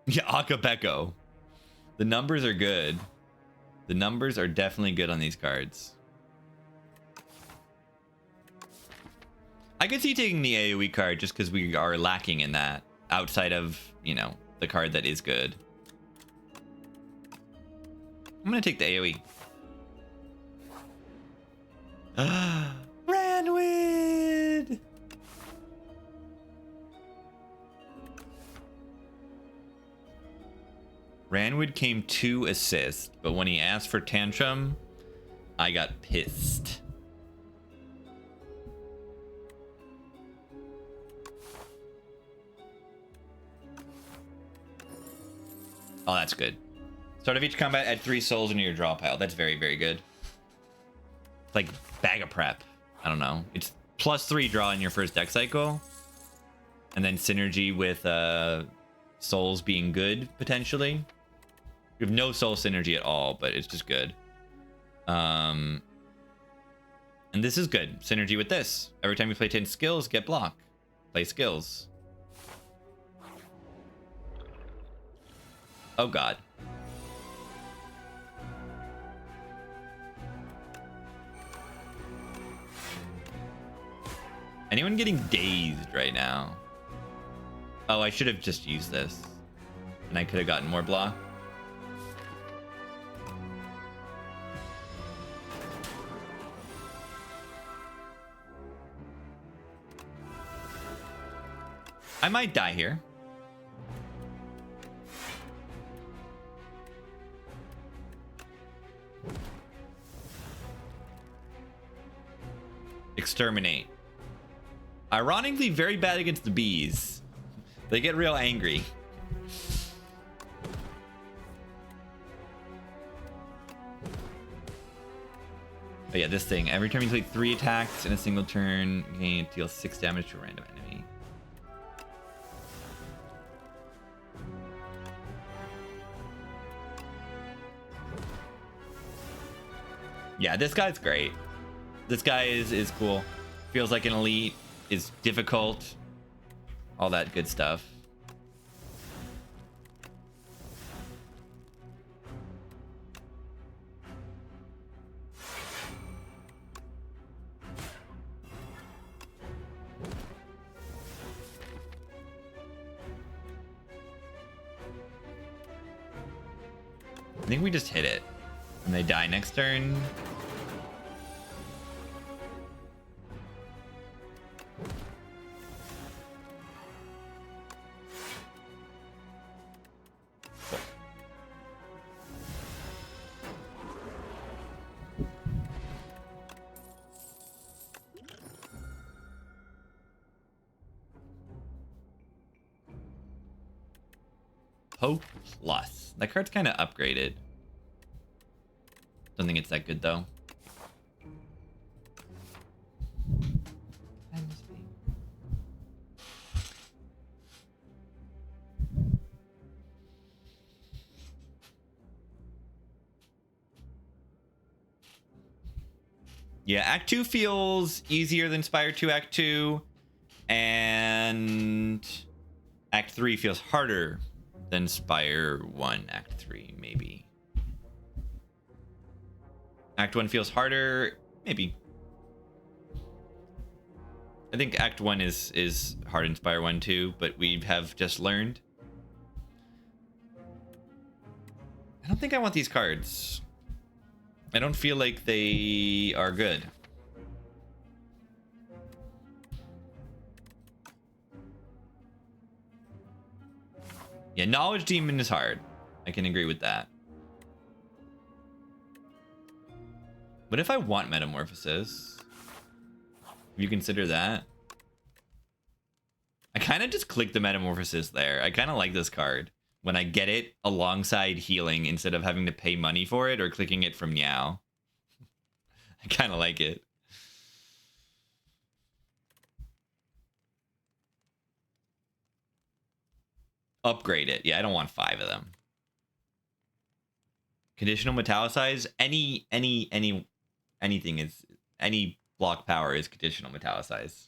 Yeah, Akabeko. The numbers are good. The numbers are definitely good on these cards. I could see taking the AoE card just because we are lacking in that outside of, you know, the card that is good. I'm gonna take the AoE. Ranwid! Ranwood came 2 assists, but when he asked for Tantrum, I got pissed. Oh, that's good. Start of each combat, add 3 souls into your draw pile. That's very, very good. It's like bag of prep. I don't know. It's +3 draw in your first deck cycle. And then synergy with souls being good, potentially. You have no soul synergy at all, but it's just good. And this is good. Synergy with this. Every time you play 10 skills, get block. Play skills. Oh god. Anyone getting dazed right now? Oh, I should have just used this. And I could have gotten more block. I might die here. Exterminate. Ironically, very bad against the bees. They get real angry. But yeah, this thing. Every time you take 3 attacks in a single turn, you can deal 6 damage to a random enemy. Yeah, this guy's great. This guy is cool. Feels like an elite. Is difficult. All that good stuff. I think we just hit it. And they die next turn. Hope Plus. That card's kind of upgraded. Don't think it's that good though. Yeah, Act 2 feels easier than Spire 2 Act 2, and Act 3 feels harder than Spire 1 Act 3, maybe. Act 1 feels harder, maybe. I think Act 1 is hard in Spire 1 too, but we have just learned. I don't think I want these cards. I don't feel like they are good. Yeah, Knowledge Demon is hard. I can agree with that. What if I want Metamorphosis? You consider that? I kind of just click the Metamorphosis there. I kind of like this card. When I get it alongside healing instead of having to pay money for it or clicking it from Meow. I kind of like it. Upgrade it. Yeah, I don't want 5 of them. Conditional metallicize. Anything is, any block power is conditional metallicize.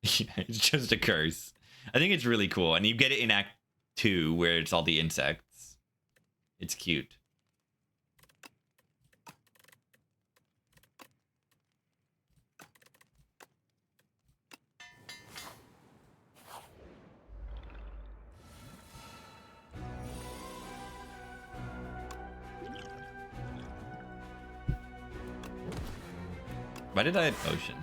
Yeah, it's just a curse. I think it's really cool. And you get it in Act 2 where it's all the insects. It's cute. Why did I have potion?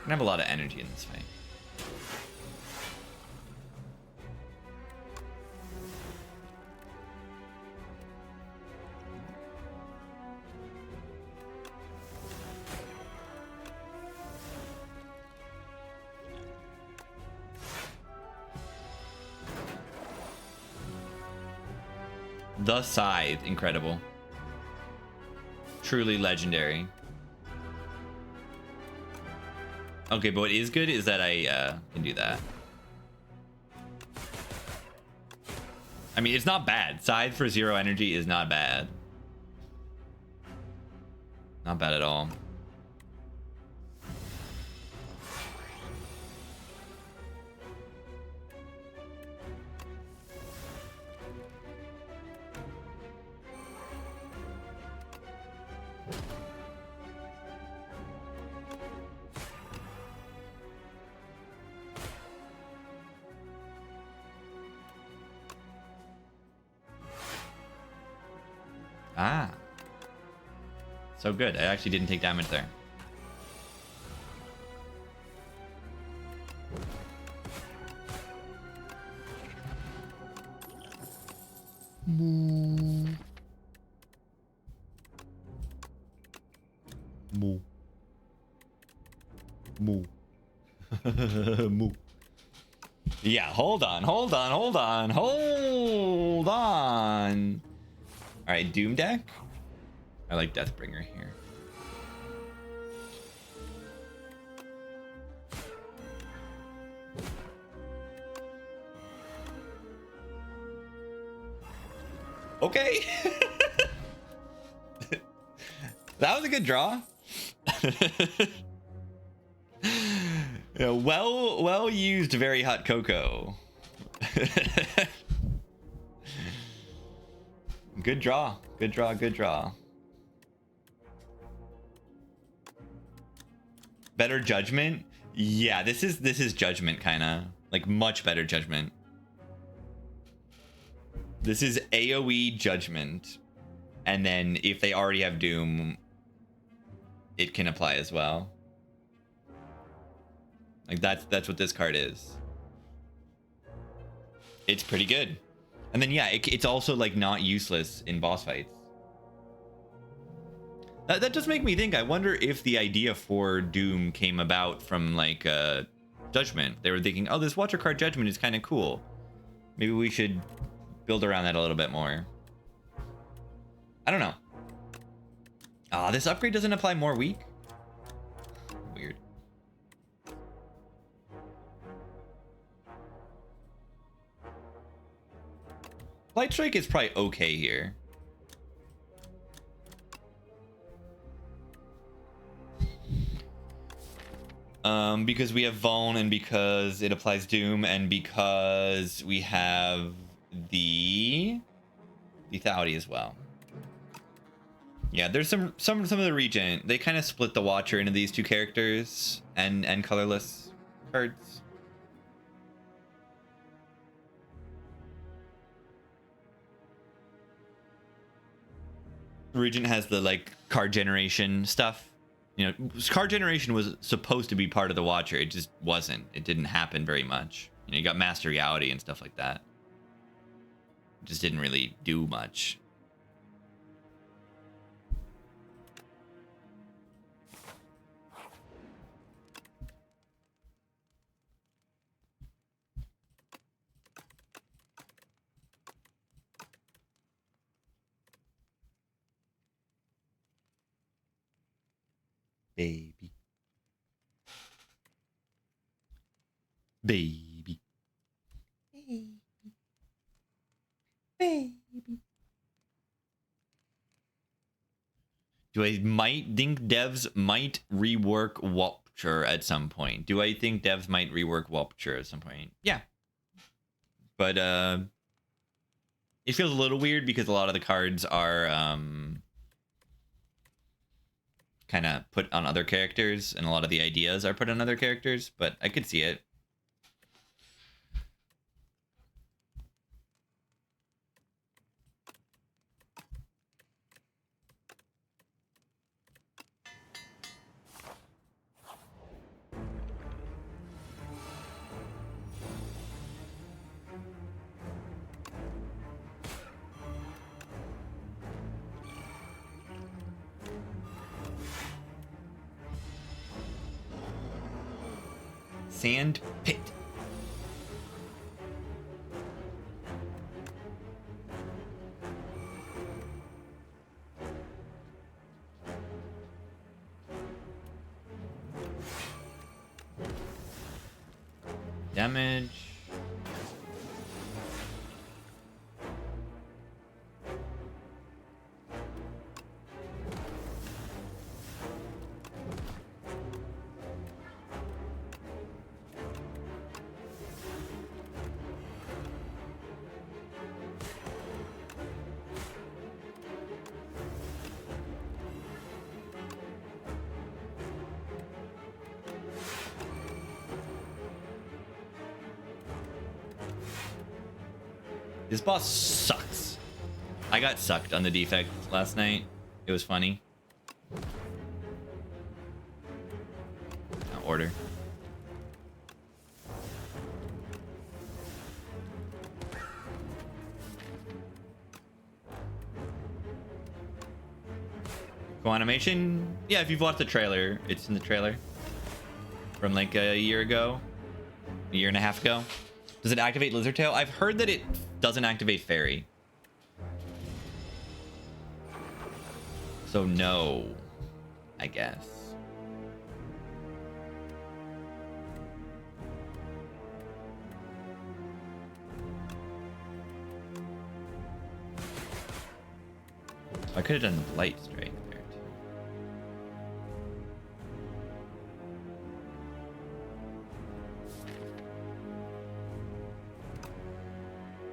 I have a lot of energy in this fight. The Scythe, incredible. Truly legendary. Okay, but what is good is that I can do that. I mean, it's not bad. Scythe for 0 energy is not bad. Not bad at all. Ah. So good. I actually didn't take damage there. Moo. Moo. Moo. Moo. Yeah, hold on. Hold on. All right, Doom deck. I like Deathbringer here. Okay. That was a good draw. Yeah, well used, very hot cocoa. Good draw. Good draw. Better judgment? Yeah, this is judgment, kind of. Like, much better judgment. This is AoE judgment. And then if they already have Doom, it can apply as well. Like, that's what this card is. It's pretty good. And then, yeah, it's also, like, not useless in boss fights. That does make me think. I wonder if the idea for Doom came about from, like, Judgment. They were thinking, oh, this Watcher card Judgment is kind of cool. Maybe we should build around that a little bit more. I don't know. Ah, this upgrade doesn't apply more weak? Weird. Light Strike is probably okay here. Because we have Vuln, and because it applies Doom, and because we have the lethality as well. Yeah, there's some of the Regent. They kind of split the Watcher into these two characters and colorless cards. Regent has the like card generation stuff. You know, card generation was supposed to be part of the Watcher. It just wasn't. It didn't happen very much. You know, you got Master Reality and stuff like that. It just didn't really do much. Baby. Baby. Baby. Baby. Do I might think devs might rework Watcher at some point? Do I think devs might rework Watcher at some point? Yeah. But it feels a little weird because a lot of the cards are kind of put on other characters, and a lot of the ideas are put on other characters, but I could see it. Sand pit. Damage. This boss sucks. I got sucked on the defect last night. It was funny. Order. Go animation. Yeah, if you've watched the trailer, it's in the trailer from like a year ago, a year and a half ago. Does it activate Lizard Tail? I've heard that it doesn't activate Fairy. So no, I guess. I could have done Light Strike there too.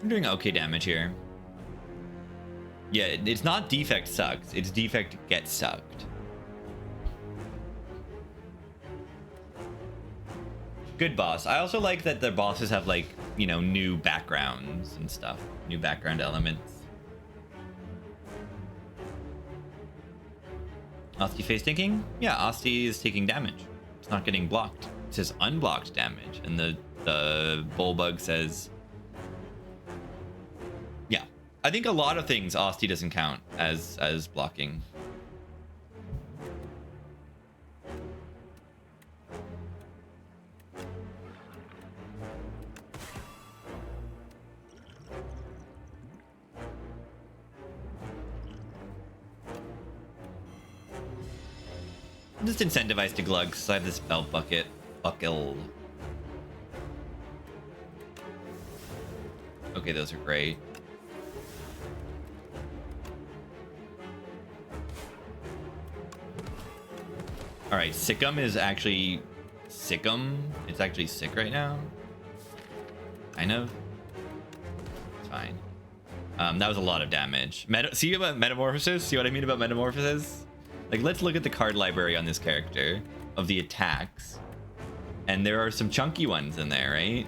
I'm doing okay damage here. Yeah, it's not defect sucks. It's defect gets sucked. Good boss. I also like that the bosses have like, you know, new backgrounds and stuff. New background elements. Asti face tanking? Yeah, Asti is taking damage. It's not getting blocked. It says unblocked damage. And the bullbug says... Yeah. I think a lot of things Asti doesn't count as blocking. I'm just incentivized to glug, so I have this belt bucket. Buckled. Okay, those are great. Alright, Sickum is actually... Sickum? It's actually sick right now. Kind of. It's fine. That was a lot of damage. See about Metamorphosis? See what I mean about Metamorphosis? Like, let's look at the card library on this character of the attacks. And there are some chunky ones in there, right?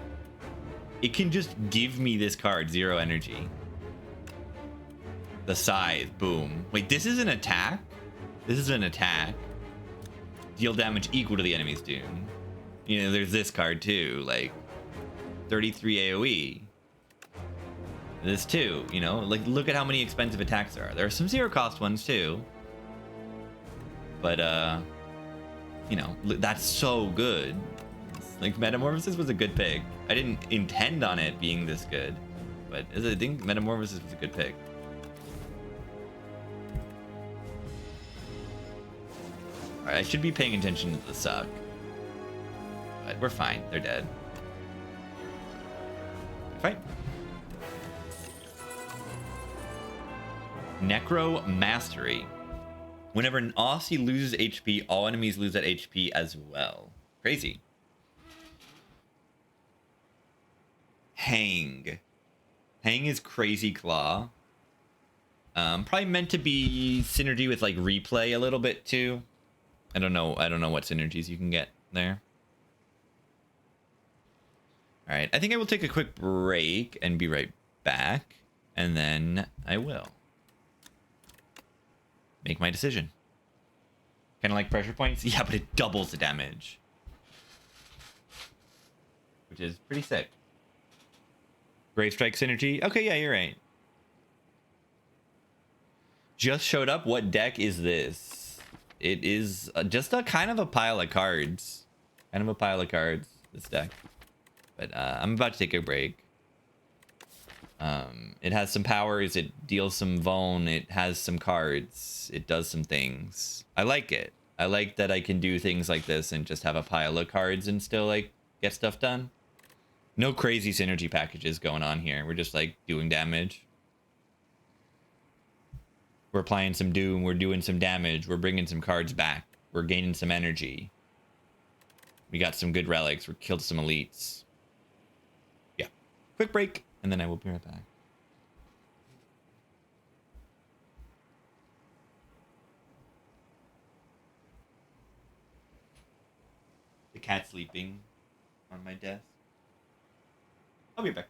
It can just give me this card, 0 energy. The Scythe, boom. Wait, this is an attack? This is an attack. Deal damage equal to the enemy's doom. You know, there's this card too, like 33 AoE. This too, you know, like look at how many expensive attacks there are. There are some 0 cost ones too. But you know, that's so good. Like Metamorphosis was a good pick. I didn't intend on it being this good, but I think Metamorphosis was a good pick. Alright, I should be paying attention to the suck. But we're fine, they're dead. Fine. Necro Mastery. Whenever an Aussie loses HP, all enemies lose that HP as well. Crazy. Hang. Hang is Crazy Claw. Probably meant to be synergy with like replay a little bit too. I don't know what synergies you can get there. All right, I think I will take a quick break and be right back, and then I will make my decision. Kind of like pressure points? Yeah, but it doubles the damage, which is pretty sick. Grave Strike synergy. Okay, yeah, you're right. Just showed up. What deck is this? It is just a kind of a pile of cards. Kind of a pile of cards, this deck. But I'm about to take a break. It has some powers. It deals some vuln. It has some cards. It does some things. I like it. I like that I can do things like this and just have a pile of cards and still like get stuff done. No crazy synergy packages going on here. We're just like doing damage. We're applying some doom. We're doing some damage. We're bringing some cards back. We're gaining some energy. We got some good relics. We killed some elites. Yeah. Quick break, and then I will be right back. The cat sleeping on my desk. I'll be back.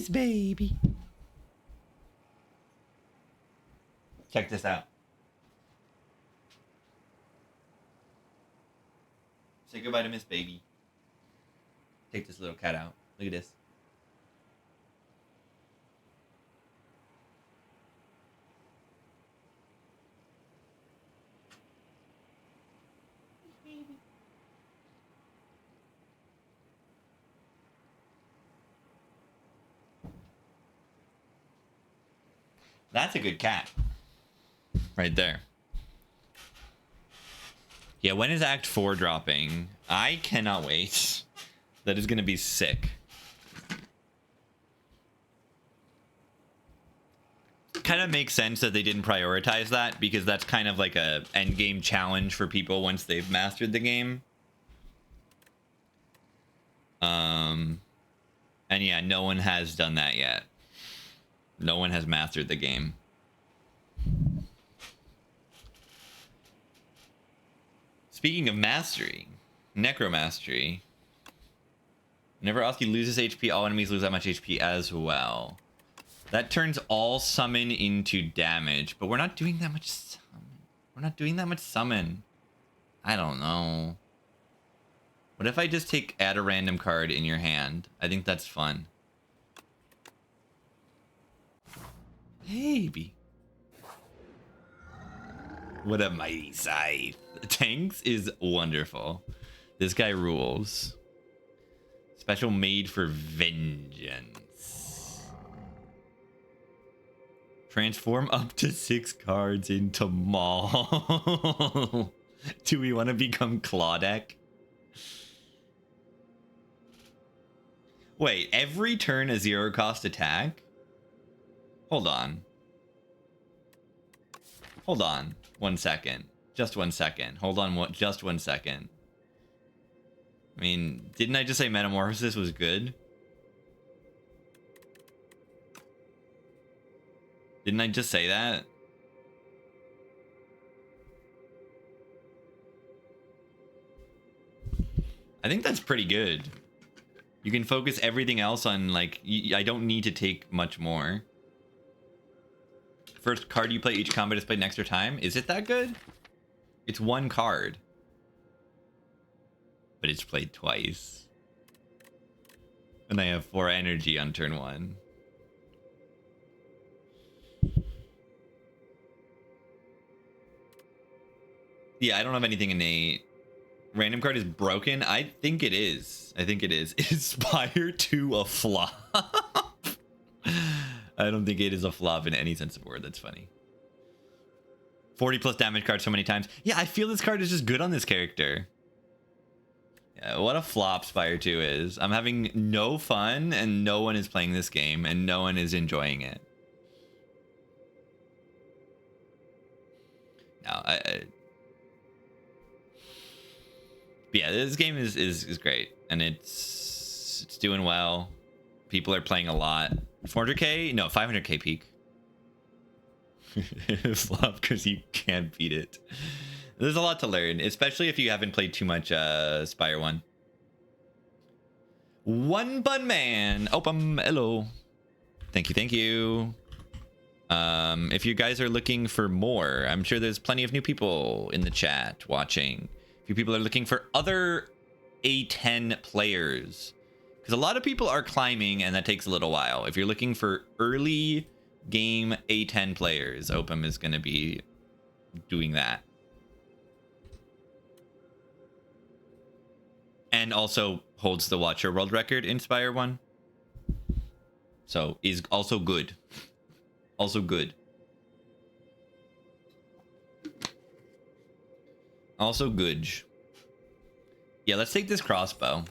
Miss Baby. Check this out. Say goodbye to Miss Baby. Take this little cat out. Look at this. That's a good cat. Right there. Yeah, when is Act 4 dropping? I cannot wait. That is going to be sick. Kind of makes sense that they didn't prioritize that, because that's kind of like a end game challenge for people once they've mastered the game. And yeah, no one has done that yet. No one has mastered the game. Speaking of mastery, necromastery. Whenever Oski loses HP, all enemies lose that much HP as well. That turns all summon into damage, but we're not doing that much summon. We're not doing that much summon. I don't know. What if I just add a random card in your hand? I think that's fun. Baby. What a mighty scythe. Tanks is wonderful. This guy rules. Special made for vengeance. Transform up to 6 cards into Maul. Do we want to become Clawdeck? Wait, every turn a 0-cost attack? Hold on. Hold on. 1 second. Just 1 second. Hold on just 1 second. I mean, didn't I just say Metamorphosis was good? Didn't I just say that? I think that's pretty good. You can focus everything else on, like, I don't need to take much more. First card you play each combat is played an extra time. Is it that good? It's 1 card. But it's played twice. And I have 4 energy on turn 1. Yeah, I don't have anything innate. Random card is broken? I think it is. I think it is. Is Spire 2 a flop? I don't think it is a flop in any sense of the word. That's funny. 40 plus damage card so many times. Yeah, I feel this card is just good on this character. Yeah, what a flop Spire 2 is. I'm having no fun, and no one is playing this game, and no one is enjoying it. No, yeah, this game is great, and it's doing well. People are playing a lot. 400k? No, 500k peak. Flop because you can't beat it. There's a lot to learn, especially if you haven't played too much Spire 1. One Bun Man. Opam, hello. Thank you, thank you. If you guys are looking for more, I'm sure there's plenty of new people in the chat watching. If you people are looking for other A10 players, because a lot of people are climbing and that takes a little while. If you're looking for early game A10 players, Opam is going to be doing that. And also holds the Watcher World Record in Spire 1. So is also good. Also good. Also good. Yeah, let's take this crossbow.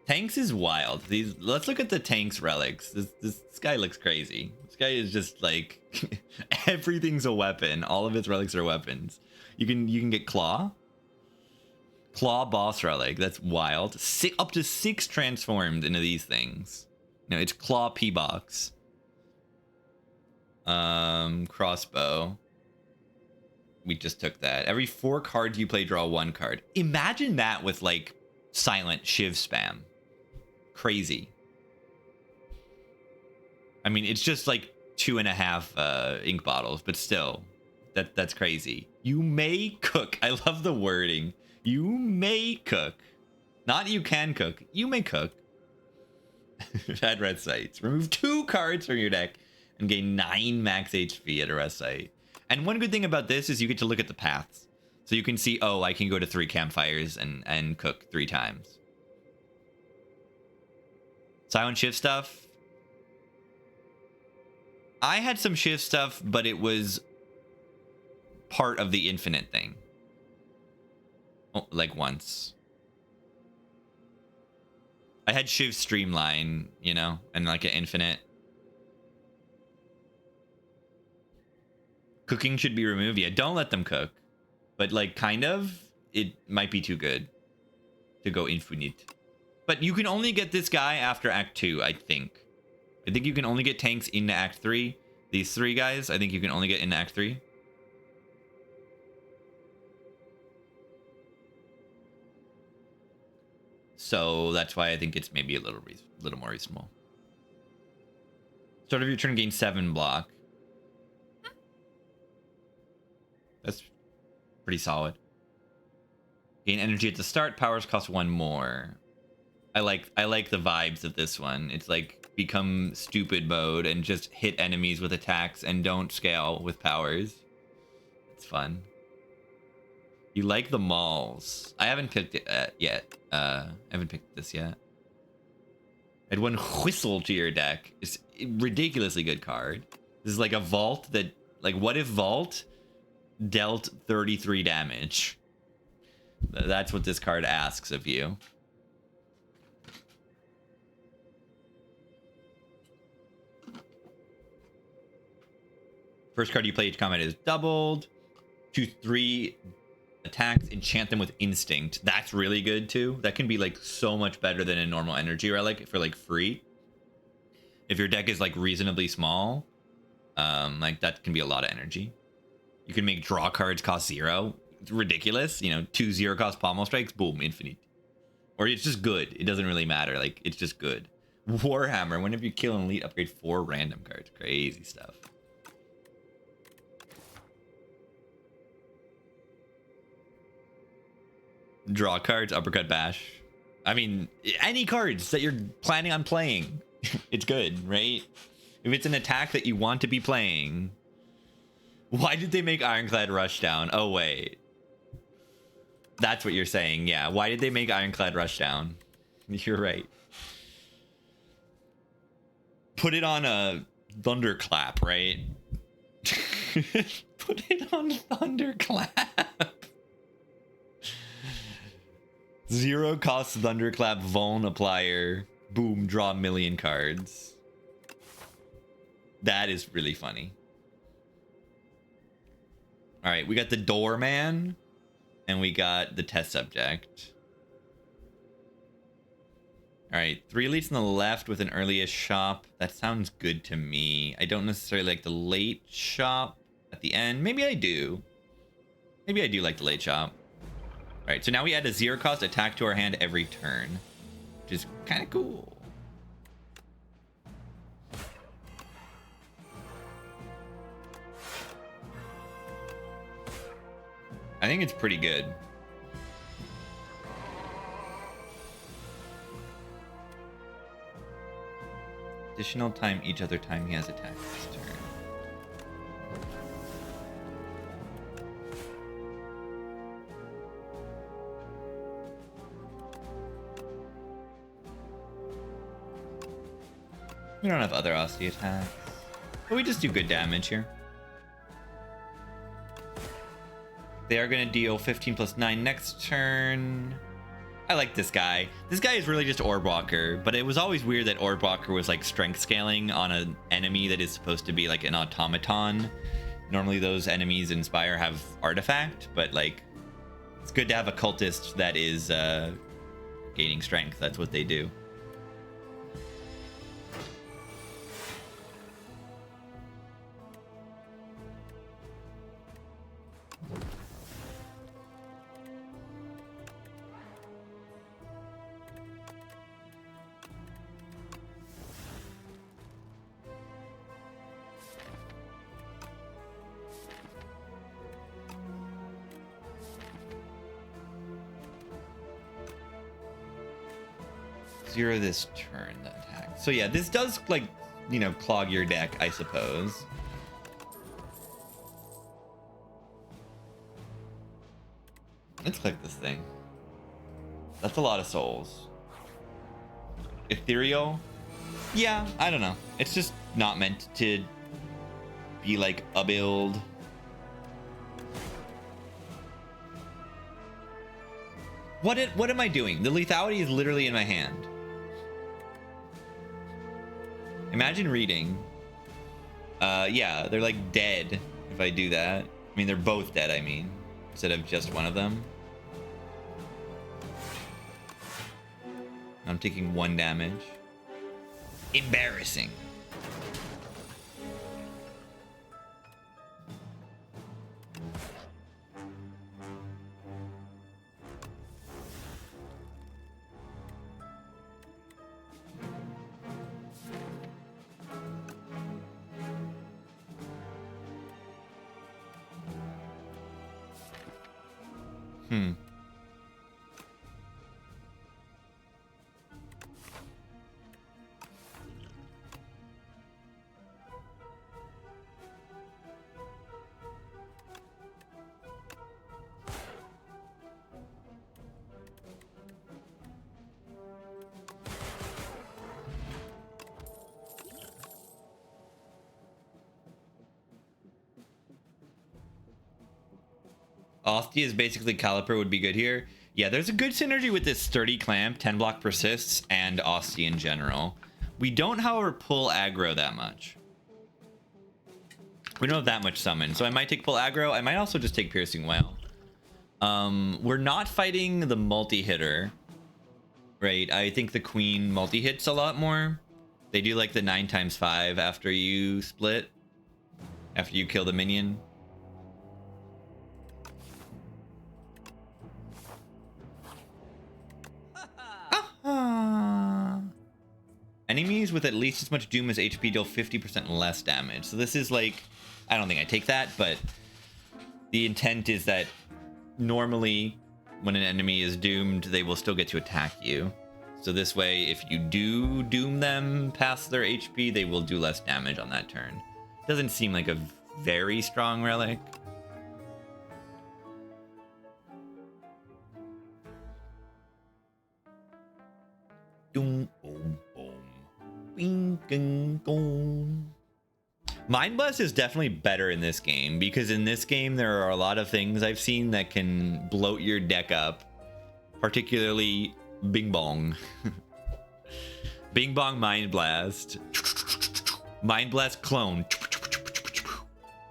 Tanks is wild. Let's look at the tanks relics. This guy looks crazy. This guy is just like everything's a weapon. All of his relics are weapons. You can get claw boss relic. That's wild. Up to 6 transformed into these things. No, it's claw P box. Crossbow. We just took that. Every 4 cards you play, draw 1 card. Imagine that with like silent Shiv spam. Crazy. I mean, it's just like 2.5 ink bottles, but still, that's crazy. You may cook. I love the wording. You may cook. Not you can cook. You may cook. Add red sites. Remove 2 cards from your deck and gain 9 max HP at a rest site. And one good thing about this is you get to look at the paths. So you can see, oh, I can go to 3 campfires and cook 3 times. Silent shift stuff. I had some shift stuff, but it was part of the infinite thing. Oh, like once. I had shift streamline, you know, and like an infinite. Cooking should be removed. Yeah, don't let them cook. But like kind of, it might be too good to go infinite. But you can only get this guy after Act 2, I think. I think you can only get tanks into Act 3. These 3 guys, I think you can only get into Act 3. So that's why I think it's maybe a little more reasonable. Start of your turn, gain 7 block. That's pretty solid. Gain energy at the start. Powers cost 1 more. I like the vibes of this one. It's like become stupid mode and just hit enemies with attacks and don't scale with powers. It's fun. You like the malls. I haven't picked it yet. I haven't picked this yet. Add 1 whistle to your deck. It's a ridiculously good card. This is like a vault that, like, what if vault dealt 33 damage? That's what this card asks of you. First card you play each combat is doubled. Choose 3 attacks, enchant them with instinct. That's really good too. That can be like so much better than a normal energy relic for like free. If your deck is like reasonably small, like that can be a lot of energy. You can make draw cards cost 0. It's ridiculous. You know, 2 0 cost pommel strikes, boom, infinite. Or it's just good. It doesn't really matter. Like, it's just good. Warhammer, whenever you kill an elite, upgrade 4 random cards. Crazy stuff. Draw cards, uppercut bash. I mean, any cards that you're planning on playing, it's good, right? If it's an attack that you want to be playing. Why did they make Ironclad Rushdown? Oh, wait. That's what you're saying, yeah. Why did they make Ironclad Rushdown? You're right. Put it on a Thunderclap, right? Put it on Thunderclap. 0 cost Thunderclap Vuln Applier. Boom, draw a million cards. That is really funny. Alright, we got the Doorman. And we got the test subject. Alright, 3 elites on the left with an earliest shop. That sounds good to me. I don't necessarily like the late shop at the end. Maybe I do. Maybe I do like the late shop. Alright, so now we add a 0 cost attack to our hand every turn, which is kind of cool. I think it's pretty good. Additional time each other time he has attacked this turn. We don't have other Aussie attacks, but we just do good damage here. They are going to deal 15 plus 9 next turn. I like this guy. This guy is really just Orb Walker, but it was always weird that Orb Walker was like strength scaling on an enemy that is supposed to be like an automaton. Normally those enemies in Spire have artifact, but like it's good to have a cultist that is gaining strength. That's what they do. 0 this turn, the attack. So yeah, this does, like, you know, clog your deck, I suppose. Let's click this thing. That's a lot of souls. Ethereal? Yeah, I don't know. It's just not meant to be like a build. What am I doing? The lethality is literally in my hand. Imagine reading. Yeah, they're like dead if I do that. I mean, they're both dead, I mean, instead of just one of them. I'm taking 1 damage. Embarrassing. Ostia is basically Caliper would be good here. Yeah, there's a good synergy with this Sturdy Clamp, 10 block persists, and Ostia in general. We don't, however, pull aggro that much. We don't have that much summon, so I might take pull aggro. I might also just take Piercing Wail. We're not fighting the multi-hitter, right? I think the Queen multi-hits a lot more. They do like the 9x5 after you split, after you kill the minion. Enemies with at least as much doom as HP deal 50% less damage. So this is like, I don't think I take that, but the intent is that normally when an enemy is doomed, they will still get to attack you. So this way, if you do doom them past their HP, they will do less damage on that turn. Doesn't seem like a very strong relic. Doom, boom, boom. Bing, ding, dong. Mind Blast is definitely better in this game because in this game there are a lot of things I've seen that can bloat your deck up, particularly Bing Bong. Bing Bong Mind Blast. Mind Blast Clone.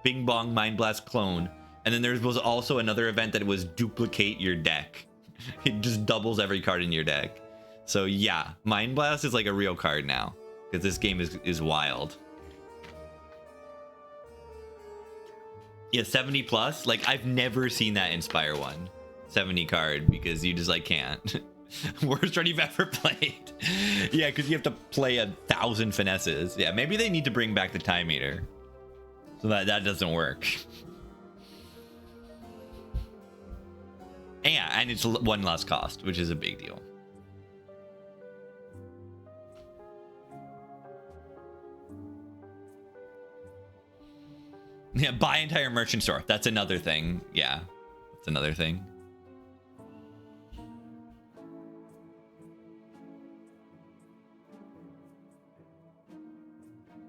Bing Bong Mind Blast Clone. And then there was also another event that was Duplicate Your Deck. It just doubles every card in your deck. So yeah, Mind Blast is like a real card now because this game is wild. Yeah, 70 plus. Like, I've never seen that in Spire 1. 70 card because you just like can't. Worst run you've ever played. Yeah, because you have to play 1,000 finesses. Yeah, maybe they need to bring back the time meter so that doesn't work. And yeah, and it's 1 less cost, which is a big deal. Yeah, buy entire merchant store. That's another thing. Yeah, that's another thing.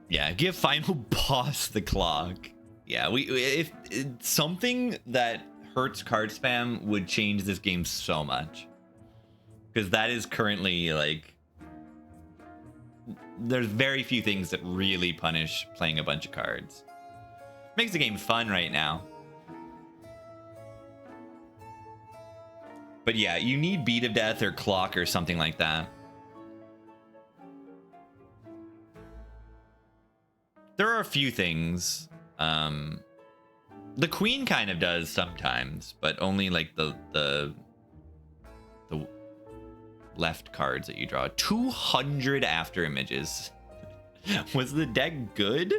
Yeah, give final boss the clock. Yeah, if it's something that hurts card spam would change this game so much. Because that is currently like, there's very few things that really punish playing a bunch of cards. Makes the game fun right now. But yeah, you need Beat of Death or Clock or something like that. There are a few things. The Queen kind of does sometimes, but only like the left cards that you draw. 200 after images. Was the deck good?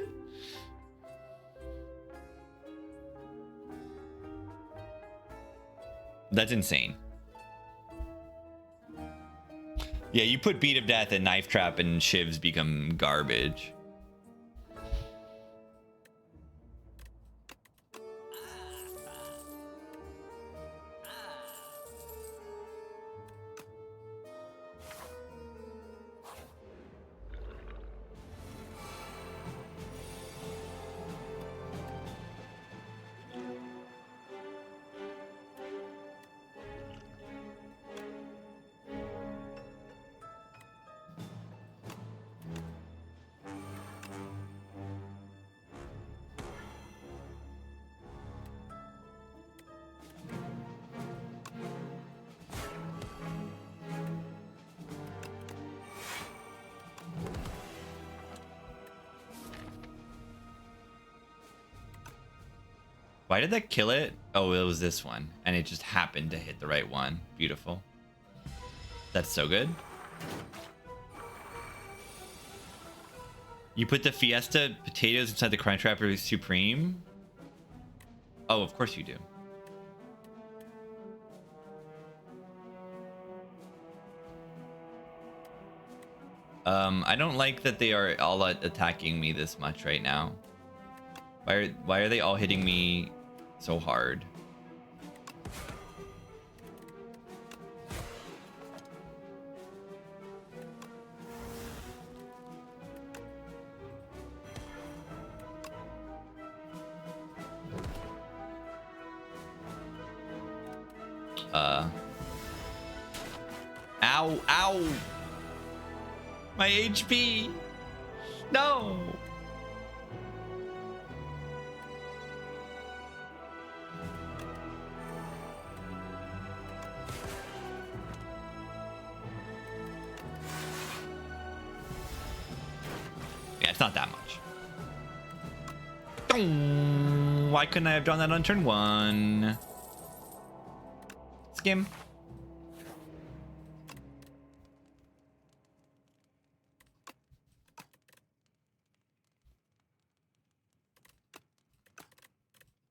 That's insane. Yeah, you put Beat of Death and Knife Trap and Shivs become garbage. Why did that kill it? Oh, it was this one. And it just happened to hit the right one. Beautiful. That's so good. You put the Fiesta potatoes inside the Crunchwrapper Supreme? Oh, of course you do. I don't like that they are all attacking me this much right now. Why are they all hitting me so hard? Ow, ow! My HP! No! Yeah, it's not that much. Why couldn't I have done that on turn 1? Skim.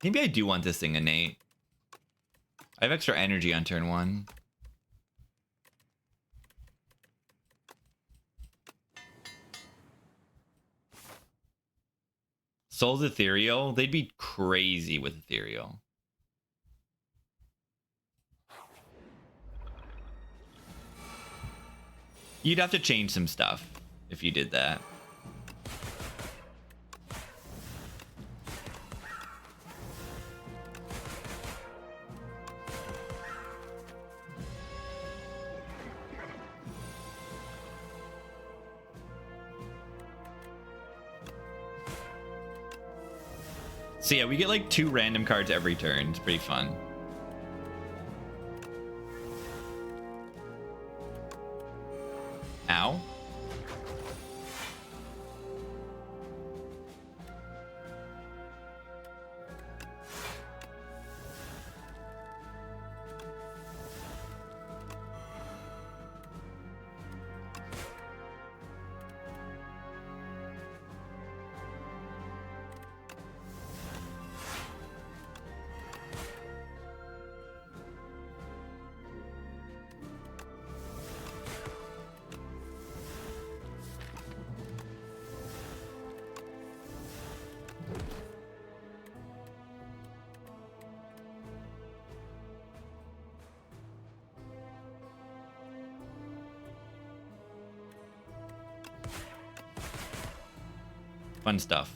Maybe I do want this thing innate. I have extra energy on turn 1. Soul's Ethereal? They'd be crazy with Ethereal. You'd have to change some stuff if you did that. So yeah, we get like 2 random cards every turn. It's pretty fun. Ow. Fun stuff.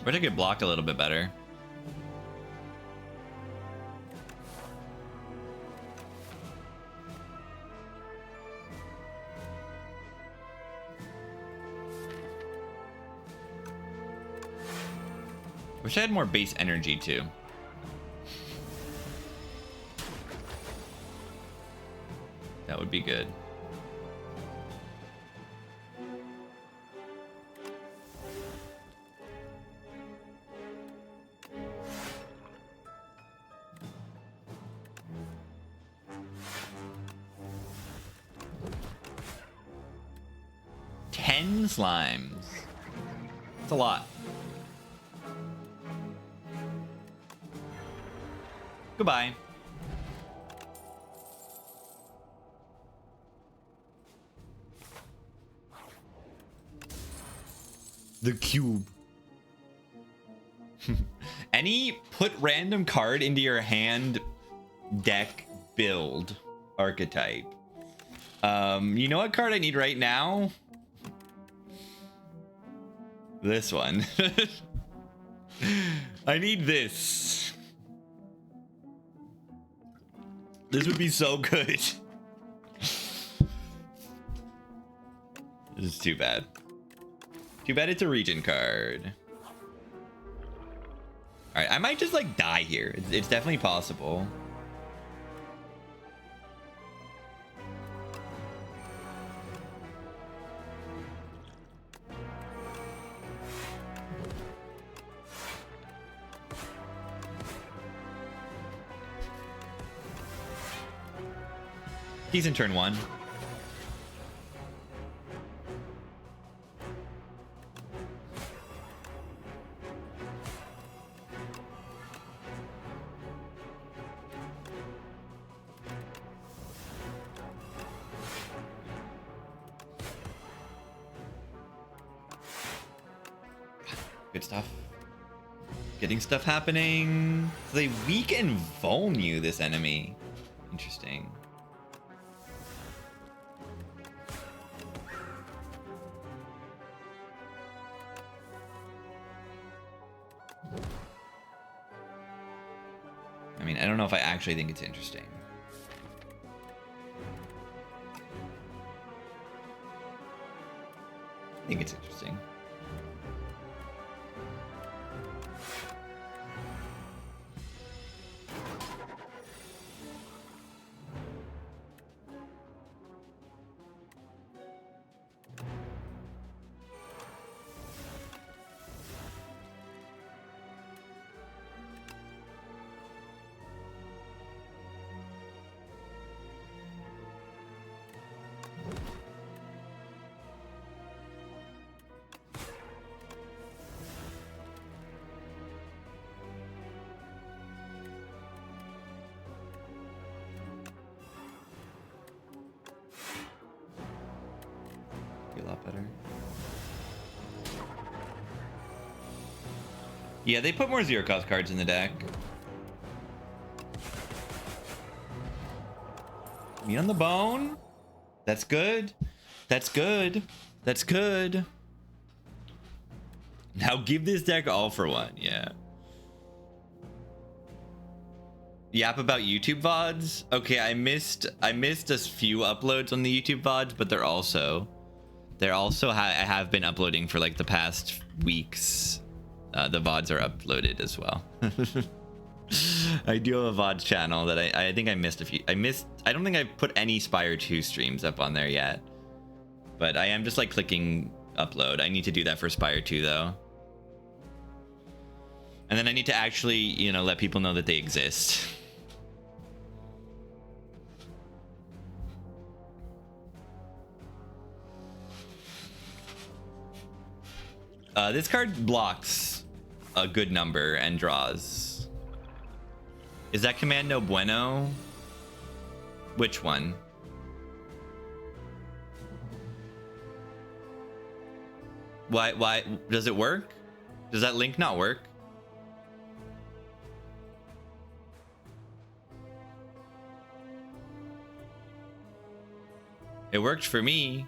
Wish I could block a little bit better. Wish I had more base energy too. That would be good. 10 slimes. That's a lot. Goodbye. The cube. Any put random card into your hand deck build archetype. You know what card I need right now? This one. I need this. This would be so good. This is too bad. Too bad it's a region card. All right, I might just like die here. It's definitely possible. He's in turn 1. Good stuff. Getting stuff happening. So they weak and vuln you, this enemy. Interesting. I mean, I don't know if I actually think it's interesting. I think it's interesting. A lot better. Yeah, they put more 0-cost cards in the deck. Meat on the bone. That's good. That's good. That's good. Now give this deck all for one. Yeah. Yap about YouTube VODs. Okay, I missed a few uploads on the YouTube VODs, but they're also I have been uploading for like the past weeks. The VODs are uploaded as well. I do have a VODs channel that I think I missed a few. I don't think I put any Spire 2 streams up on there yet. But I am just like clicking upload. I need to do that for Spire 2 though. And then I need to actually, you know, let people know that they exist. This card blocks a good number and draws. Is that command no bueno? Which one? Why does it work? Does that link not work? It worked for me.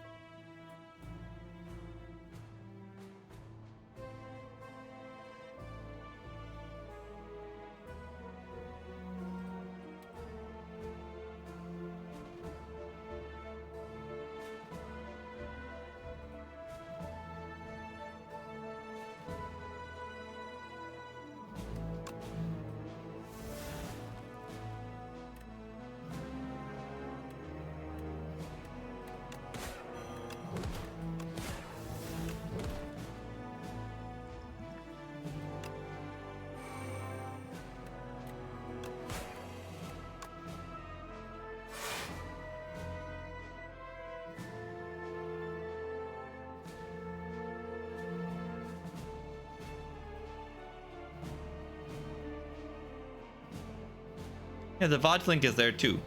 Yeah, the VOD link is there too.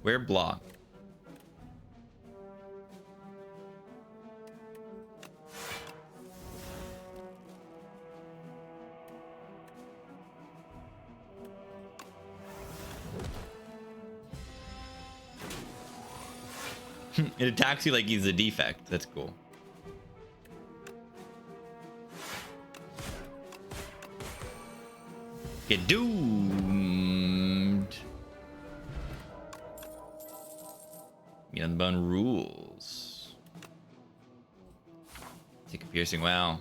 Where block? It attacks you like he's a defect. That's cool. Get doomed. Gunbone rules. Take a piercing wow.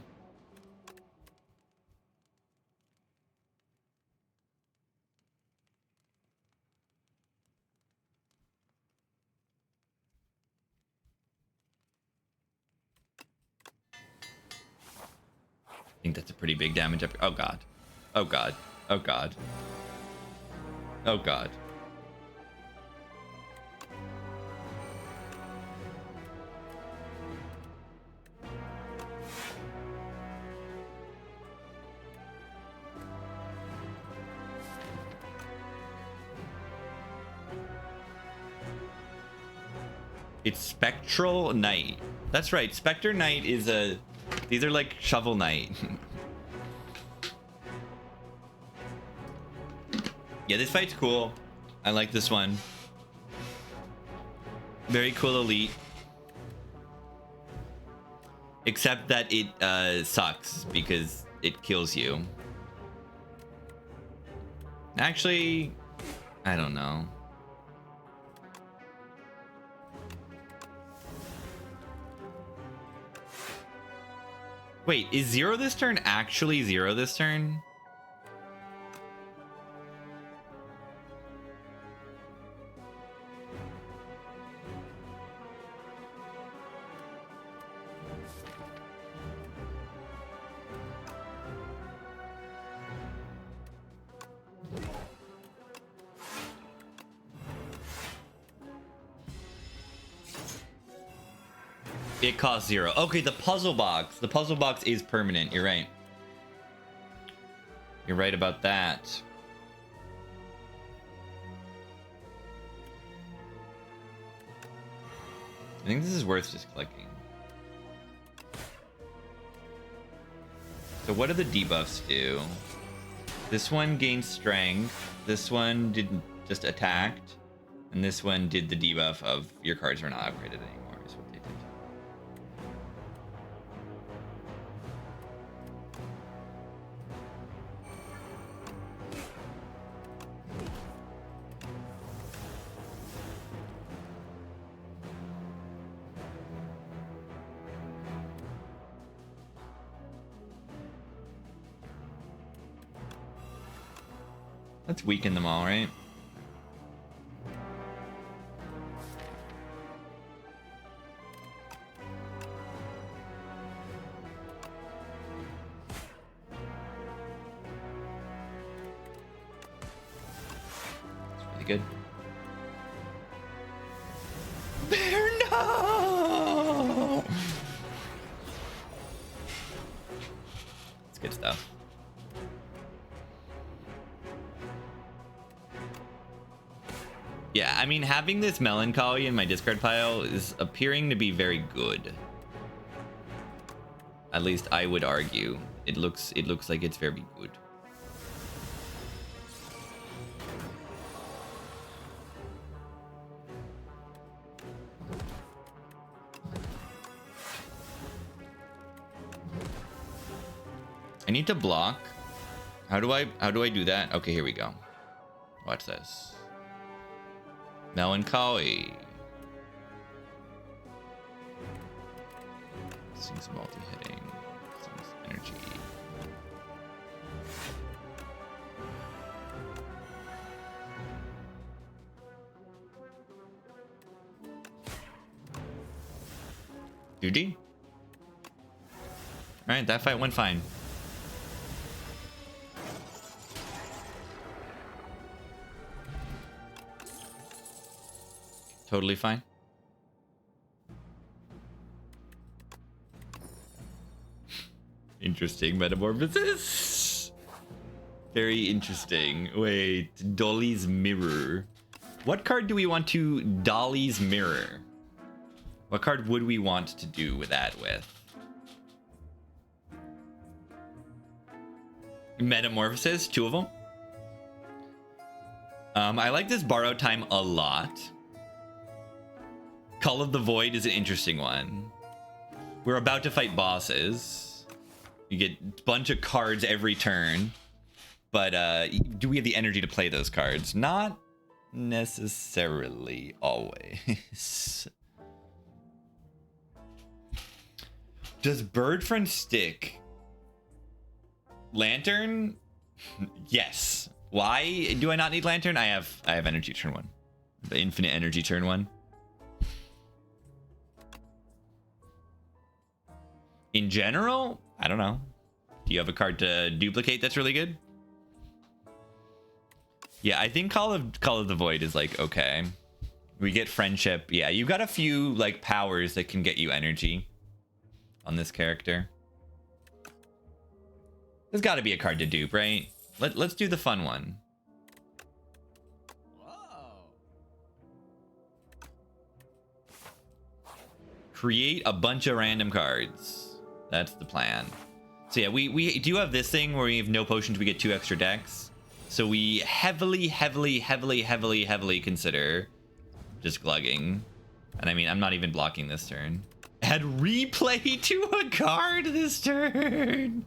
I think that's a pretty big damage up. Oh god. Oh god. Oh god. Oh god. It's Spectral Knight. That's right. Spectre Knight is a... These are like Shovel Knight. Yeah, this fight's cool. I like this one. Very cool elite. Except that it sucks because it kills you. Actually, I don't know. Wait, is 0 this turn actually 0 this turn? It costs 0. Okay, the puzzle box. The puzzle box is permanent. You're right. You're right about that. I think this is worth just clicking. So what do the debuffs do? This one gained strength. This one didn't, just attacked. And this one did the debuff of your cards are not upgraded anymore, is what they did. Let's weaken them all, right? It's really good. Bear, no! It's good stuff. Yeah, I mean, having this melancholy in my discard pile is appearing to be very good. At least I would argue. It looks like it's very good. I need to block. How do I do that? Okay, here we go. Watch this. Melancholy. Seeing some multi-hitting. Some energy. GG. Alright, that fight went fine. Totally fine. Interesting metamorphosis. Very interesting. Wait, Dolly's Mirror. What card do we want to Dolly's Mirror? What card would we want to do with that with? Metamorphosis, 2 of them. I like this Borrow Time a lot. Call of the Void is an interesting one. We're about to fight bosses. You get a bunch of cards every turn. But do we have the energy to play those cards? Not necessarily always. Does Bird Friend stick? Lantern? Yes. Why do I not need Lantern? I have energy turn 1. The infinite energy turn 1. In general, I don't know. Do you have a card to duplicate that's really good? Yeah, I think Call of the Void is like okay. We get Friendship. Yeah, you've got a few like powers that can get you energy on this character. There's got to be a card to dupe, right? Let's do the fun one. Whoa. Create a bunch of random cards. That's the plan. So yeah, we do have this thing where we have no potions, we get 2 extra decks. So we heavily consider just glugging. And I mean, I'm not even blocking this turn. Add replay to a card this turn.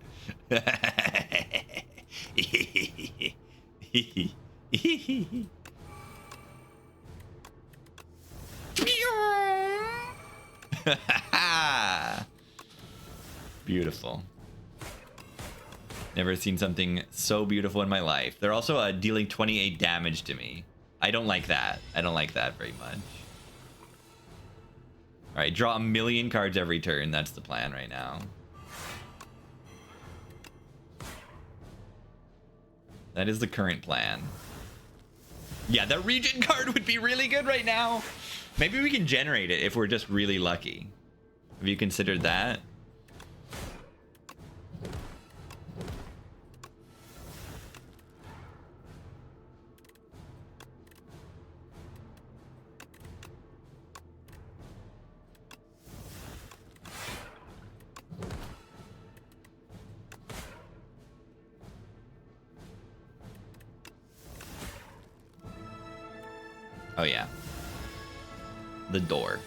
Beautiful. Never seen something so beautiful in my life. They're also dealing 28 damage to me. I don't like that. I don't like that very much. All right, draw 1,000,000 cards every turn. That's the plan right now. That is the current plan. Yeah, that Regent card would be really good right now. Maybe we can generate it if we're just really lucky. Have you considered that? Oh yeah. The door.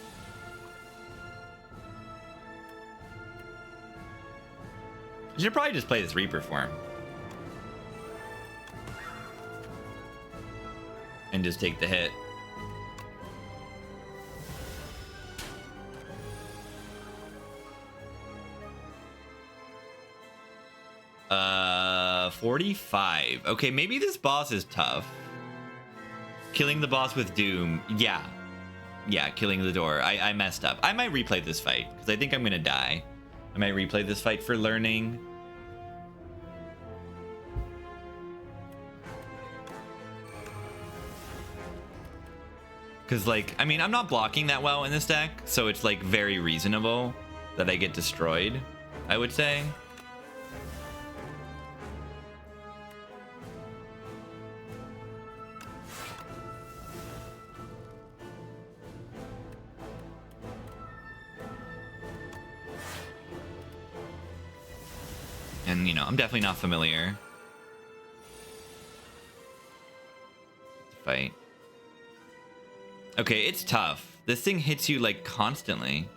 I should probably just play this Reaper form. And just take the hit. Uh, 45. Okay, maybe this boss is tough. Killing the boss with Doom. Yeah. Yeah, killing the door. I messed up. I might replay this fight, because I think I'm going to die. I might replay this fight for learning. Because, like, I mean, I'm not blocking that well in this deck, so it's, like, very reasonable that I get destroyed, I would say. And, you know, I'm definitely not familiar. Fight. Okay, it's tough. This thing hits you, like, constantly.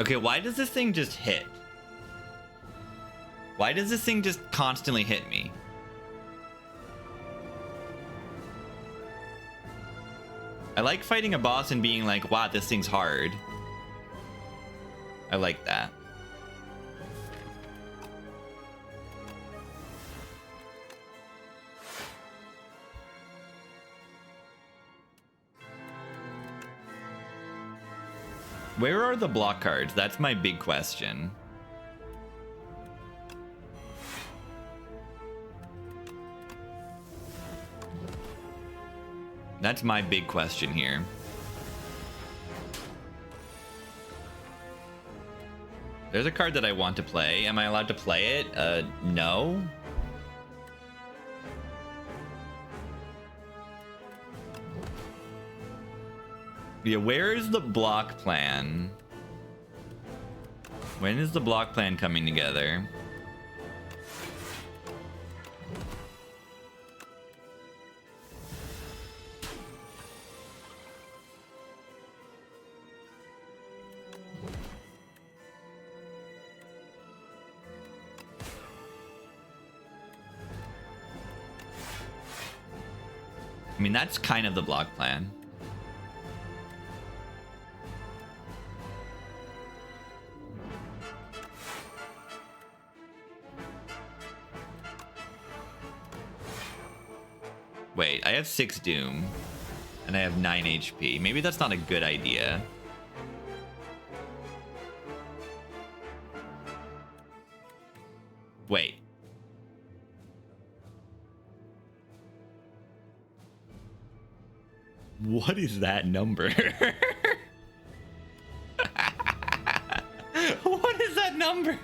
Okay, why does this thing just hit? Why does this thing just constantly hit me? I like fighting a boss and being like, wow, this thing's hard. I like that. Where are the block cards? That's my big question. That's my big question here. There's a card that I want to play. Am I allowed to play it? No. Yeah, where is the block plan? When is the block plan coming together? I mean, that's kind of the block plan. Wait, I have 6 Doom, and I have 9 HP. Maybe that's not a good idea. Wait. What is that number? What is that number?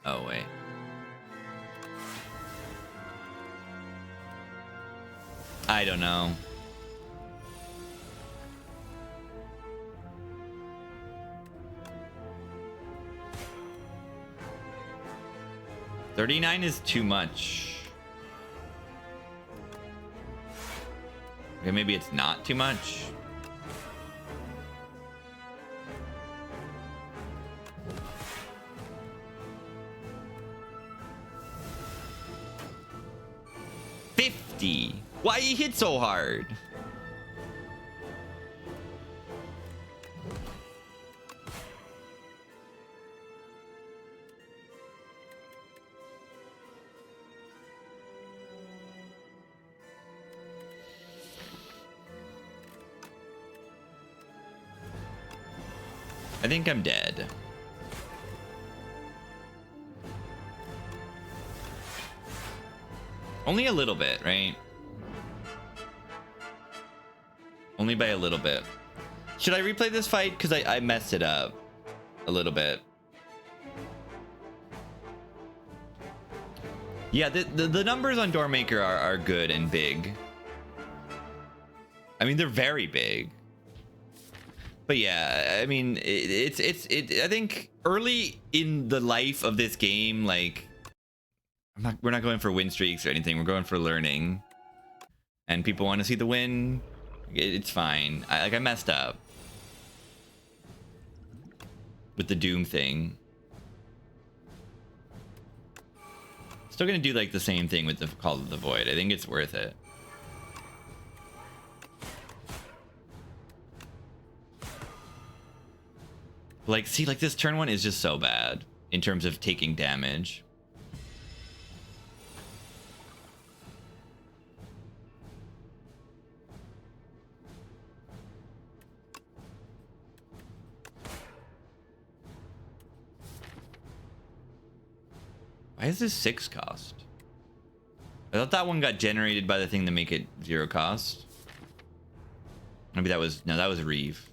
Oh, wait. I don't know. $39 is too much. Okay, maybe it's not too much. Why he hit so hard? I think I'm dead. Only a little bit, right? Only by a little bit. Should I replay this fight? Because I messed it up a little bit. Yeah, the numbers on Doormaker are good and big. I mean, they're very big. But yeah, I mean, I think early in the life of this game, like, we're not going for win streaks or anything. We're going for learning. And people want to see the win. It's fine. I messed up with the Doom thing. Still gonna do like the same thing with the Call of the Void. I think it's worth it. Like, see, like this turn 1 is just so bad in terms of taking damage. Why is this 6 cost? I thought that one got generated by the thing to make it 0 cost. Maybe that was... No, that was Reeve.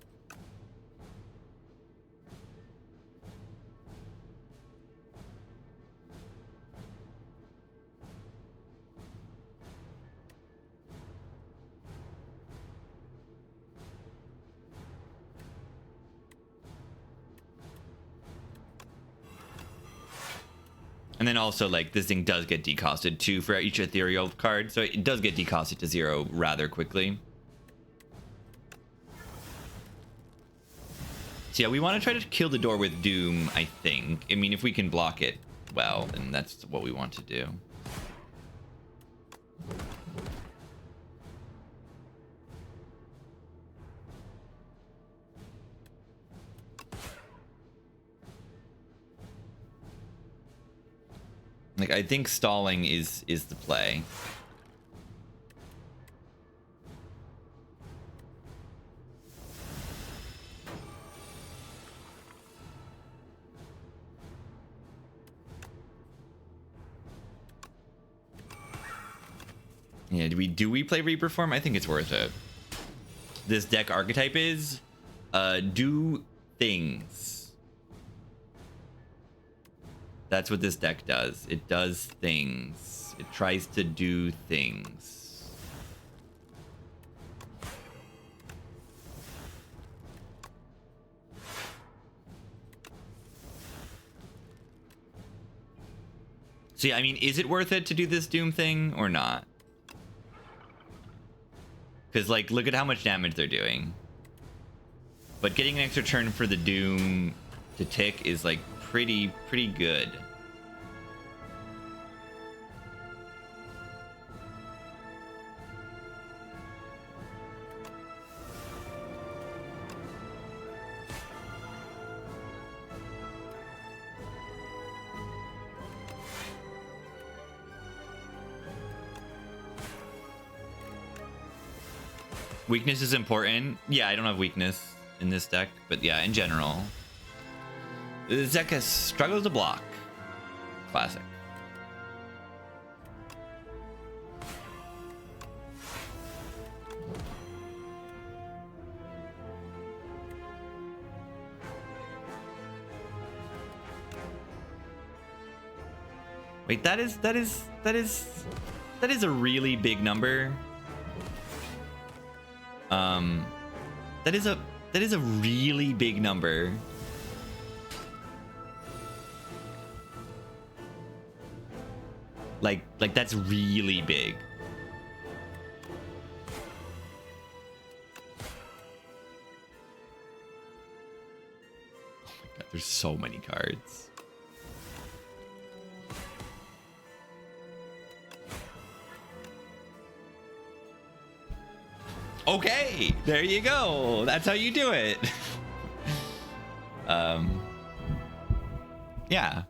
And then also, like, this thing does get decosted too for each ethereal card, so it does get decosted to 0 rather quickly. So yeah, we want to try to kill the door with Doom, I think. I mean, if we can block it well, then that's what we want to do. Like, I think stalling is the play. Yeah, do we play Reaper form? I think it's worth it. This deck archetype is do things. That's what this deck does. It does things. It tries to do things. So yeah, I mean, is it worth it to do this Doom thing or not? Because, like, look at how much damage they're doing. But getting an extra turn for the Doom to tick is, like, pretty good. Weakness is important. Yeah, I don't have weakness in this deck, but yeah, in general. This deck has struggles to block. Classic. Wait, that is a really big number. That is a really big number. Like that's really big. Oh my god, there's so many cards. Okay, there you go. That's how you do it. Yeah.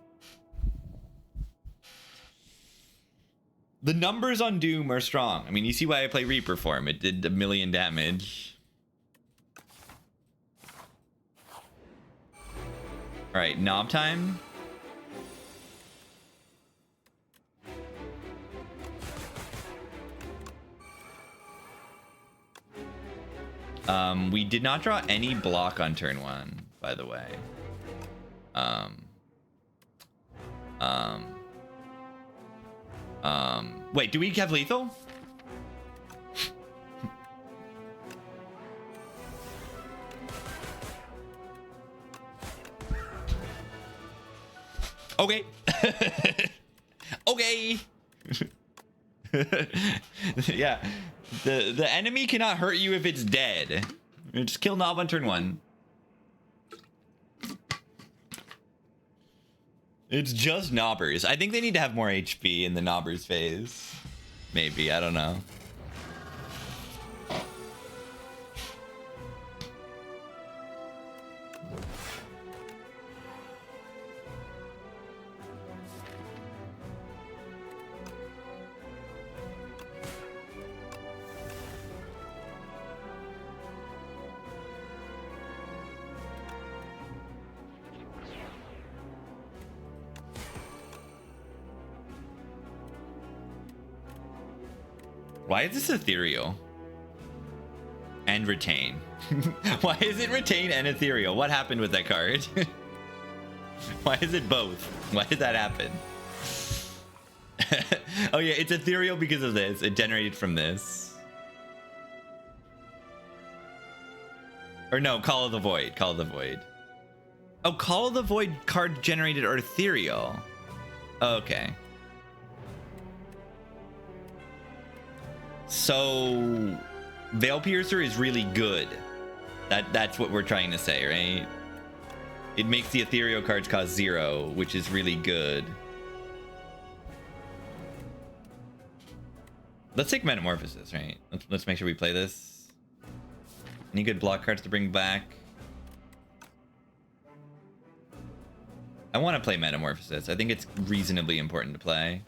The numbers on Doom are strong. I mean, you see why I play Reaper form. It did 1 million damage. All right, knob time. We did not draw any block on turn 1, by the way. Wait, do we have lethal? Okay. Okay. Yeah. The enemy cannot hurt you if it's dead. Just kill Knob on turn 1. It's just Knobbers. I think they need to have more HP in the Knobbers phase. Maybe, I don't know. Why is this ethereal? And retain. Why is it retain and ethereal? What happened with that card? Why is it both? Why did that happen? Oh yeah, it's ethereal because of this. It generated from this. Or no, Call of the Void. Call of the Void. Oh, Call of the Void card generated are ethereal. Okay. So Veil Piercer is really good. That's what we're trying to say, right? It makes the ethereal cards cost 0, which is really good. Let's take Metamorphosis, right? Let's make sure we play this. Any good block cards to bring back? I want to play Metamorphosis. I think it's reasonably important to play.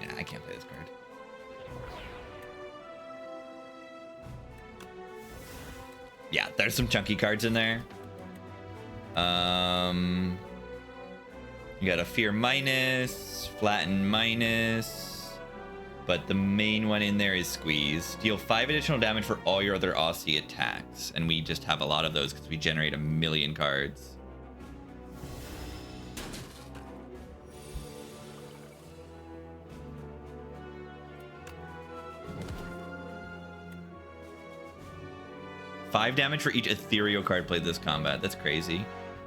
Yeah, I can't play this card. Yeah, there's some chunky cards in there. You got a Fear minus, Flatten minus, but the main one in there is Squeeze. Deal 5 additional damage for all your other Aussie attacks, and we just have a lot of those because we generate a million cards. Five damage for each ethereal card played this combat. That's crazy.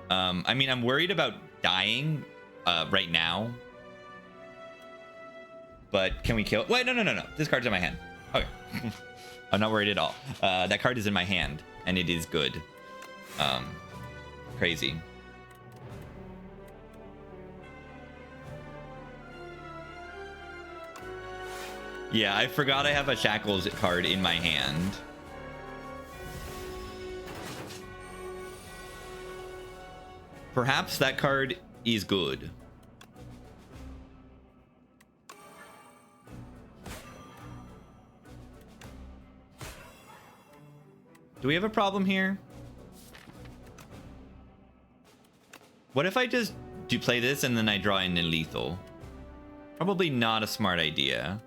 I mean, I'm worried about dying right now. But can we kill it? Wait, no. This card's in my hand. Okay. I'm not worried at all. That card is in my hand, and it is good. Crazy. Yeah, I forgot I have a Shackles card in my hand. Perhaps that card is good. Do we have a problem here? What if I just do play this and then I draw in a lethal? Probably not a smart idea.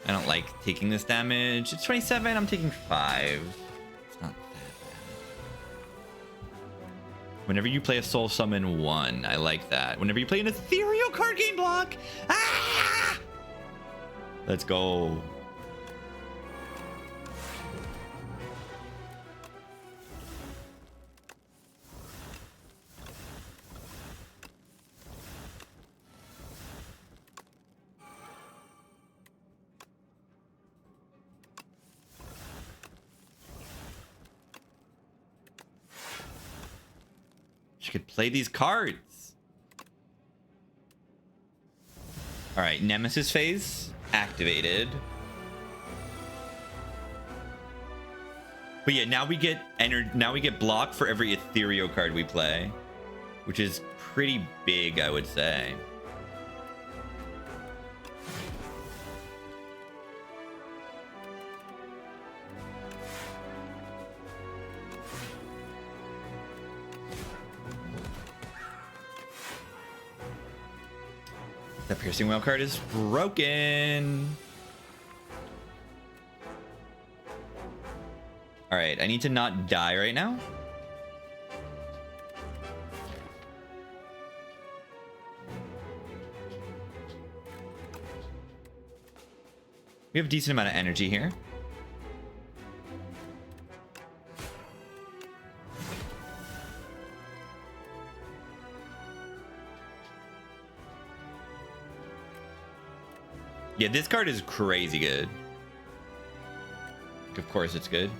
I don't like taking this damage. It's 27, I'm taking 5. It's not that bad. Whenever you play a soul summon 1, I like that. Whenever you play an ethereal card game block. Ah! Let's go. She could play these cards. All right, Nemesis phase activated. But yeah, now we get block for every ethereal card we play, which is pretty big, I would say. The Piercing Whale card is broken. All right, I need to not die right now. We have a decent amount of energy here. Yeah, this card is crazy good. Of course it's good.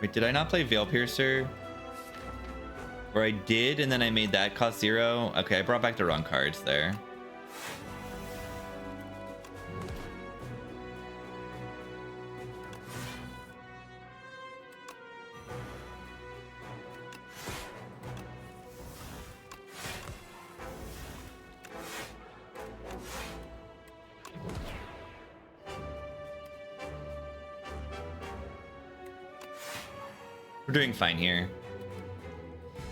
Wait, did I not play Veil Piercer? Or I did, and then I made that cost 0? Okay, I brought back the wrong cards there. We're doing fine here.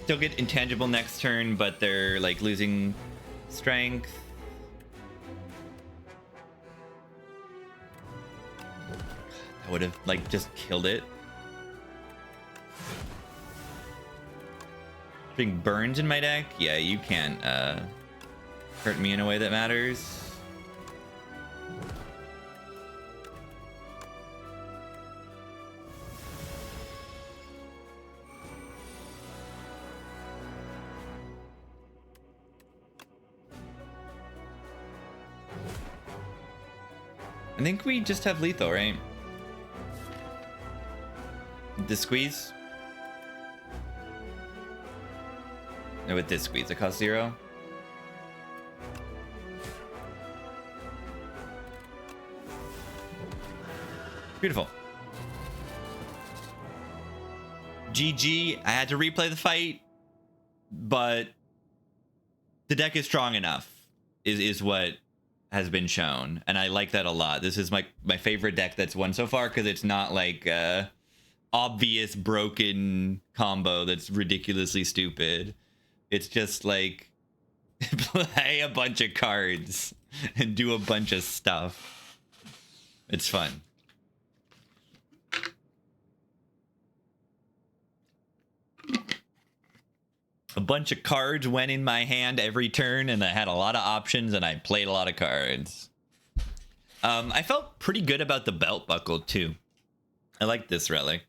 Still get intangible next turn, but they're like losing strength. I would have like just killed it. Putting burns in my deck? Yeah, you can't hurt me in a way that matters. I think we just have lethal, right? This squeeze? No, with this squeeze, it costs 0. Beautiful. GG. I had to replay the fight, but the deck is strong enough, is what has been shown, and I like that a lot. This is my favorite deck that's won so far, because it's not like obvious broken combo that's ridiculously stupid. It's just like play a bunch of cards and do a bunch of stuff. It's fun. A bunch of cards went in my hand every turn, and I had a lot of options, and I played a lot of cards. I felt pretty good about the belt buckle too. I like this relic.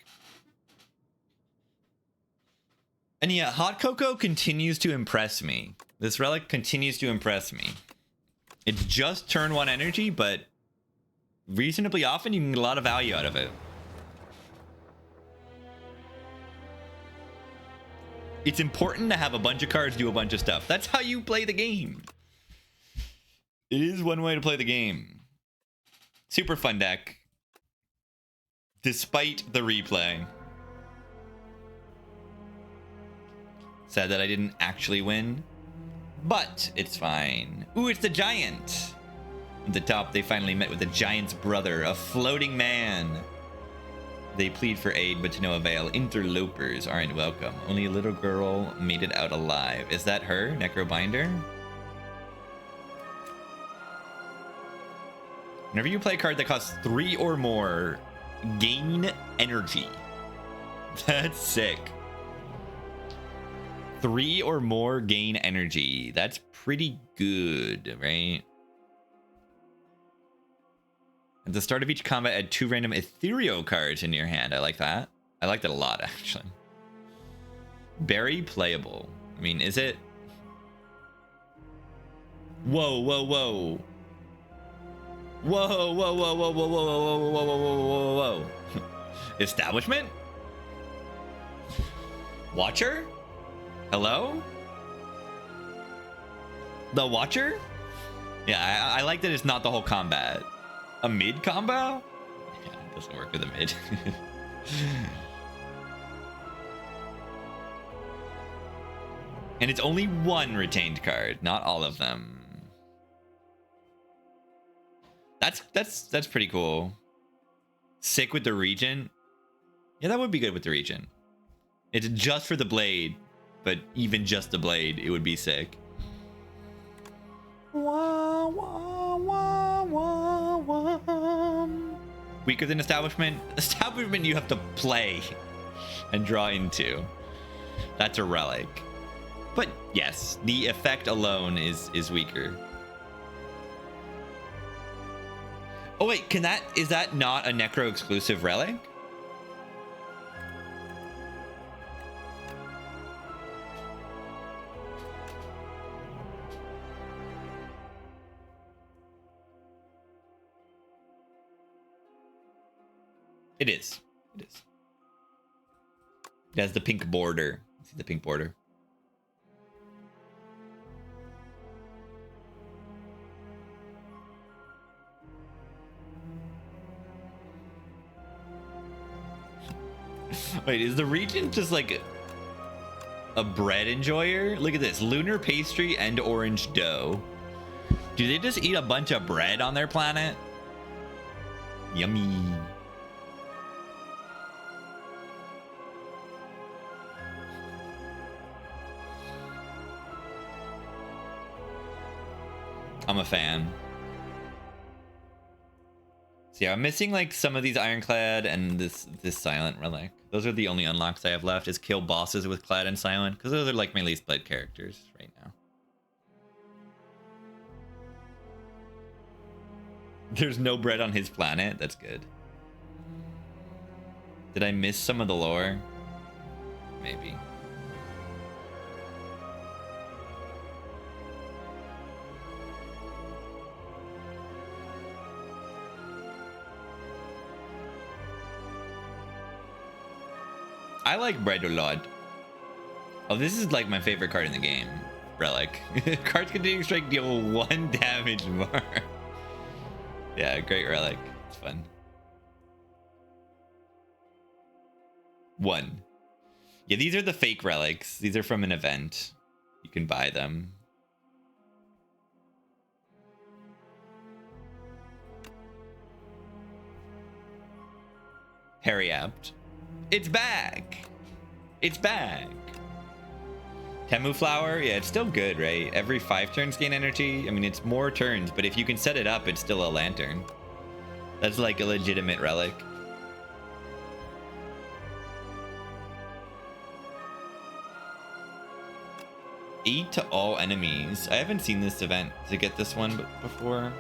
And yeah, Hot Cocoa continues to impress me. This relic continues to impress me. It's just turn 1 energy, but reasonably often you can get a lot of value out of it. It's important to have a bunch of cards do a bunch of stuff. That's how you play the game. It is one way to play the game. Super fun deck. Despite the replay. Sad that I didn't actually win. But it's fine. Ooh, it's the giant. At the top, they finally met with the giant's brother, a floating man. They plead for aid, but to no avail. Interlopers aren't welcome. Only a little girl made it out alive. Is that her, Necrobinder? Whenever you play a card that costs 3 or more, gain energy. That's sick. 3 or more gain energy. That's pretty good, right? At the start of each combat, add 2 random ethereal cards in your hand. I like that. I like that a lot, actually. Very playable. I mean, is it? Whoa, whoa, whoa. Whoa, whoa, whoa, whoa, whoa, whoa, whoa, whoa, whoa, whoa, whoa, whoa. Establishment? Watcher? Hello? The Watcher? Yeah, I like that it's not the whole combat. A mid combo? Yeah, it doesn't work with a mid. And it's only 1 retained card, not all of them. That's pretty cool. Sick with the Regent. Yeah, that would be good with the Regent. It's just for the blade, but even just the blade, it would be sick. Wah, wah, wah, wah, wah. Weaker than Establishment? Establishment you have to play and draw into. That's a relic. But yes, the effect alone is weaker. Oh wait, is that not a Necro exclusive relic? It is. It is. It has the pink border. See the pink border? Wait, is the Regent just like a bread enjoyer? Look at this. Lunar pastry and orange dough. Do they just eat a bunch of bread on their planet? Yummy. I'm a fan. So yeah, I'm missing like some of these ironclad and this silent relic. Those are the only unlocks I have left, is kill bosses with clad and silent, because those are like my least played characters right now. There's no bread on his planet. That's good. Did I miss some of the lore? Maybe. I like bread a lot. Oh, this is like my favorite card in the game. Relic. Cards continuing strike deal 1 damage more. Yeah, great relic. It's fun. 1. Yeah, these are the fake relics. These are from an event. You can buy them. Harry Apt. It's back. It's back. Temu Flower, yeah, it's still good, right? Every 5 turns gain energy. I mean, it's more turns, but if you can set it up, it's still a lantern. That's like a legitimate relic. Aid to all enemies. I haven't seen this event to get this one before.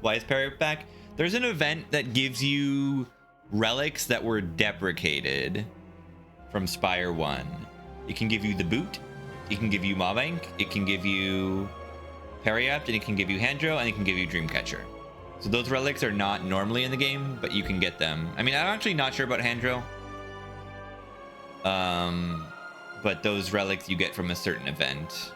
Why is Perry back? There's an event that gives you relics that were deprecated from Spire 1. It can give you the boot, it can give you Mabank, it can give you Periapt, and it can give you Handro, and it can give you Dreamcatcher. So those relics are not normally in the game, but you can get them. I mean, I'm actually not sure about Handro. But those relics you get from a certain event.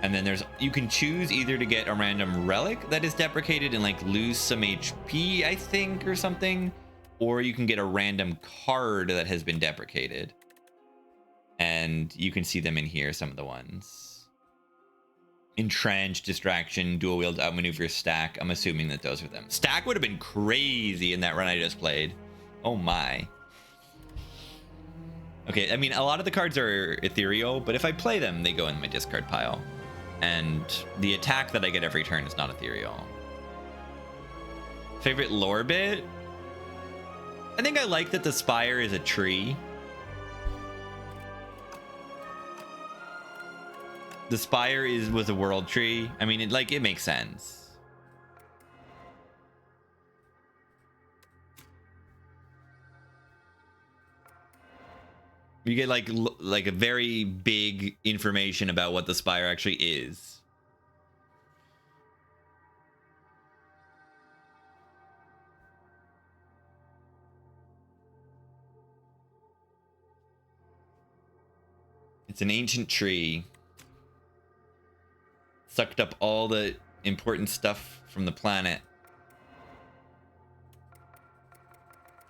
And then you can choose either to get a random relic that is deprecated and like lose some HP, I think, or something, or you can get a random card that has been deprecated. And you can see them in here, some of the ones. Entrench, Distraction, Dual Wield, Outmaneuver, Stack. I'm assuming that those are them. Stack would have been crazy in that run I just played. Oh my. Okay, I mean, a lot of the cards are ethereal, but if I play them, they go in my discard pile. And the attack that I get every turn is not ethereal. Favorite lore bit? I think I like that the spire is a tree. The spire was a world tree. I mean, it makes sense. You get like a very big information about what the spire actually is. It's an ancient tree. Sucked up all the important stuff from the planet.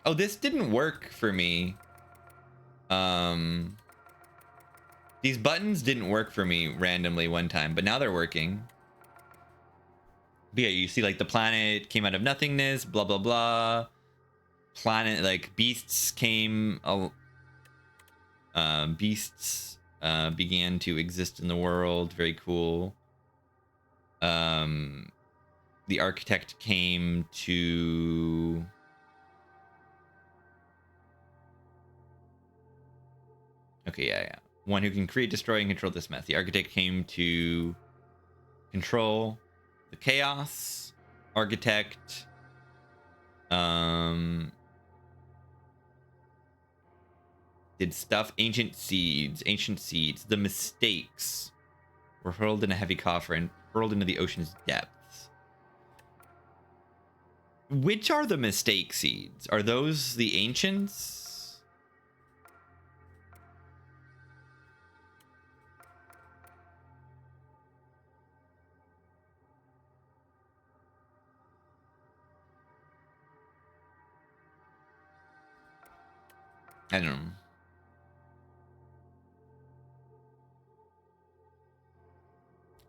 Oh, this didn't work for me. These buttons didn't work for me randomly one time, but now they're working. But yeah, you see like the planet came out of nothingness, blah, blah, blah. Planet, like beasts came, beasts began to exist in the world. Very cool. The architect came to... Okay, yeah. One who can create, destroy, and control this mess. The architect came to control the chaos. Architect. Did stuff. Ancient seeds. Ancient seeds. The mistakes were hurled in a heavy coffer and hurled into the ocean's depths. Which are the mistake seeds? Are those the ancients? I don't know.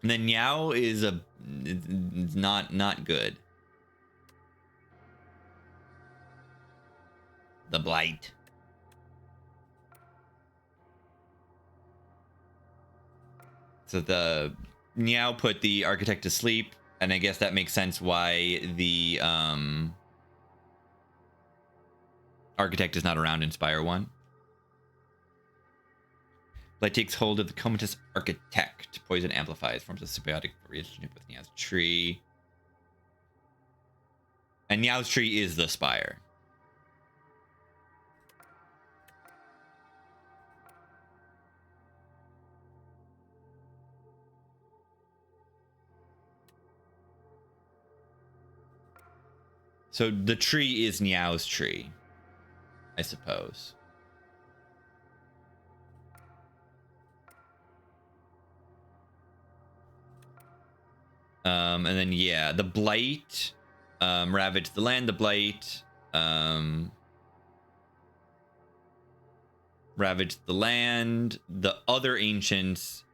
And then Niao is not good. The Blight. So the Niao put the Architect to sleep, and I guess that makes sense why the Architect is not around in Spire 1. Blight takes hold of the comatose Architect. Poison amplifies, forms a symbiotic relationship with Niao's tree. And Niao's tree is the Spire. So the tree is Niao's tree, I suppose. And then, yeah, the Blight ravaged the land. The Blight ravaged the land. The other ancients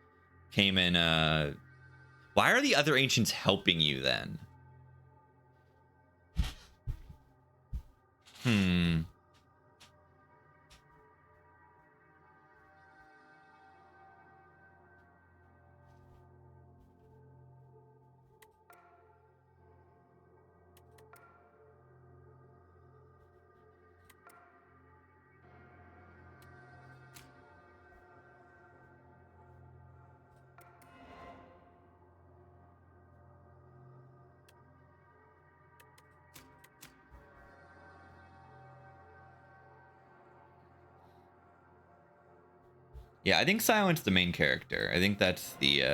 came in. Why are the other ancients helping you then? Yeah, I think Silent's the main character. I think that's the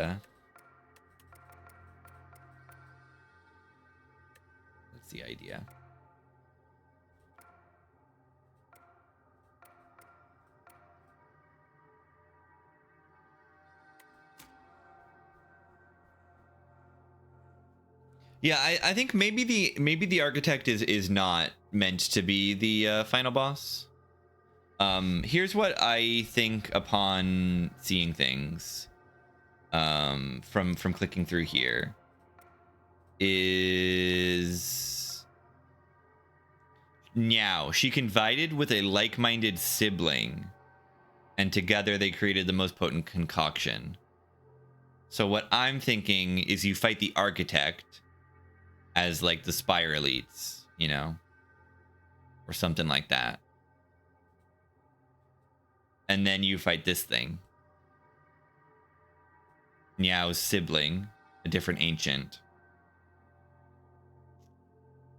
idea. Yeah, I think maybe the Architect is not meant to be the final boss. Here's what I think upon seeing things from clicking through here is Niao. She confided with a like-minded sibling, and together they created the most potent concoction. So what I'm thinking is you fight the Architect as like the Spire elites, you know, or something like that. And then you fight this thing. Niao's sibling, a different ancient.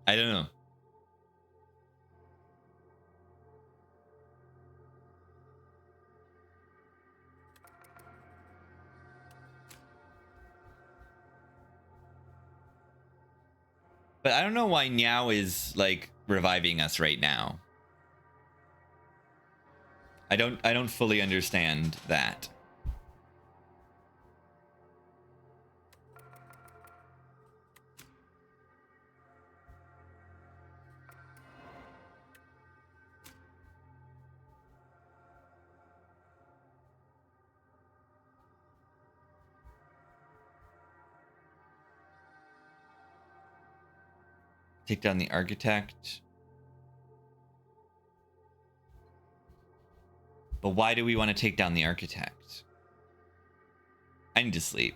I don't know. But I don't know why Niao is like reviving us right now. I don't fully understand that. Take down the Architect. But why do we want to take down the Architect? I need to sleep.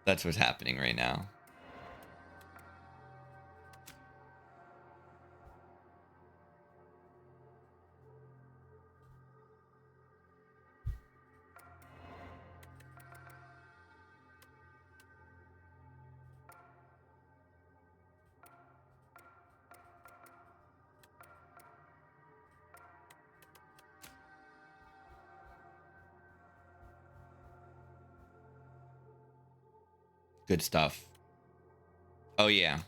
That's what's happening right now. Good stuff. Oh yeah.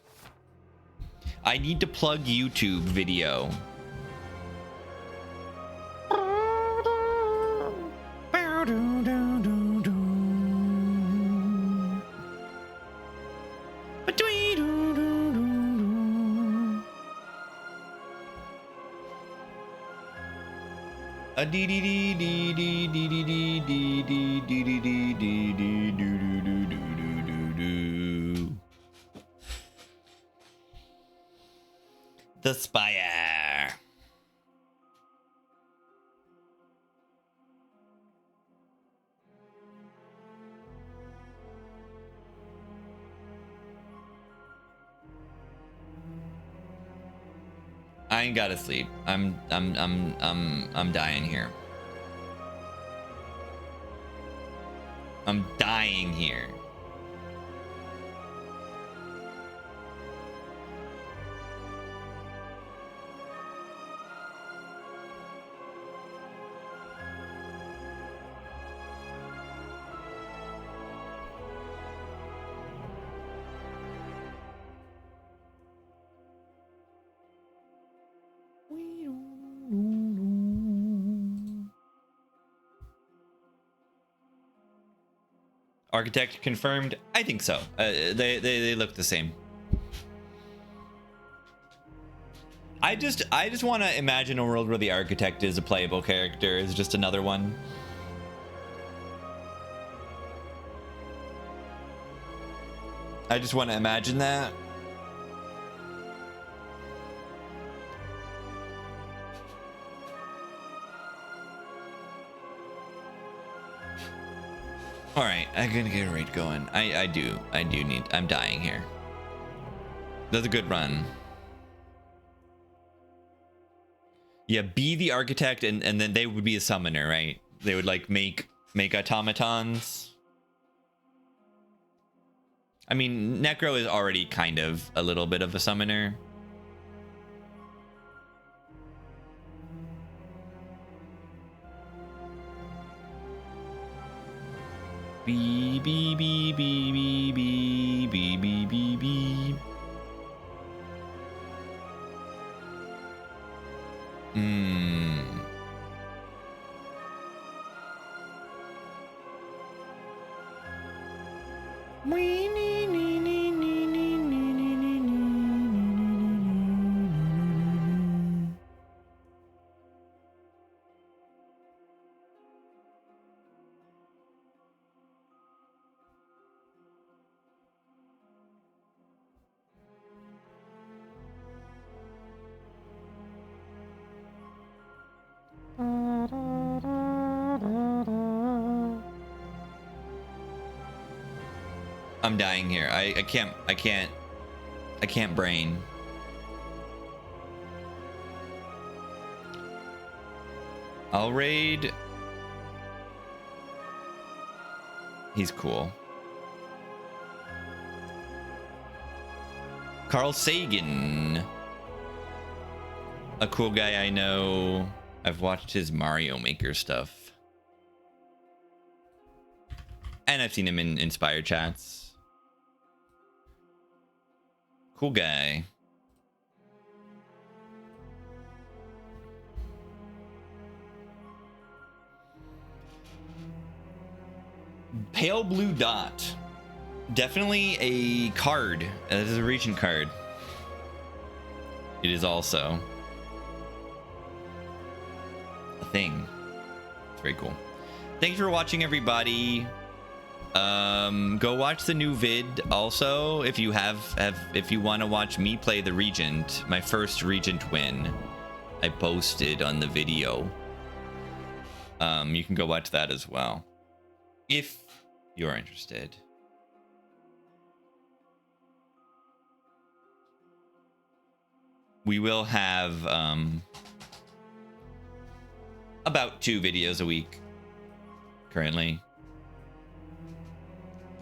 I need to plug YouTube video. A dee dee dee dee dee dee dee dee dee dee dee dee dee dee doo doo doo doo doo doo. The spire. I ain't gotta sleep. I'm dying here. I'm dying here. Architect confirmed. I think so. They look the same. I just want to imagine a world where the architect is a playable character. Is just another one. I just want to imagine that. All right, I'm gonna get a raid going. I do need. I'm dying here. That's a good run. Yeah, be the architect, and then they would be a summoner, right? They would like make automatons. I mean, Necro is already kind of a little bit of a summoner. Bee bee bee bee bee bee bee bee bee bee. I'm dying here. I can't brain. I'll raid. He's cool. Carl Sagan. A cool guy I know. I've watched his Mario Maker stuff. And I've seen him in Inspire chats. Cool guy. Pale blue dot. Definitely a card. This is a region card. It is also a thing. It's very cool. Thanks for watching, everybody. Go watch the new vid also if you if you want to watch me play the Regent, my first Regent win. I posted on the video. You can go watch that as well if you're interested. We will have about 2 videos a week currently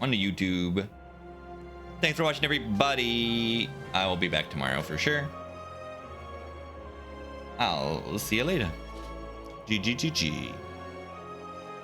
on the YouTube. Thanks for watching, everybody. I will be back tomorrow for sure. I'll see you later. GG.